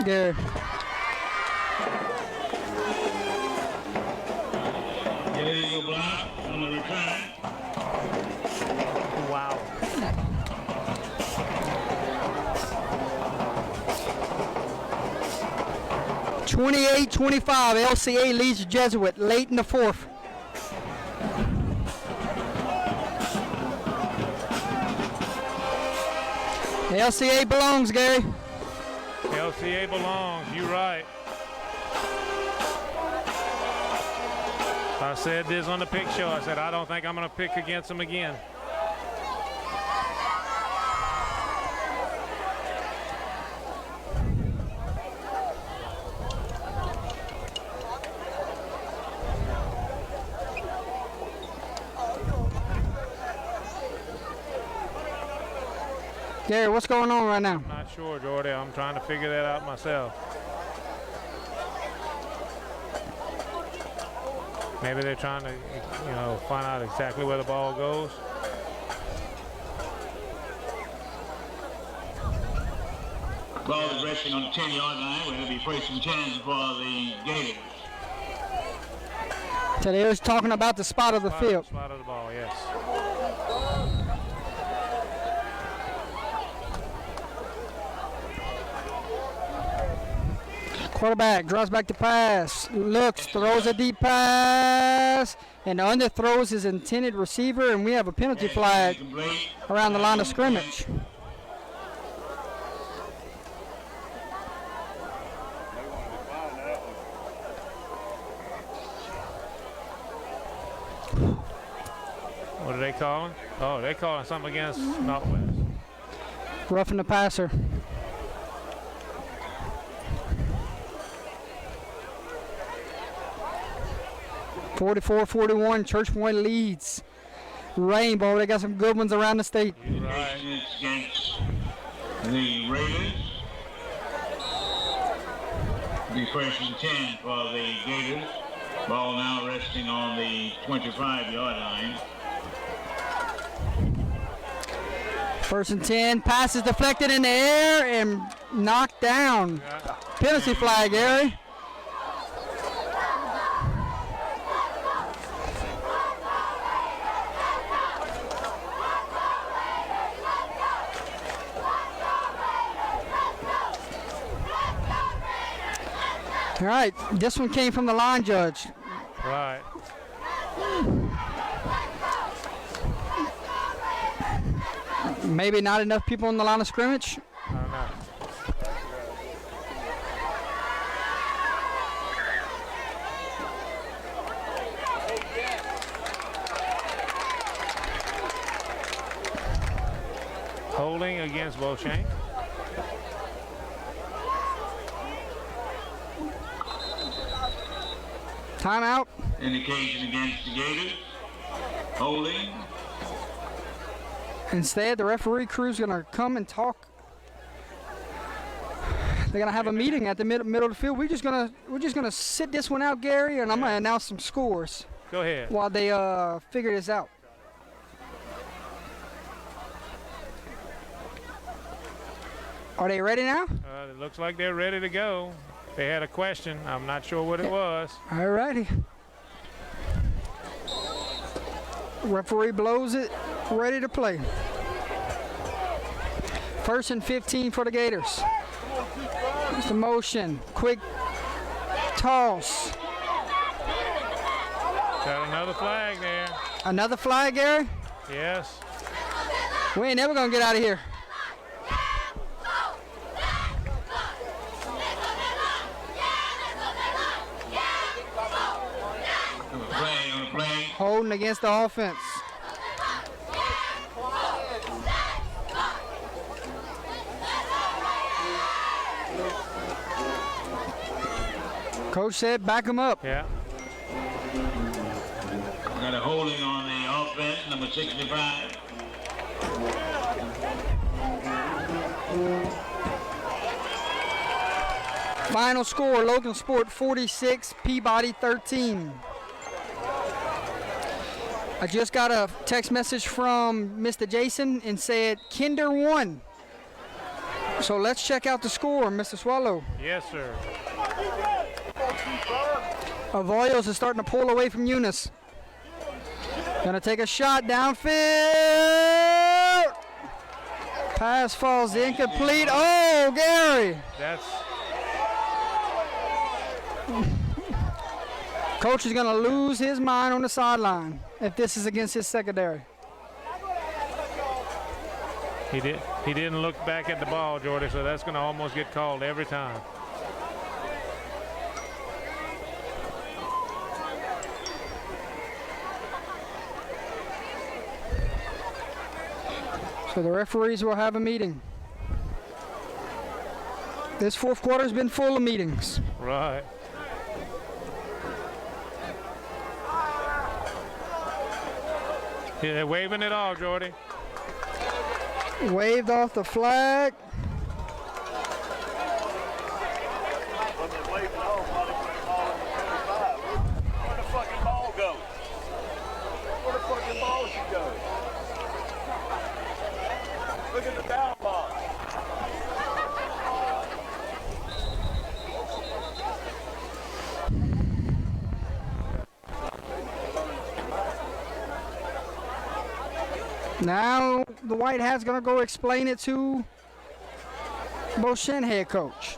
Gary. Illegal block on the return. Wow. (28-25). LCA leads Jesuit late in the fourth. LCA belongs, Gary. LCA belongs. You're right. I said this on the pick show. I said I don't think I'm going to pick against them again. Gary, what's going on right now? I'm not sure, Jordy. I'm trying to figure that out myself. Maybe they're trying to, find out exactly where the ball goes. Ball is resting on the 10-yard line, where it'll be first and 10 for the Gators. So they was talking about the spot of the field. Spot of the ball, yes. Quarterback draws back to pass, looks, throws a deep pass, and underthrows his intended receiver, and we have a penalty flag around the line of scrimmage. What are they calling? Oh, they're calling something against Northwest. Roughing the passer. (44-41), Church Point leads. Rainbow, they got some good ones around the state. Right. Against the Raiders. The first and 10 for the Gators. Ball now resting on the 25-yard line. First and 10, pass is deflected in the air and knocked down. Penalty flag, Gary. All right, this one came from the line judge. Right. Maybe not enough people on the line of scrimmage. I don't know. Holding against Beau Chene. Timeout. Indication against the Gators. Holding. Instead, the referee crew's gonna come and talk. They're gonna have a meeting at the middle of the field. We're just gonna sit this one out, Gary, and I'm gonna announce some scores Go ahead. while they figure this out. Are they ready now? It looks like they're ready to go. They had a question. I'm not sure what it was. All righty. Referee blows it. Ready to play. First and 15 for the Gators. It's the motion. Quick toss. Got another flag there. Another flag, Gary? Yes. We ain't never going to get out of here. Holding against the offense. Coach said back him up. Yeah. Got a holding on the offense, number 65. Final score, Logan Sport 46, Peabody 13. I just got a text message from Mr. Jason and said Kinder won. So let's check out the score, Mr. Swallow. Yes, sir. Avoyos is starting to pull away from Eunice. Gonna take a shot downfield. Pass falls incomplete. Oh, Gary. That's Coach is gonna lose his mind on the sideline if this is against his secondary. he didn't look back at the ball, Jordy, so that's gonna almost get called every time. So the referees will have a meeting. This fourth quarter has been full of meetings. Right. Yeah, they're waving it all, Jordy. Waved off the flag. Where the fucking ball go? Where the fucking ball should go? Look at the down ball. Now the White Hat's going to go explain it to Beau Chene head coach.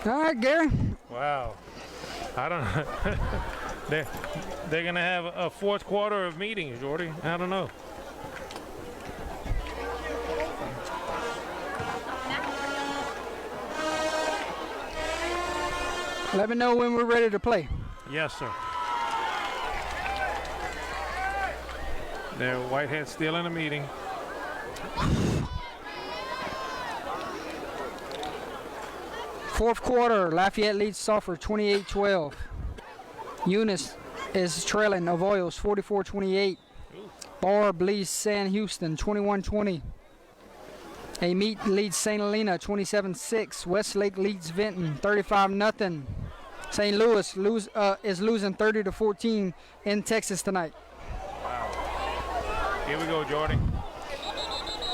All right, Gary. Wow. I don't know. they're going to have a fourth quarter of meetings, Jordy. I don't know. Let me know when we're ready to play. Yes, sir. Their Whitehead still in a meeting. Fourth quarter, Lafayette leads Sulphur 28-12. Eunice is trailing Avoyos 44-28. Barb leads San Houston 21-20. Amite leads St. Helena 27-6. Westlake leads Vinton 35-0. St. Louis is losing 30-14 in Texas tonight. Here we go, Jordy.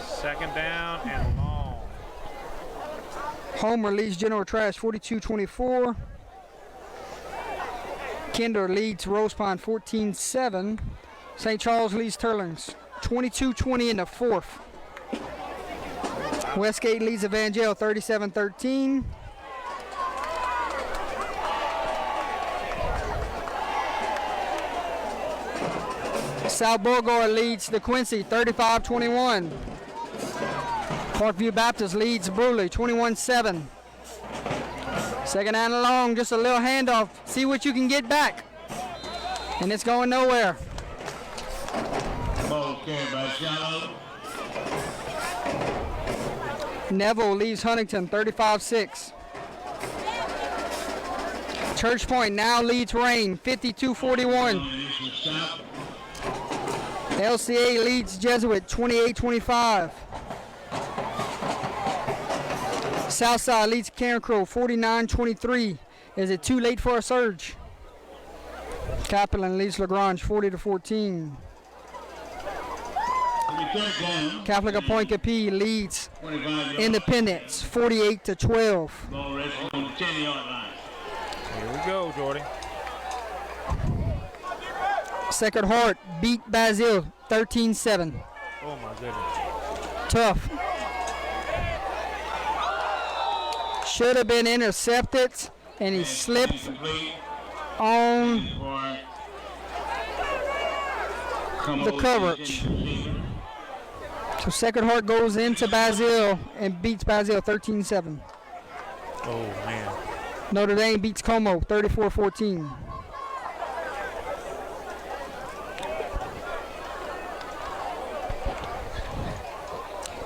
Second down and long. Homer leads General Trash 42-24. Kinder leads Rose Pond 14-7. St. Charles leads Turlings 22-20 in the fourth. Westgate leads Evangel 37-13. South Beauregard leads DeQuincy 35-21. Parkview Baptist leads Bruley 21-7. Second and long, just a little handoff. See what you can get back. And it's going nowhere. Ball carried by Shallow. Neville leads Huntington 35-6. Church Point now leads Rain 52-41. LCA leads Jesuit 28-25. Southside leads Carencro 49-23. Is it too late for a surge? Kaplan leads LaGrange 40-14. Catholic of Point Capee leads Independence 48-12. Ball resting on the 10-yard line. Here we go, Jordy. Sacred Heart beat Basile 13-7. Oh, my goodness. Tough. Should have been intercepted, and he slipped on the coverage. So Sacred Heart goes into Basile and beats Basile 13-7. Oh, man. Notre Dame beats Como 34-14.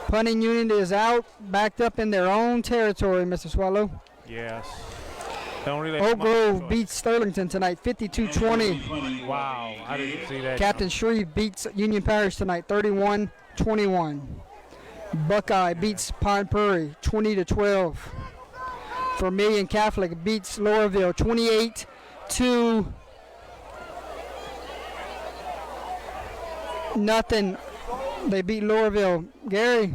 Punting unit is out, backed up in their own territory, Mr. Swallow. Yes. Don't really Oak Grove beats Sterlington tonight 52-20. Wow, I didn't see that. Captain Shreve beats Union Parish tonight 31-21. Buckeye beats Pine Prairie 20-12. Vermilion Catholic beats Loreauville 28-0. They beat Loreauville. Gary,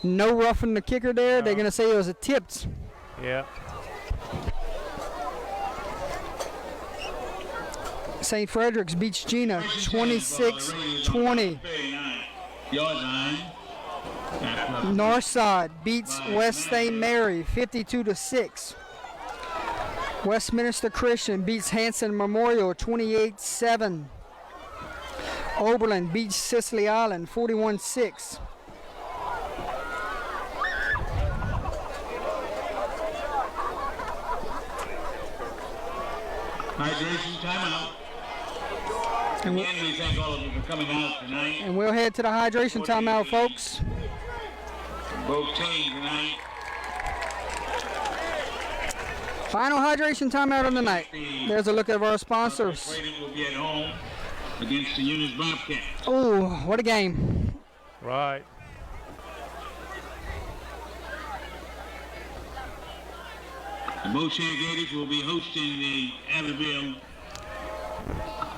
no roughing the kicker there. No. They're going to say it was a tipped. Yeah. St. Frederick's beats Gina 26-20. Northside beats West St. Mary 52-6. Westminster Christian beats Hanson Memorial 28-7. Oberlin beats Sicily Island 41-6. Hydration timeout. Again, we thank all of you for coming out tonight. And we'll head to the hydration timeout, folks. Beau Chene tonight. Final hydration timeout of the night. There's a look at our sponsors. Will be at home. against the Eunice Bobcats. Oh, what a game. Right. The Beau Chene Gators will be hosting the Abbeville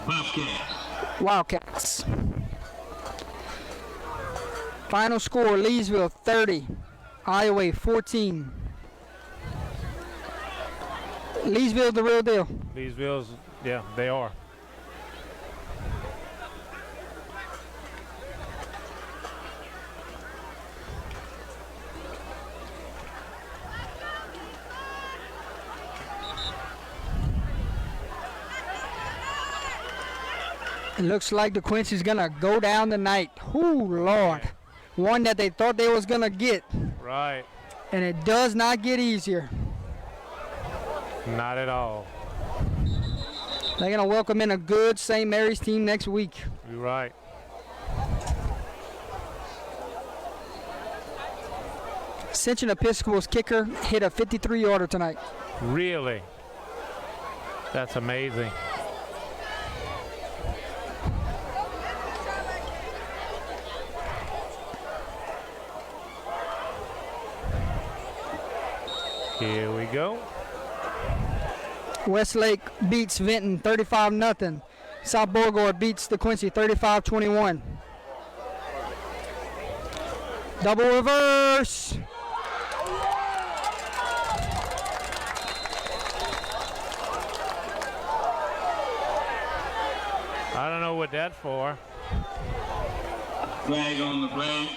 Bobcats. Wildcats. Final score, Leesville 30, Iowa 14. Leesville the real deal. Leesville's, yeah, they are. It looks like the Quincy's gonna go down tonight. Ooh, Lord. One that they thought they was gonna get. Right. And it does not get easier. Not at all. They're gonna welcome in a good St. Mary's team next week. You're right. Ascension Episcopal's kicker hit a 53-yarder tonight. Really? That's amazing. Here we go. Westlake beats Vinton 35-0. South Beauregard beats the Quincy 35-21. Double reverse. I don't know what that's for. Flag on the play.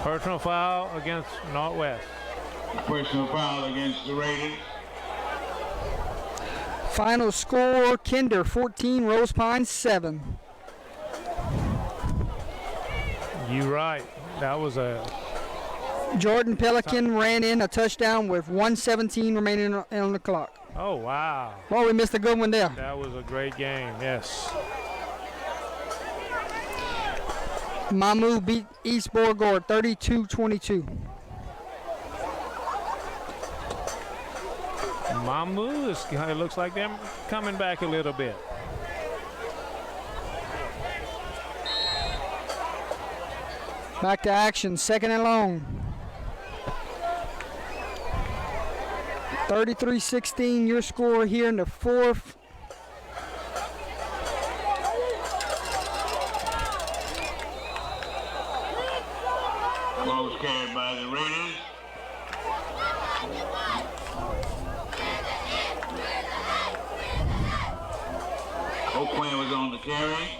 Personal foul against Northwest. Personal foul against the Raiders. Final score, Kinder 14, Rose Pines 7. You right. That was a Jordan Pelican ran in a touchdown with 1:17 remaining on the clock. oh wow. Well, we missed a good one there. That was a great game. Yes. Mamu beat East Beauregard 32-22. Mamu is, it looks like them coming back a little bit. Back to action, second and long. 33-16, your score here in the fourth. Ball was carried by the Raiders. O'Quinn was on the carry.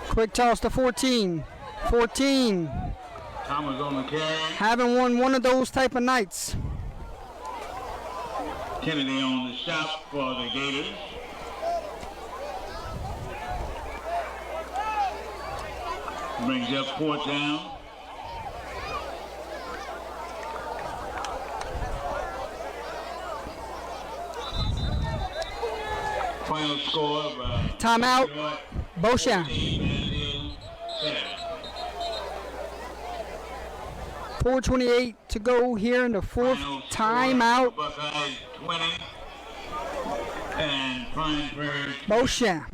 Quick toss to 14. 14. Thomas on the carry. Haven't won one of those type of nights. Kennedy on the stop for the Gators. Brings up fourth down. Final score of Timeout. Beau Chene. 4:28 to go here in the fourth. Timeout. Buckeyes 20 and Pine Prairie Beau Chene.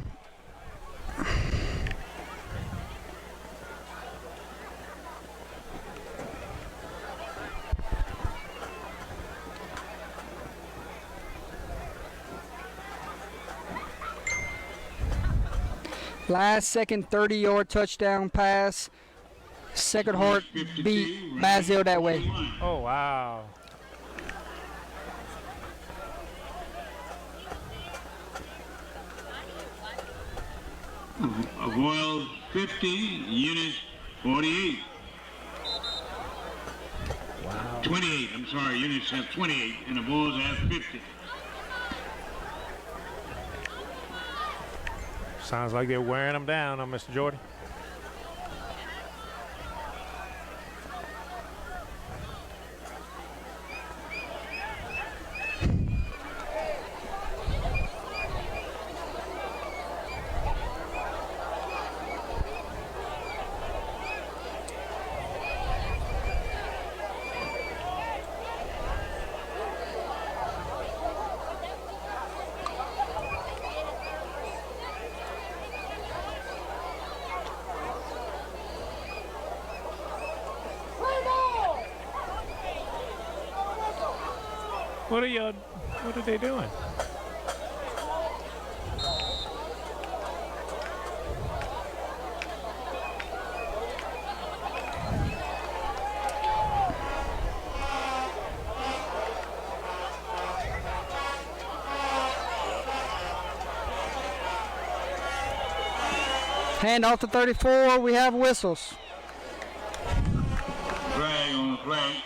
Last second 30-yard touchdown pass. Sacred Heart beat Basil that way. Oh wow. Royal 50, Eunice 48. Wow. 28, I'm sorry, units have 28 and the Bulls have 50. Sounds like they're wearing them down on Mr. Jordan. What are they doing? Hand off to 34. We have whistles. Flag on the play.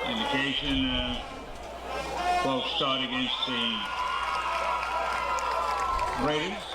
Indication both start against the Raiders.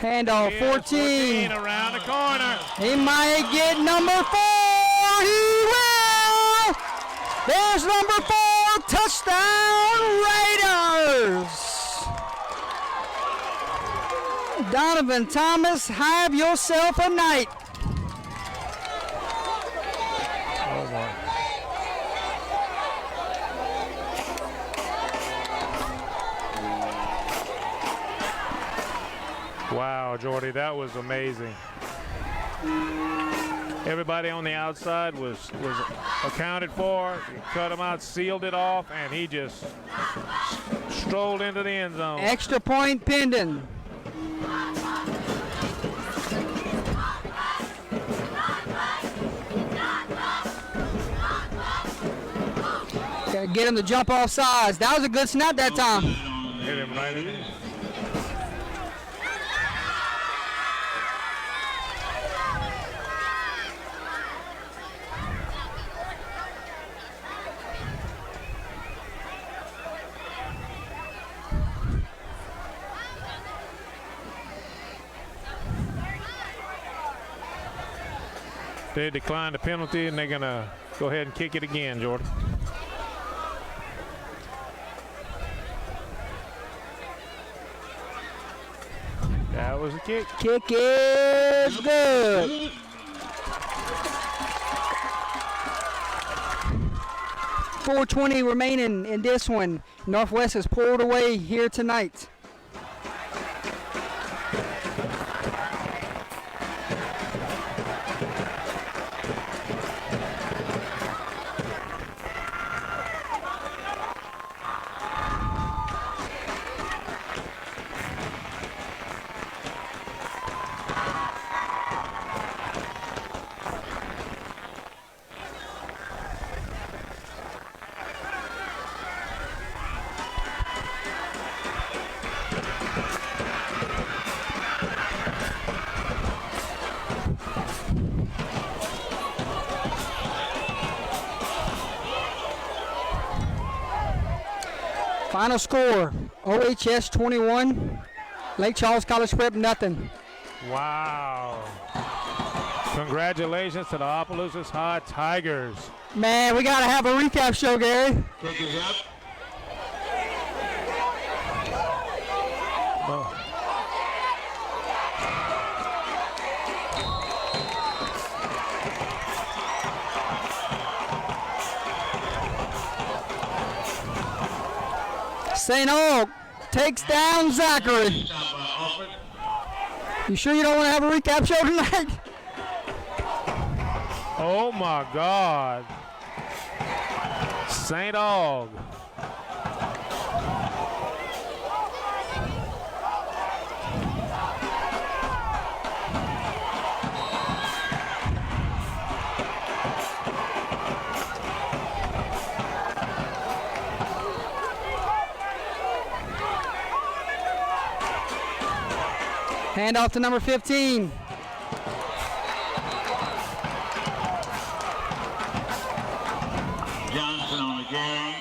Handoff, 14. Around the corner. He might get number 4. He will. There's number 4. Touchdown Raiders. Donovan Thomas, have yourself a night. Oh my. Wow, Jordy, that was amazing. Everybody on the outside was accounted for. He cut him out, sealed it off, and he just strolled into the end zone. Extra point pending. Gotta get him to jump off sides. That was a good snap that time. Hit him right in. They declined the penalty, and they're going to go ahead and kick it again, Jordan. That was a kick. Kick is good. .420 remaining in this one. Northwest has pulled away here tonight. Final score, OHS 21, Lake Charles College Prep nothing. Wow. Congratulations to the Opelousas High Tigers. Man, we got to have a recap show, Gary. Kick is up. St. Aug takes down Zachary. Stop by Alfred. You sure you don't want to have a recap show tonight? Oh my God. St. Aug. Hand off to number 15. Johnson on the carry.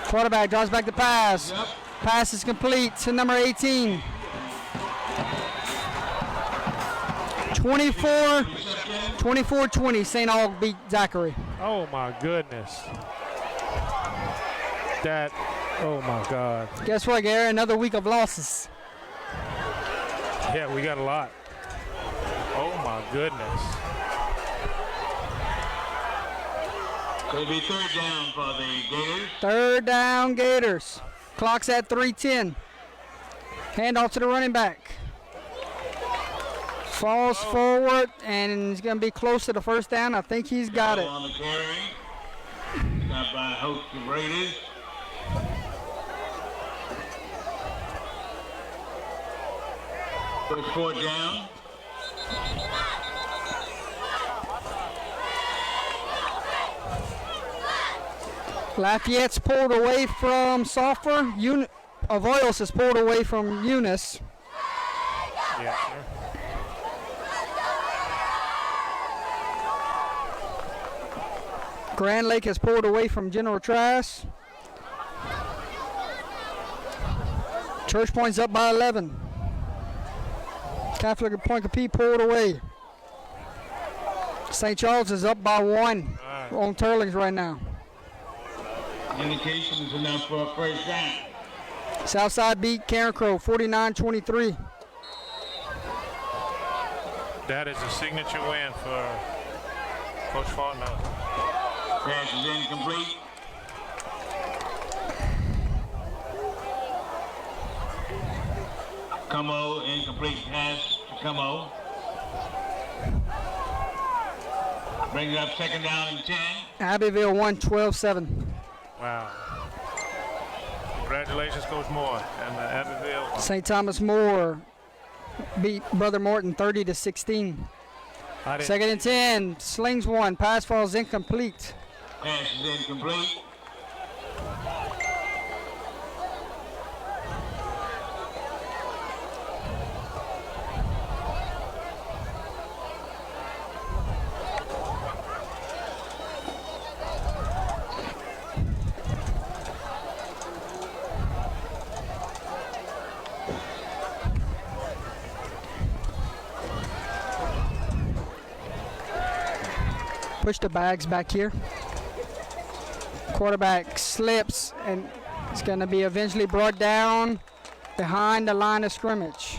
Quarterback draws back the pass. Yep. Pass is complete to number 18. 24-20. St. Aug beat Zachary. Oh my goodness. That, oh my God. Guess what, Gary? Another week of losses. Yeah, we got a lot. Oh my goodness. It'll be third down for the Gators. Third down, Gators. Clock's at 3:10. Handoff to the running back. Falls forward, and he's going to be close to the first down. I think he's got it. On the carry. Stop by host of Raiders. First fourth down. Lafayette's pulled away from Sulphur. Avoyles is pulled away from Eunice. Yeah, sure. Grand Lake has pulled away from General Trask. Church Point's up by 11. Catholic Point Capee pulled away. St. Charles is up by 1 on Turlings right now. Indication is enough for a first down. Southside beat Karen Crow 49-23. That is a signature win for Coach Fontenot. Pass is incomplete. Como, incomplete pass to Como. Brings up second down and 10. Abbeville won 12-7. Wow. Congratulations, Coach Moore and Abbeville. St. Thomas More beat Brother Morton 30-16. Second and 10. Slings one. Pass falls incomplete. Pass is incomplete. Push the bags back here. Quarterback slips and it's going to be eventually brought down behind the line of scrimmage.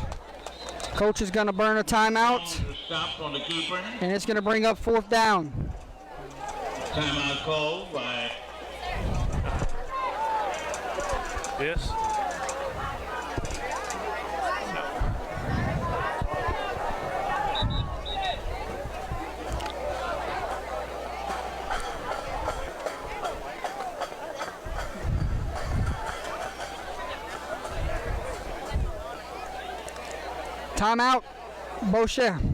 Coach is going to burn a timeout, Stop on the keeper. and it's going to bring up fourth down. Timeout called by This. Timeout, Beau Chene.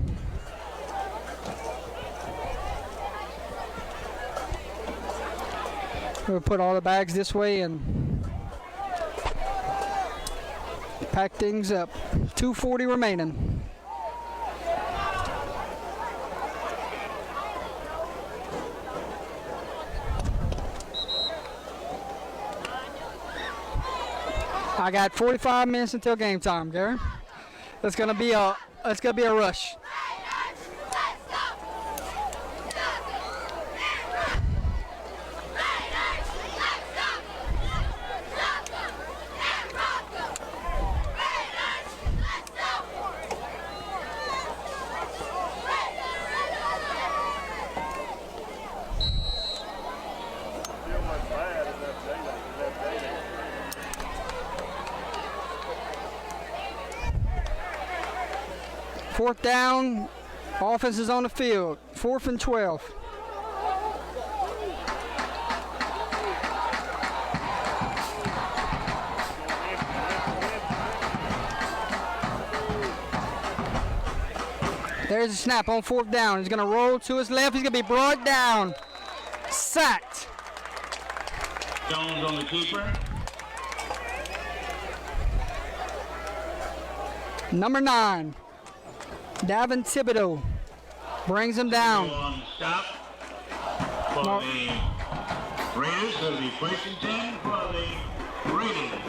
We'll put all the bags this way and pack things up. 2:40 remaining. I got 45 minutes until game time, Gary. It's gonna be a rush. 4th down. Offense is on the field. 4th and 12. There's a snap on 4th down. He's going to roll to his left. He's going to be brought down. Sacked. Jones on the keeper. Number 9, Davin Thibodeau brings him down. On the stop for the Raiders. It'll be 1st and 10 for the Raiders.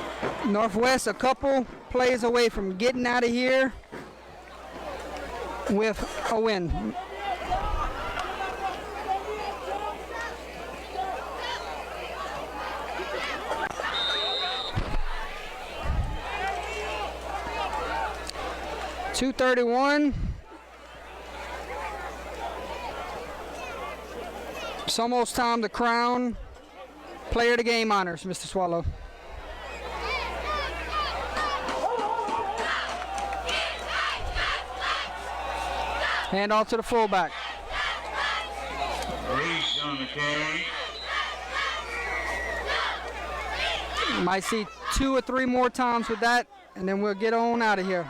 Northwest a couple plays away from getting out of here with a win. .231. It's almost time to crown player of the game honors, Mr. Swallow. Hand off to the fullback. Reese on the carry. Might see 2 or 3 more times with that, and then we'll get on out of here.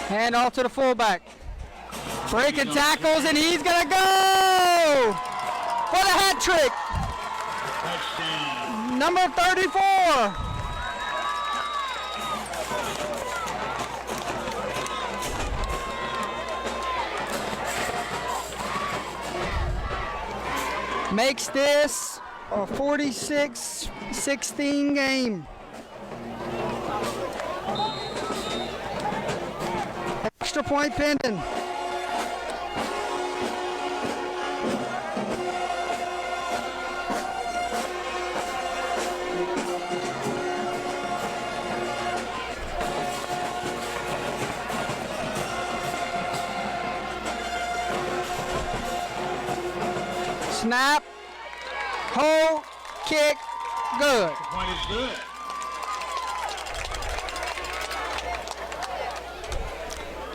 Hand off to the fullback. Breaking tackles, and he's going to go for the hat trick. Touchdown. Number 34. Makes this a 46-16 game. Extra point pending. Snap, hold, kick, good. Point is good.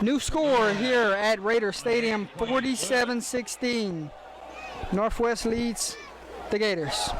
New score here at Raider Stadium, 47-16. Northwest leads the Gators.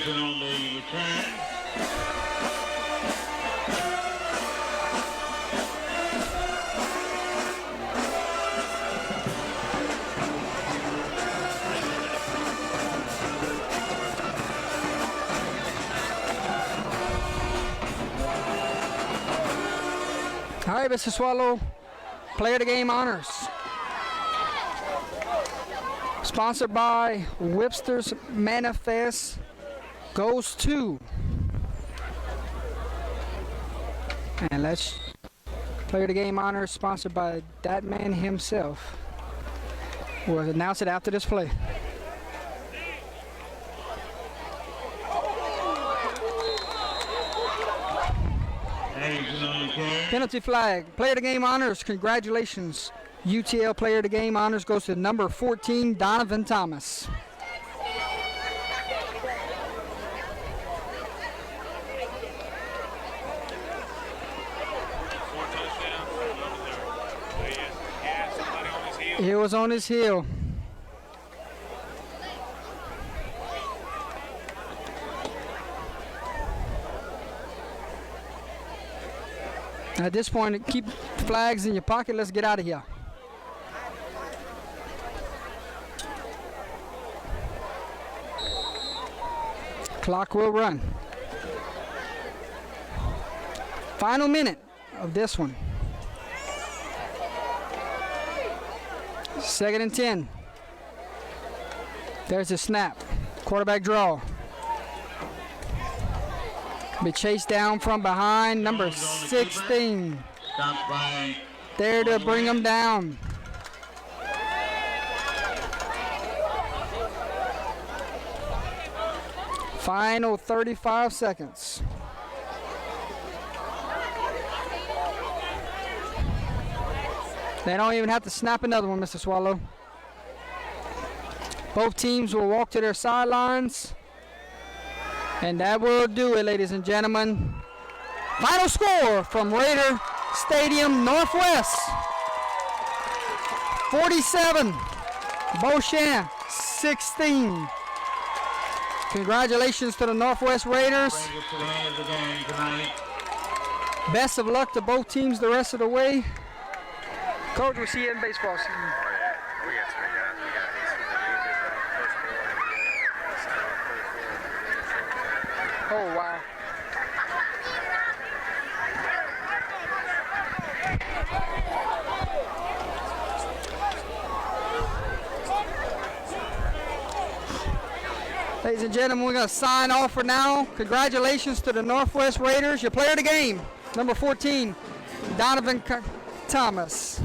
On the return. All right, Mr. Swallow, player of the game honors. Sponsored by Webster's Manifest goes to, and let's player of the game honors sponsored by that man himself. We'll announce it after this play. Penalty flag. Player of the game honors. Congratulations. UTL player of the game honors goes to number 14, Donovan Thomas. He was on his heel. At this point, keep flags in your pocket. Let's get out of here. Clock will run. Final minute of this one. 2nd and 10. There's a snap. Quarterback draw. Be chased down from behind. Number 16. There to bring him down. Final 35 seconds. They don't even have to snap another one, Mr. Swallow. Both teams will walk to their sidelines. And that will do it, ladies and gentlemen. Final score from Raider Stadium Northwest. 47. Beau Chene, 16. Congratulations to the Northwest Raiders. Best of luck to both teams the rest of the way. Coach, we'll see you in baseball season. Oh, wow. Ladies and gentlemen, we're going to sign off for now. Congratulations to the Northwest Raiders. Your player of the game, number 14, Donovan Thomas.